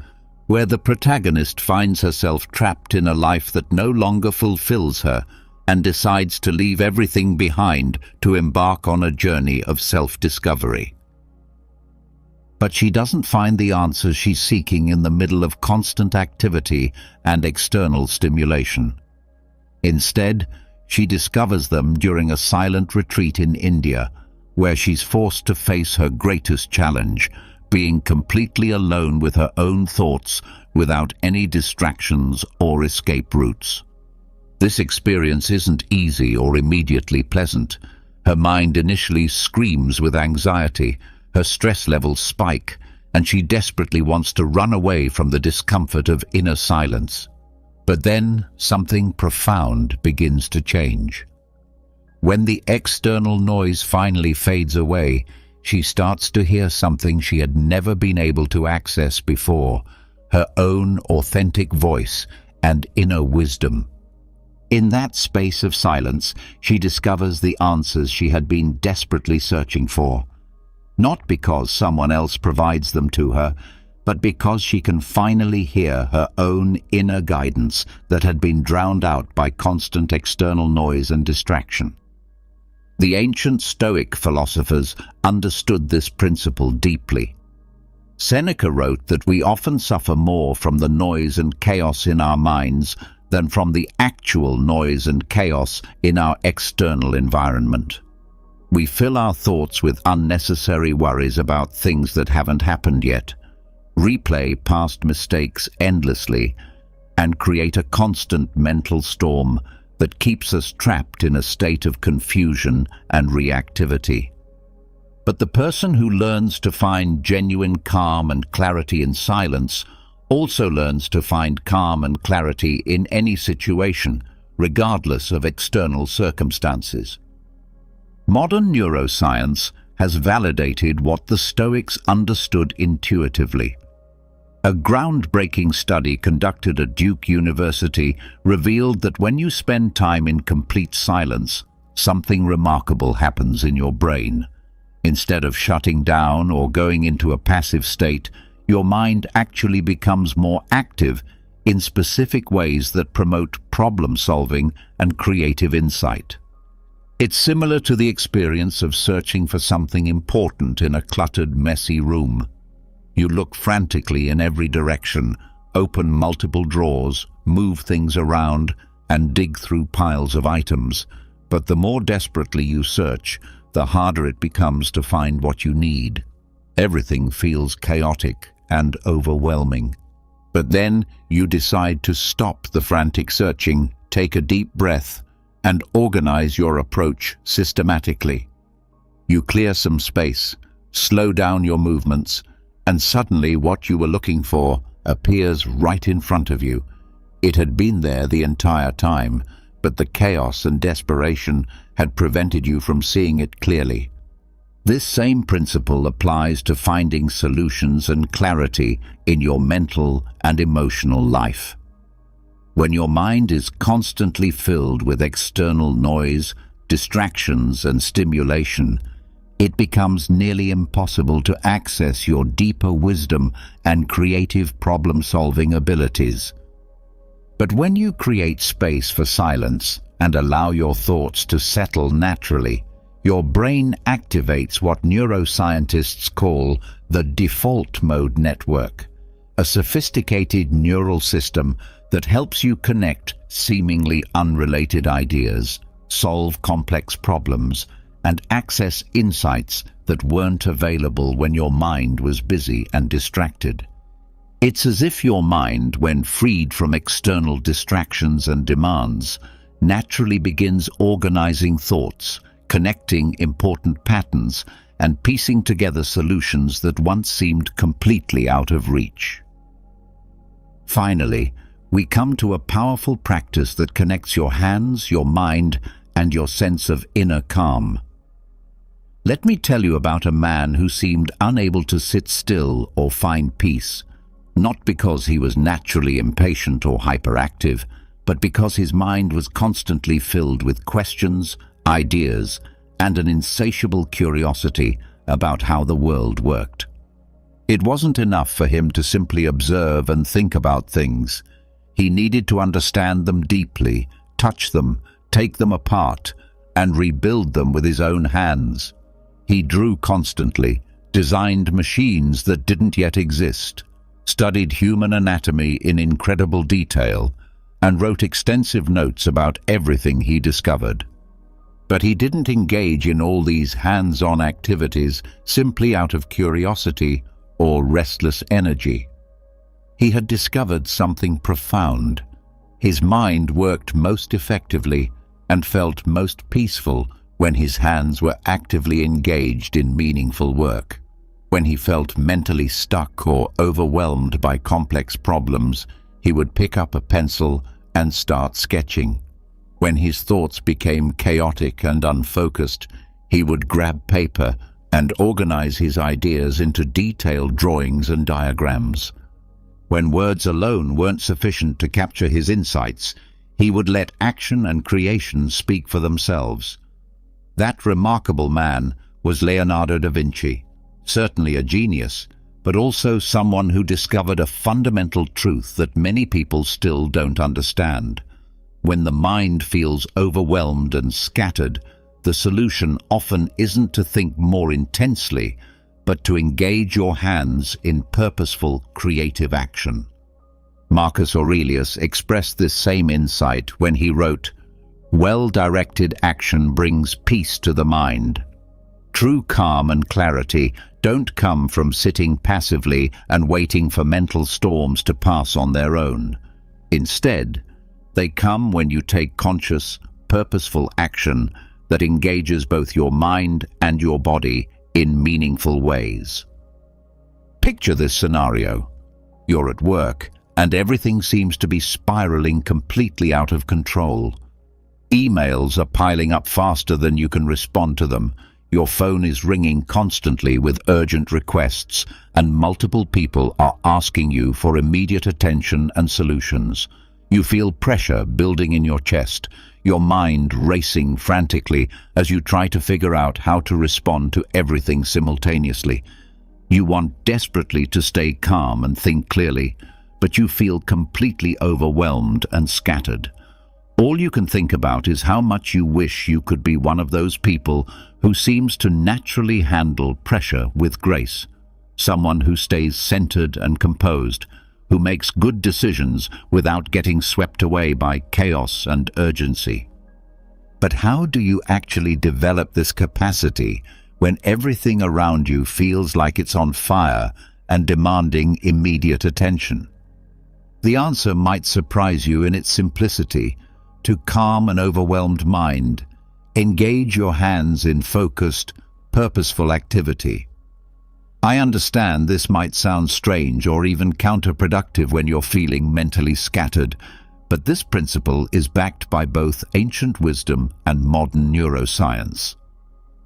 Speaker 1: where the protagonist finds herself trapped in a life that no longer fulfills her and decides to leave everything behind to embark on a journey of self-discovery. But she doesn't find the answers she's seeking in the middle of constant activity and external stimulation. Instead, she discovers them during a silent retreat in India, where she's forced to face her greatest challenge, being completely alone with her own thoughts without any distractions or escape routes. This experience isn't easy or immediately pleasant. Her mind initially screams with anxiety, her stress levels spike, and she desperately wants to run away from the discomfort of inner silence. But then something profound begins to change. When the external noise finally fades away, she starts to hear something she had never been able to access before, her own authentic voice and inner wisdom. In that space of silence, she discovers the answers she had been desperately searching for. Not because someone else provides them to her, but because she can finally hear her own inner guidance that had been drowned out by constant external noise and distraction. The ancient Stoic philosophers understood this principle deeply. Seneca wrote that we often suffer more from the noise and chaos in our minds than from the actual noise and chaos in our external environment. We fill our thoughts with unnecessary worries about things that haven't happened yet, replay past mistakes endlessly, and create a constant mental storm that keeps us trapped in a state of confusion and reactivity. But the person who learns to find genuine calm and clarity in silence also learns to find calm and clarity in any situation, regardless of external circumstances. Modern neuroscience has validated what the Stoics understood intuitively. A groundbreaking study conducted at Duke University revealed that when you spend time in complete silence, something remarkable happens in your brain. Instead of shutting down or going into a passive state, your mind actually becomes more active, in specific ways that promote problem-solving and creative insight. It's similar to the experience of searching for something important in a cluttered, messy room. You look frantically in every direction, open multiple drawers, move things around, and dig through piles of items. But the more desperately you search, the harder it becomes to find what you need. Everything feels chaotic and overwhelming. But then you decide to stop the frantic searching, take a deep breath, and organize your approach systematically. You clear some space, slow down your movements, and suddenly what you were looking for appears right in front of you. It had been there the entire time, but the chaos and desperation had prevented you from seeing it clearly. This same principle applies to finding solutions and clarity in your mental and emotional life. When your mind is constantly filled with external noise, distractions, and stimulation, it becomes nearly impossible to access your deeper wisdom and creative problem-solving abilities. But when you create space for silence and allow your thoughts to settle naturally, your brain activates what neuroscientists call the default mode network, a sophisticated neural system that helps you connect seemingly unrelated ideas, solve complex problems, and access insights that weren't available when your mind was busy and distracted. It's as if your mind, when freed from external distractions and demands, naturally begins organizing thoughts, connecting important patterns, and piecing together solutions that once seemed completely out of reach. Finally, we come to a powerful practice that connects your hands, your mind, and your sense of inner calm. Let me tell you about a man who seemed unable to sit still or find peace, not because he was naturally impatient or hyperactive, but because his mind was constantly filled with questions, ideas, and an insatiable curiosity about how the world worked. It wasn't enough for him to simply observe and think about things. He needed to understand them deeply, touch them, take them apart, and rebuild them with his own hands. He drew constantly, designed machines that didn't yet exist, studied human anatomy in incredible detail, and wrote extensive notes about everything he discovered. But he didn't engage in all these hands-on activities simply out of curiosity or restless energy. He had discovered something profound. His mind worked most effectively and felt most peaceful when his hands were actively engaged in meaningful work. When he felt mentally stuck or overwhelmed by complex problems, he would pick up a pencil and start sketching. When his thoughts became chaotic and unfocused, he would grab paper and organize his ideas into detailed drawings and diagrams. When words alone weren't sufficient to capture his insights, he would let action and creation speak for themselves. That remarkable man was Leonardo da Vinci, certainly a genius, but also someone who discovered a fundamental truth that many people still don't understand. When the mind feels overwhelmed and scattered, the solution often isn't to think more intensely, but to engage your hands in purposeful, creative action. Marcus Aurelius expressed this same insight when he wrote, "Well-directed action brings peace to the mind." True calm and clarity don't come from sitting passively and waiting for mental storms to pass on their own. Instead, they come when you take conscious, purposeful action that engages both your mind and your body in meaningful ways. Picture this scenario. You're at work, and everything seems to be spiraling completely out of control. Emails are piling up faster than you can respond to them. Your phone is ringing constantly with urgent requests, and multiple people are asking you for immediate attention and solutions. You feel pressure building in your chest, your mind racing frantically as you try to figure out how to respond to everything simultaneously. You want desperately to stay calm and think clearly, but you feel completely overwhelmed and scattered. All you can think about is how much you wish you could be one of those people who seems to naturally handle pressure with grace. Someone who stays centered and composed, who makes good decisions without getting swept away by chaos and urgency. But how do you actually develop this capacity when everything around you feels like it's on fire and demanding immediate attention? The answer might surprise you in its simplicity. To calm an overwhelmed mind, engage your hands in focused, purposeful activity. I understand this might sound strange or even counterproductive when you're feeling mentally scattered, but this principle is backed by both ancient wisdom and modern neuroscience.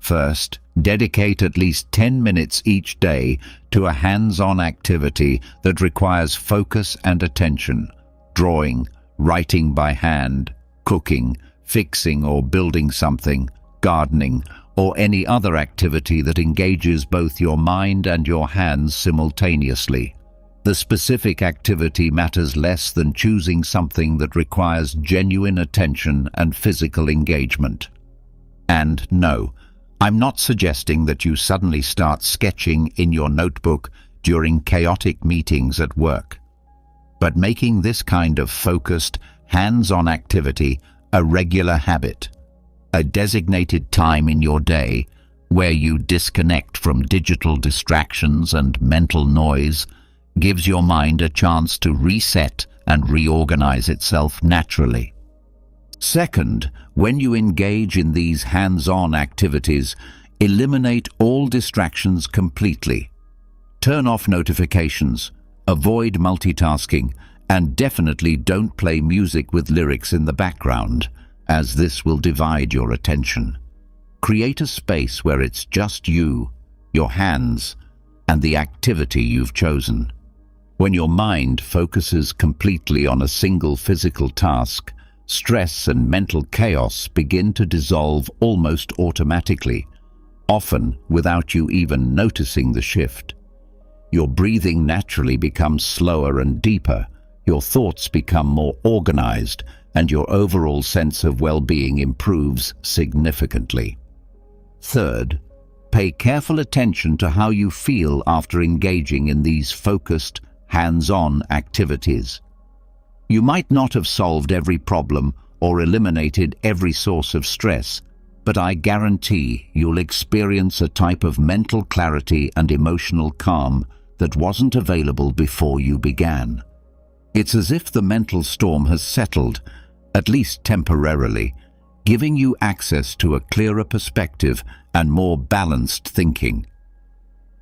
Speaker 1: First, dedicate at least 10 minutes each day to a hands-on activity that requires focus and attention: drawing, writing by hand, cooking, fixing or building something, gardening, or any other activity that engages both your mind and your hands simultaneously. The specific activity matters less than choosing something that requires genuine attention and physical engagement. And no, I'm not suggesting that you suddenly start sketching in your notebook during chaotic meetings at work, but making this kind of focused, hands-on activity a regular habit. A designated time in your day where you disconnect from digital distractions and mental noise gives your mind a chance to reset and reorganize itself naturally. Second, when you engage in these hands-on activities, eliminate all distractions completely. Turn off notifications, avoid multitasking, and definitely don't play music with lyrics in the background, as this will divide your attention. Create a space where it's just you, your hands, and the activity you've chosen. When your mind focuses completely on a single physical task, stress and mental chaos begin to dissolve almost automatically, often without you even noticing the shift. Your breathing naturally becomes slower and deeper, your thoughts become more organized, and your overall sense of well-being improves significantly. Third, pay careful attention to how you feel after engaging in these focused, hands-on activities. You might not have solved every problem or eliminated every source of stress, but I guarantee you'll experience a type of mental clarity and emotional calm that wasn't available before you began. It's as if the mental storm has settled, at least temporarily, giving you access to a clearer perspective and more balanced thinking.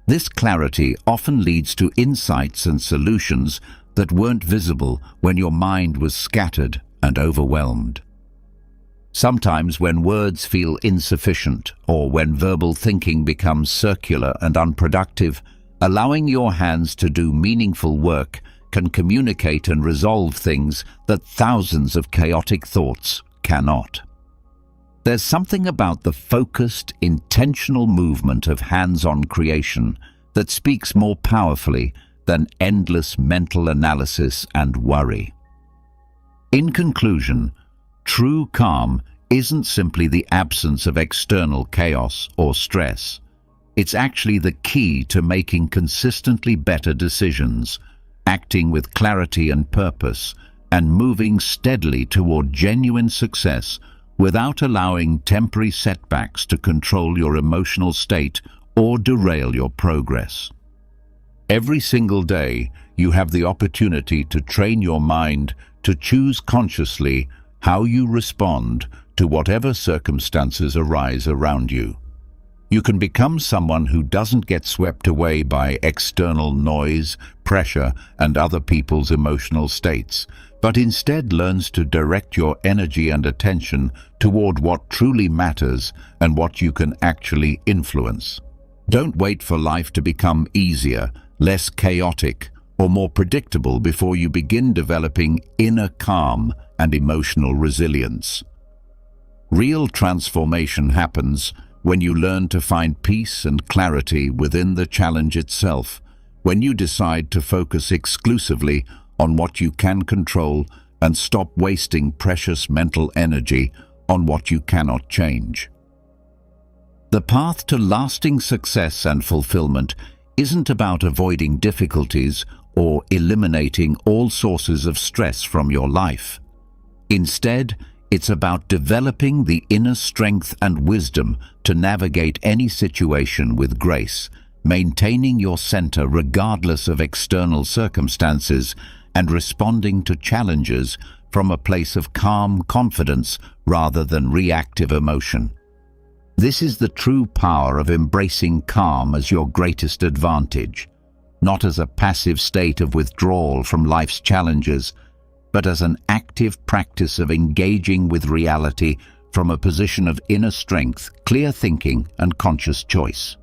Speaker 1: This clarity often leads to insights and solutions that weren't visible when your mind was scattered and overwhelmed. Sometimes when words feel insufficient or when verbal thinking becomes circular and unproductive, allowing your hands to do meaningful work can communicate and resolve things that thousands of chaotic thoughts cannot. There's something about the focused, intentional movement of hands-on creation that speaks more powerfully than endless mental analysis and worry. In conclusion, true calm isn't simply the absence of external chaos or stress. It's actually the key to making consistently better decisions, acting with clarity and purpose, and moving steadily toward genuine success without allowing temporary setbacks to control your emotional state or derail your progress. Every single day, you have the opportunity to train your mind to choose consciously how you respond to whatever circumstances arise around you. You can become someone who doesn't get swept away by external noise, pressure, and other people's emotional states, but instead learns to direct your energy and attention toward what truly matters and what you can actually influence. Don't wait for life to become easier, less chaotic, or more predictable before you begin developing inner calm and emotional resilience. Real transformation happens when you learn to find peace and clarity within the challenge itself, when you decide to focus exclusively on what you can control and stop wasting precious mental energy on what you cannot change. The path to lasting success and fulfillment isn't about avoiding difficulties or eliminating all sources of stress from your life. Instead, it's about developing the inner strength and wisdom to navigate any situation with grace, maintaining your center regardless of external circumstances, and responding to challenges from a place of calm confidence rather than reactive emotion. This is the true power of embracing calm as your greatest advantage, not as a passive state of withdrawal from life's challenges, but as an active practice of engaging with reality from a position of inner strength, clear thinking, and conscious choice.